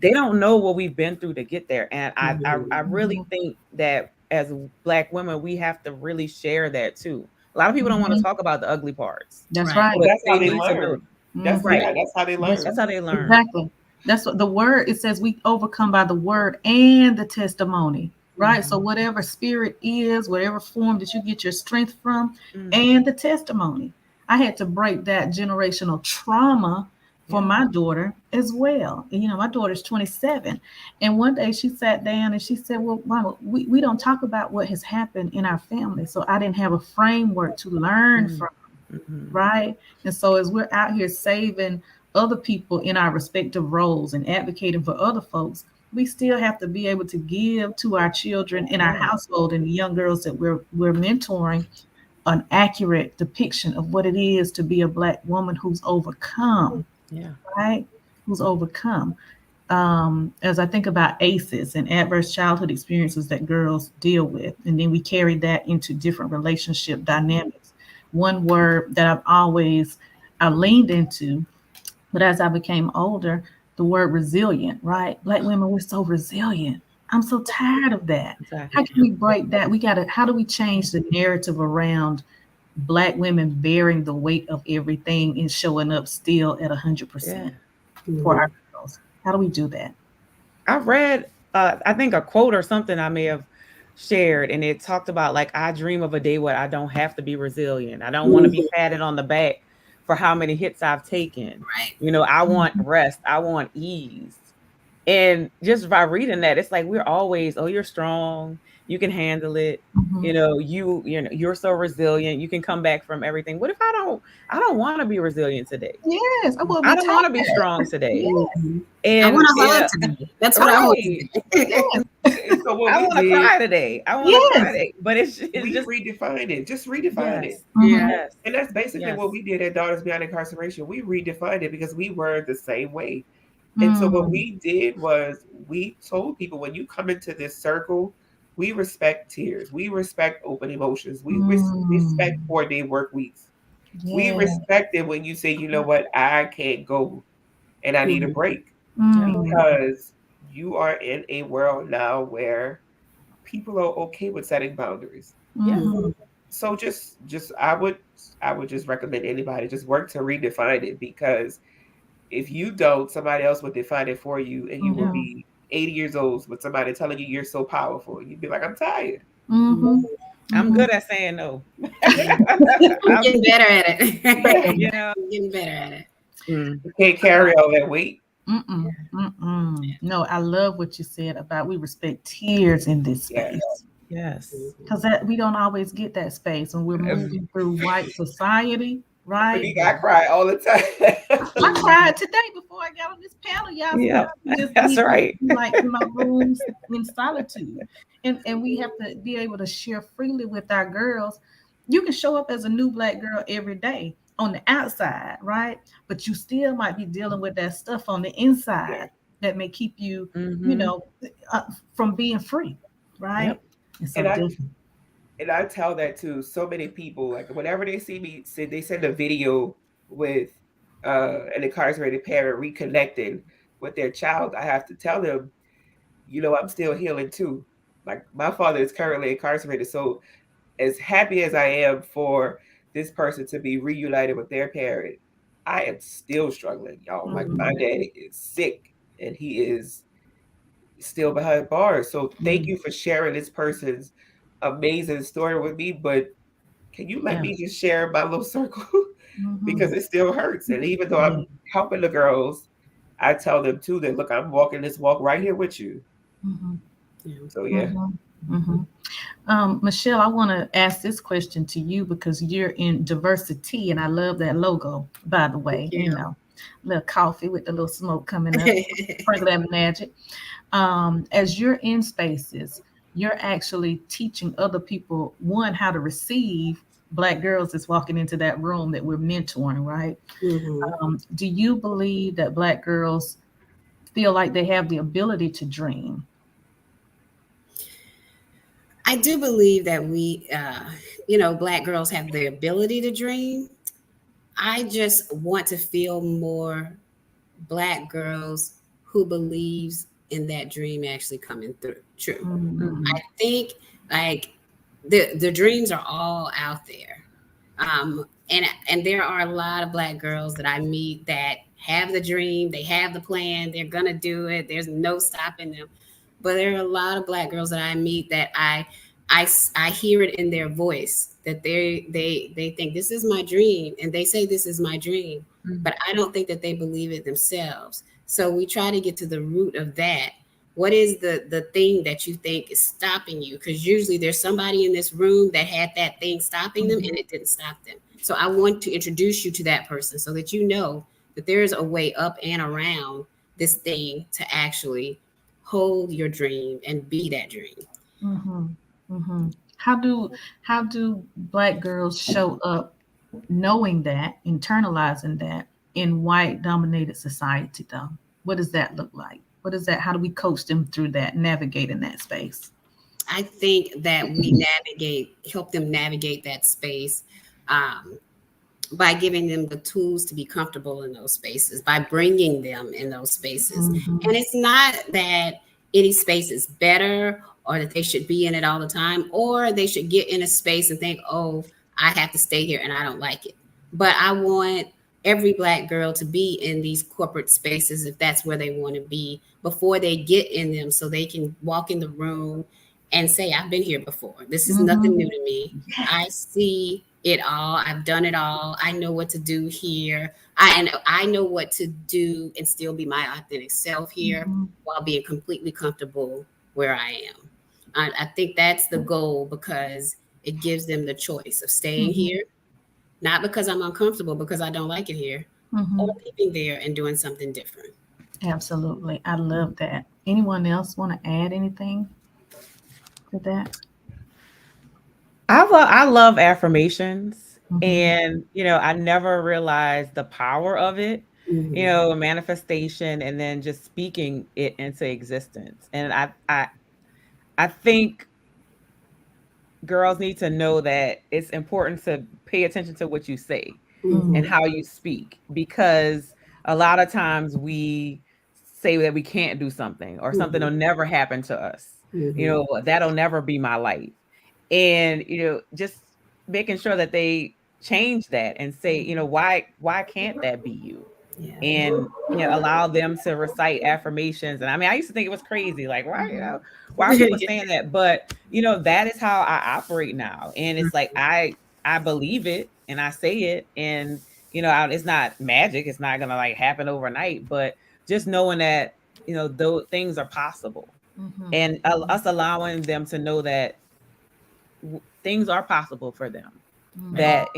They don't know what we've been through to get there. And I really think that as Black women, we have to really share that too. A lot of people don't want to talk about the ugly parts. That's right. But that's how they learn. That's right. That's how they learn. That's how they learn. Exactly. That's what the word, it says we overcome by the word and the testimony right? So whatever spirit is, whatever form that you get your strength from, and the testimony. I had to break that generational trauma for my daughter as well. And, my daughter's 27. And one day she sat down and she said, well, Mama, we don't talk about what has happened in our family. So I didn't have a framework to learn from, right? And so as we're out here saving other people in our respective roles and advocating for other folks, we still have to be able to give to our children in our household and the young girls that we're mentoring an accurate depiction of what it is to be a Black woman who's overcome, right? Who's overcome. As I think about ACEs and adverse childhood experiences that girls deal with, and then we carry that into different relationship dynamics. One word that I leaned into, but as I became older, the word resilient, right? Black women, we're so resilient. I'm so tired of that. Exactly. How can we break that? How do we change the narrative around Black women bearing the weight of everything and showing up still at 100% for our girls? How do we do that? I read, I think a quote or something I may have shared, and it talked about like, I dream of a day where I don't have to be resilient. I don't want to be patted on the back for how many hits I've taken. Right. I want rest. I want ease. And just by reading that, it's like we're always, oh, you're strong, you can handle it. You're so resilient, you can come back from everything. What if I don't want to be resilient today? Yes, I don't want to be strong today. And I want to hug today. That's what I want to do. So what I want to cry today. I want to cry today. But it's we just redefined it. Just redefine it. Yes. And that's basically what we did at Daughters Beyond Incarceration. We redefined it because we were the same way. And so what we did was we told people, when you come into this circle, we respect tears. We respect open emotions. We respect 4-day work weeks. We respect it when you say, you know what, I can't go and I need a break. Because you are in a world now where people are okay with setting boundaries. So just I would just recommend anybody just work to redefine it, because if you don't, somebody else will define it for you, and you will be 80 years old with somebody telling you you're so powerful. And you'd be like, I'm tired. I'm good at saying no. I'm getting better at it. I'm getting better at it. You can't carry all that weight. No, I love what you said about we respect tears in this space. Yes. Because we don't always get that space when we're moving through white society. Right. I cry all the time. I cried today before I got on this panel, y'all. Yeah, that's right. Like in my rooms in solitude. And we have to be able to share freely with our girls. You can show up as a new Black girl every day on the outside, right? But you still might be dealing with that stuff on the inside that may keep you, from being free, right? Yep. And I tell that to so many people, like whenever they see me, they send a video with an incarcerated parent reconnecting with their child. I have to tell them, I'm still healing too. Like my father is currently incarcerated. So as happy as I am for this person to be reunited with their parent, I am still struggling, y'all. Like my dad is sick and he is still behind bars. So thank you for sharing this person's amazing story with me, but can you let me just share my little circle? Because it still hurts. And even though I'm helping the girls, I tell them too that, look, I'm walking this walk right here with you. So Michelle, I want to ask this question to you because you're in diversity, and I love that logo, by the way. Little coffee with the little smoke coming up, sprinkle that magic. As you're in spaces, you're actually teaching other people, one, how to receive Black girls that's walking into that room that we're mentoring, right? Do you believe that Black girls feel like they have the ability to dream? I do believe that we, Black girls have the ability to dream. I just want to feel more Black girls who believes in that dream actually coming true. I think like the dreams are all out there. And there are a lot of Black girls that I meet that have the dream, they have the plan, they're gonna do it, there's no stopping them. But there are a lot of Black girls that I meet that I hear it in their voice that they think this is my dream, and they say this is my dream, but I don't think that they believe it themselves. So we try to get to the root of that. What is the thing that you think is stopping you? Because usually there's somebody in this room that had that thing stopping them, and it didn't stop them. So I want to introduce you to that person so that you know that there is a way up and around this thing to actually hold your dream and be that dream. Mm-hmm. Mm-hmm. How do Black girls show up knowing that, internalizing that in white dominated society though? What does that look like? What is that? How do we coach them through that, navigate in that space? I think that we help them navigate that space by giving them the tools to be comfortable in those spaces, by bringing them in those spaces. Mhm. And it's not that any space is better or that they should be in it all the time, or they should get in a space and think, oh, I have to stay here and I don't like it. But I want every Black girl to be in these corporate spaces if that's where they want to be before they get in them, so they can walk in the room and say, I've been here before. This is nothing new to me. I see it all. I've done it all. I know what to do here. I know what to do and still be my authentic self here while being completely comfortable where I am. I think that's the goal, because it gives them the choice of staying here, not because I'm uncomfortable, because I don't like it here, or leaving there and doing something different. Absolutely. I love that. Anyone else want to add anything to that? I love affirmations, and I never realized the power of it. Manifestation, and then just speaking it into existence. And I think girls need to know that it's important to pay attention to what you say and how you speak, because a lot of times we say that we can't do something, or something will never happen to us. That'll never be my life. And just making sure that they change that and say, why can't that be you? And allow them to recite affirmations. And I mean, I used to think it was crazy, like, why are people saying that? But that is how I operate now. And it's like I believe it and I say it, and it's not magic, it's not gonna like happen overnight, but just knowing that those things are possible. And us allowing them to know that things are possible for them, that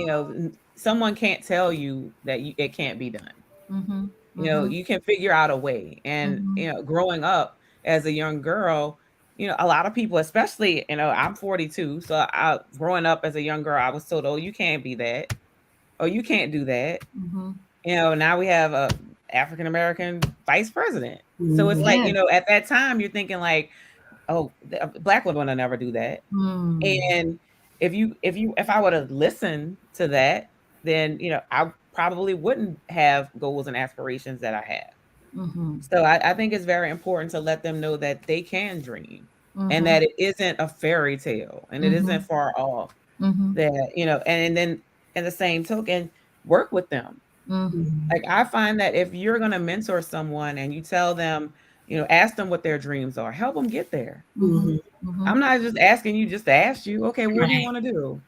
someone can't tell you that it can't be done. You can figure out a way. And growing up as a young girl, a lot of people, especially, I'm 42, so growing up as a young girl, I was told, oh, you can't be that, or you can't do that. Now we have a African American vice president. So it's like, at that time you're thinking like, oh, Black women will never do that. And if I would have listened to that, then I probably wouldn't have goals and aspirations that I have. So I think it's very important to let them know that they can dream, and that it isn't a fairy tale, and it isn't far off. That and then in the same token, work with them. Like, I find that if you're going to mentor someone and you tell them, ask them what their dreams are, help them get there. I'm not just asking you just to ask you, okay, what do you want to do?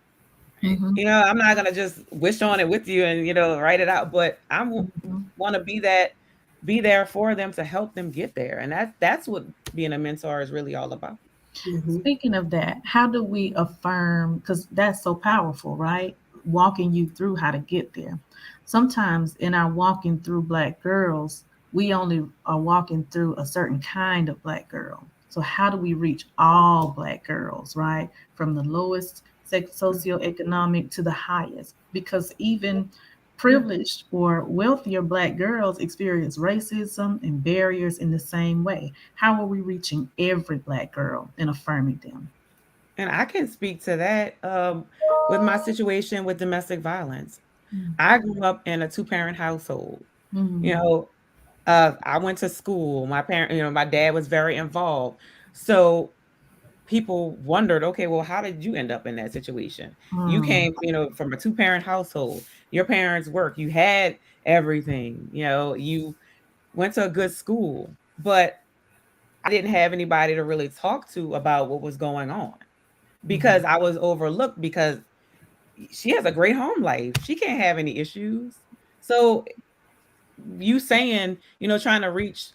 I'm not going to just wish on it with you and, write it out, but I want to be there for them to help them get there. And that's what being a mentor is really all about. Speaking of that, how do we affirm, because that's so powerful, right? Walking you through how to get there. Sometimes in our walking through Black girls, we only are walking through a certain kind of Black girl. So how do we reach all Black girls, right? From the lowest socioeconomic to the highest? Because even privileged or wealthier Black girls experience racism and barriers in the same way. How are we reaching every Black girl and affirming them? And I can speak to that with my situation with domestic violence. I grew up in a 2-parent household. I went to school. My parent, my dad was very involved. So people wondered, okay, well, how did you end up in that situation? You came, from a 2-parent household. Your parents worked. You had everything. You went to a good school. But I didn't have anybody to really talk to about what was going on because I was overlooked because she has a great home life. She can't have any issues. So you saying, trying to reach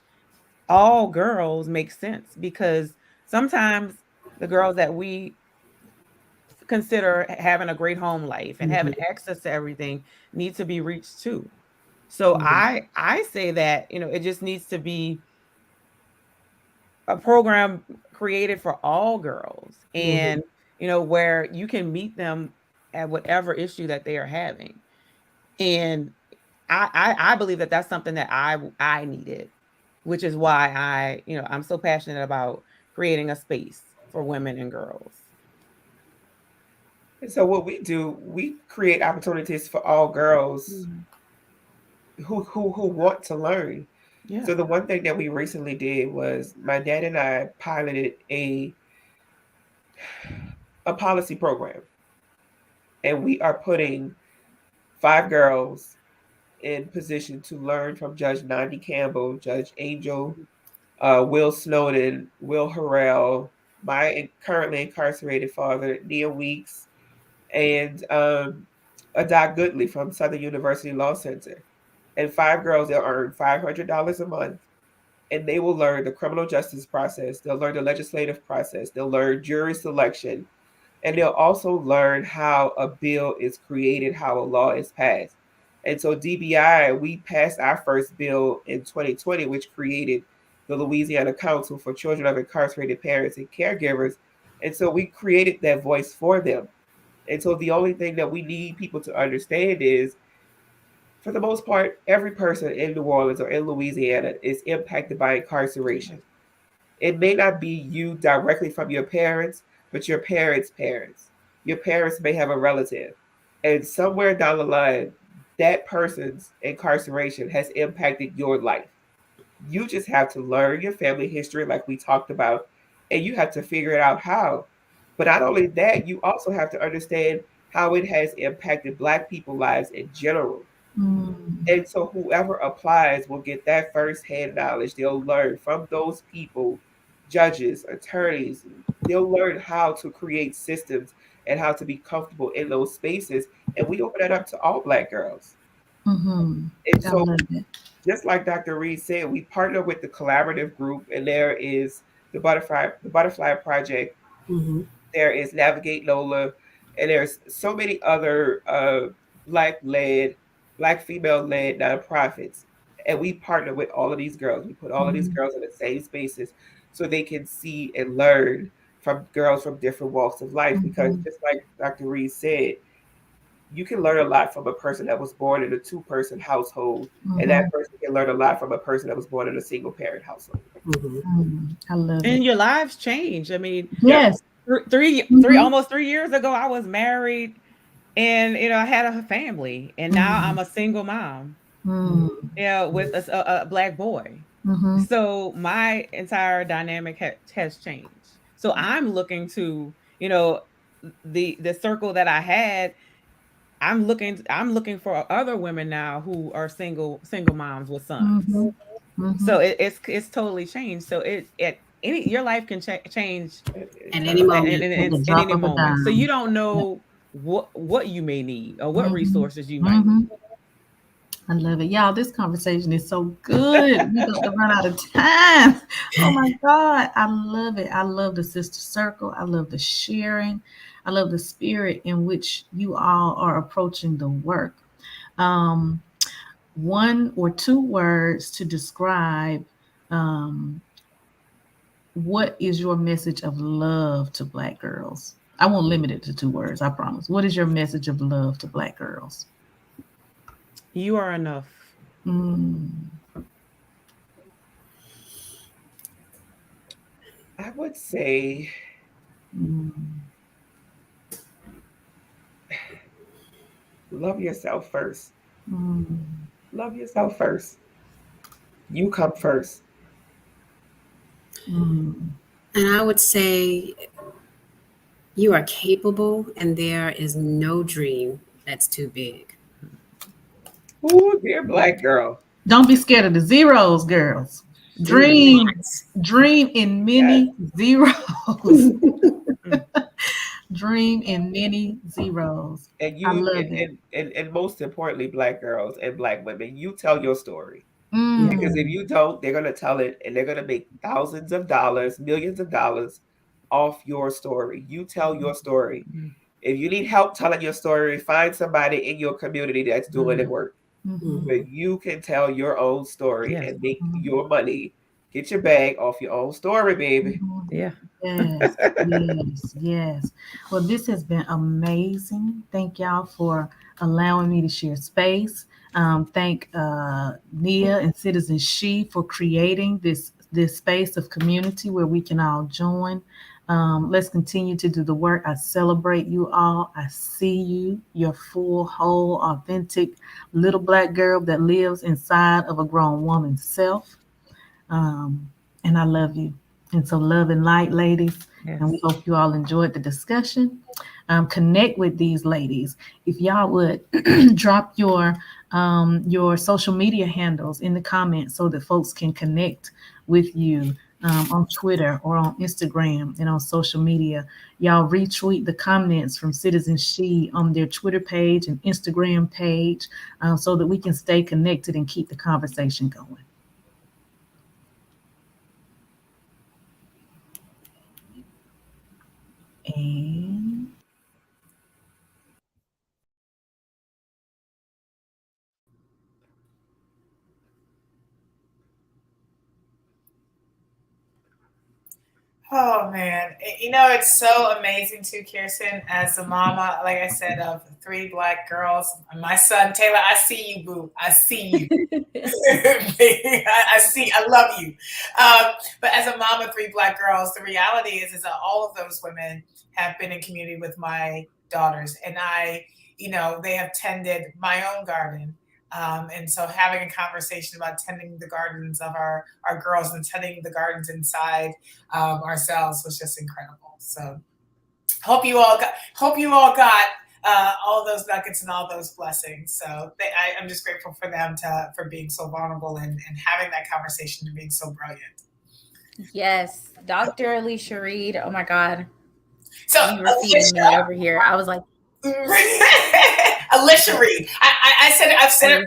all girls makes sense because sometimes the girls that we consider having a great home life and having access to everything need to be reached too. So I say that, it just needs to be a program created for all girls and, where you can meet them at whatever issue that they are having. And I believe that that's something that I needed, which is why I'm so passionate about creating a space for women and girls. And so what we do, we create opportunities for all girls who want to learn. Yeah. So the one thing that we recently did was my dad and I piloted a policy program. And we are putting 5 girls in position to learn from Judge Nandi Campbell, Judge Angel, Will Snowden, Will Harrell, my currently incarcerated father, Nia Weeks, and Adat Goodley from Southern University Law Center. And 5 girls that earn $500 a month, and they will learn the criminal justice process. They'll learn the legislative process. They'll learn jury selection. And they'll also learn how a bill is created, how a law is passed. And so DBI, we passed our first bill in 2020, which created the Louisiana Council for Children of Incarcerated Parents and Caregivers. And so we created that voice for them. And so the only thing that we need people to understand is, for the most part, every person in New Orleans or in Louisiana is impacted by incarceration. It may not be you directly from your parents, but your parents' parents. Your parents may have a relative. And somewhere down the line, that person's incarceration has impacted your life. You just have to learn your family history, like we talked about, and you have to figure out how. But not only that, you also have to understand how it has impacted Black people's lives in general. And so whoever applies will get that firsthand knowledge. They'll learn from those people, judges, attorneys. They'll learn how to create systems and how to be comfortable in those spaces. And we open that up to all Black girls. And so, just like Dr. Reed said, we partner with the collaborative group, and there is the Butterfly Project. There is Navigate NOLA, and there's so many other Black female-led nonprofits. And we partner with all of these girls. We put all of these girls in the same spaces so they can see and learn from girls from different walks of life. Because just like Dr. Reed said, you can learn a lot from a person that was born in a 2-person household, and that person can learn a lot from a person that was born in a single-parent household. I love it. And your lives change. I mean, yes, almost 3 years ago, I was married, and I had a family, and now I'm a single mom. With a Black boy. So my entire dynamic has changed. So I'm looking to, the circle that I had. I'm looking for other women now who are single moms with sons. So it's totally changed. So your life can change at any moment. In any moment. So you don't know what you may need or what resources you might need. I love it. Y'all, this conversation is so good. We're going to run out of time. Oh my God. I love it. I love the sister circle. I love the sharing. I love the spirit in which you all are approaching the work. 1 or 2 words to describe what is your message of love to Black girls? I won't limit it to 2 words, I promise. What is your message of love to Black girls? You are enough. I would say love yourself first. Love yourself first. You come first. And I would say you are capable, and there is no dream that's too big. Ooh, dear Black girl. Don't be scared of the zeros, girls. Dream in many zeros. Dream in many zeros. And I you love it. and most importantly, Black girls and Black women, you tell your story. Mm. Because if you don't, they're gonna tell it and they're gonna make thousands of dollars, millions of dollars off your story. You tell your story. If you need help telling your story, find somebody in your community that's doing the work. But you can tell your own story and make your money. Get your bag off your own story, baby. Yeah. Yes, yes, yes. Well, this has been amazing. Thank y'all for allowing me to share space. Thank Nia and Citizen She for creating this space of community where we can all join. Let's continue to do the work. I celebrate you all. I see you, your full, whole, authentic little Black girl that lives inside of a grown woman's self. And I love you. And so love and light, ladies. Yes. And we hope you all enjoyed the discussion. Connect with these ladies. If y'all would drop your social media handles in the comments so that folks can connect with you on Twitter or on Instagram and on social media. Y'all retweet the comments from Citizen She on their Twitter page and Instagram page so that we can stay connected and keep the conversation going. And Oh man, it's so amazing too, Keerson, as a mama, like I said, of 3 Black girls. My son Taylor, I see you, boo. I see you. I love you. But as a mom of 3 Black girls, the reality is that all of those women have been in community with my daughters, and they have tended my own garden. And so having a conversation about tending the gardens of our girls and tending the gardens inside ourselves was just incredible. So hope you all got all those nuggets and all those blessings. So I'm just grateful for them for being so vulnerable and having that conversation and being so brilliant. Yes, Dr. Alicia Reed. Oh my God. So you were feeding me over here. I was like, Alicia Reed. I've said it,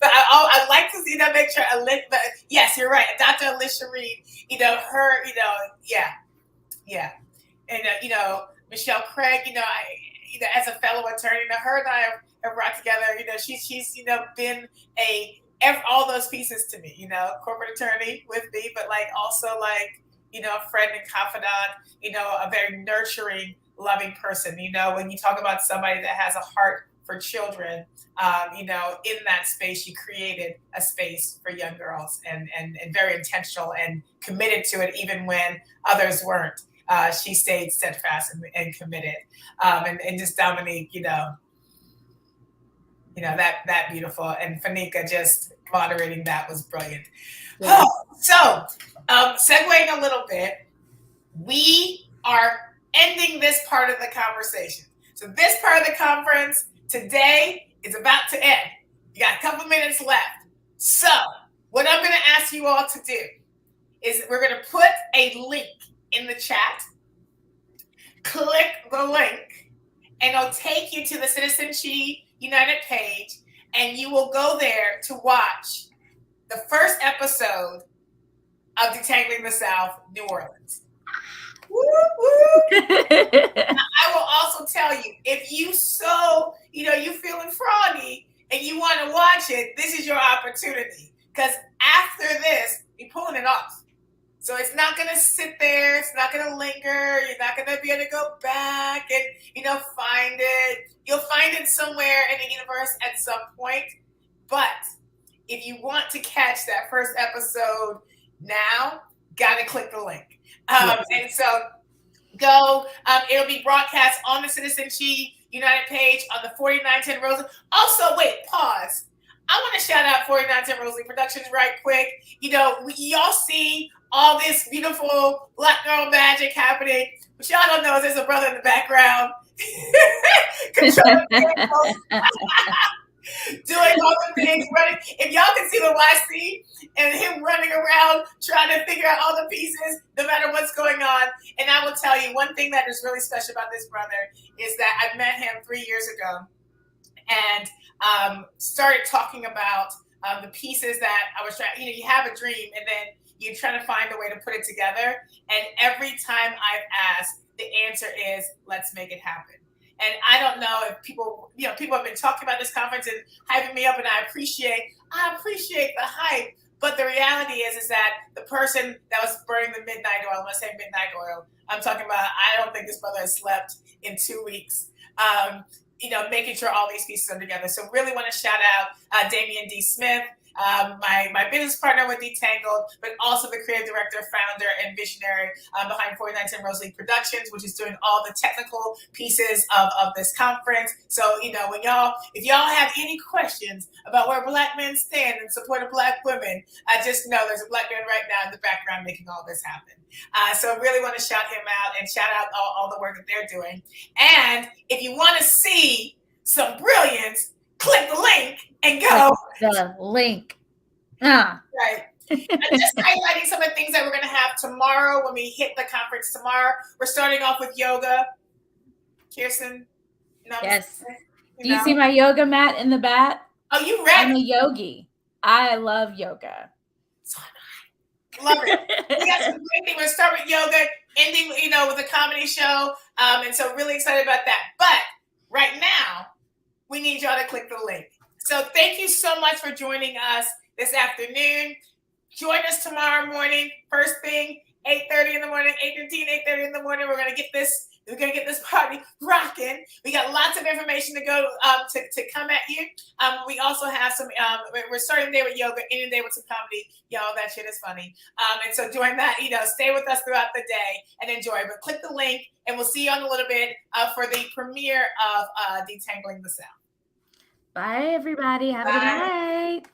but I like to make sure. But yes, you're right, Dr. Alicia Reed. Her. Yeah. And Michelle Craig. As a fellow attorney, her and I have brought together. She's been all those pieces to me. Corporate attorney with me, but also a friend and confidant. A very nurturing, loving person. When you talk about somebody that has a heart for children, in that space, you created a space for young girls and very intentional and committed to it, even when others weren't. She stayed steadfast and committed. And just Dominique, that beautiful. And Fanika just moderating that was brilliant. Yeah. So, segueing a little bit, we are ending this part of the conversation. So this part of the conference today is about to end. You got a couple minutes left. So what I'm going to ask you all to do is we're going to put a link in the chat. Click the link and it'll take you to the Citizen She United page, and you will go there to watch the first episode of Detangling the South, New Orleans. Woo, woo. I will also tell you, if you you feeling froggy and you want to watch it, this is your opportunity. Because after this, we're pulling it off. So it's not going to sit there. It's not going to linger. You're not going to be able to go back and, find it. You'll find it somewhere in the universe at some point. But if you want to catch that first episode now, got to click the link. And so go. It'll be broadcast on the Citizen She United page on the 4910 Rosa. Also, wait, pause. I want to shout out 4910 Rosalie Productions right quick. Y'all see all this beautiful Black girl magic happening. What y'all don't know is there's a brother in the background. doing all the things, running. If y'all can see the YC and him running around trying to figure out all the pieces, no matter what's going on. And I will tell you, one thing that is really special about this brother is that I met him 3 years ago and started talking about the pieces that I was trying. You have a dream and then you're trying to find a way to put it together. And every time I've asked, the answer is, let's make it happen. And I don't know if people have been talking about this conference and hyping me up, and I appreciate the hype. But the reality is that the person that was burning the midnight oil, when I say midnight oil, I'm talking about, I don't think this brother has slept in 2 weeks. Making sure all these pieces are together. So really want to shout out Damian D. Smith, my business partner with Detangled, but also the creative director, founder, and visionary behind 4910 Rosalie Productions, which is doing all the technical pieces of this conference. So, if y'all have any questions about where Black men stand in support of Black women, just know there's a Black man right now in the background making all this happen. So really want to shout him out and shout out all the work that they're doing. And if you want to see some brilliance, click the link and go. Click the link. Right. And just highlighting some of the things that we're going to have tomorrow when we hit the conference tomorrow. We're starting off with yoga. Keerson? Yes. Do you see my yoga mat in the back? Oh, you ready? I'm a yogi. I love yoga. So am I. Love it. We got some great things. We're going to start with yoga, ending, with a comedy show. And so really excited about that. But right now, we need y'all to click the link. So thank you so much for joining us this afternoon. Join us tomorrow morning, first thing, 8:30 in the morning, 8:15, 8:30 in the morning. We're gonna get this party rocking. We got lots of information to go to come at you. We also have some. We're starting the day with yoga, ending the day with some comedy. Y'all, that shit is funny. And so during that, stay with us throughout the day and enjoy. But click the link, and we'll see you in a little bit for the premiere of Detangling the South. Bye, everybody. Have a good night.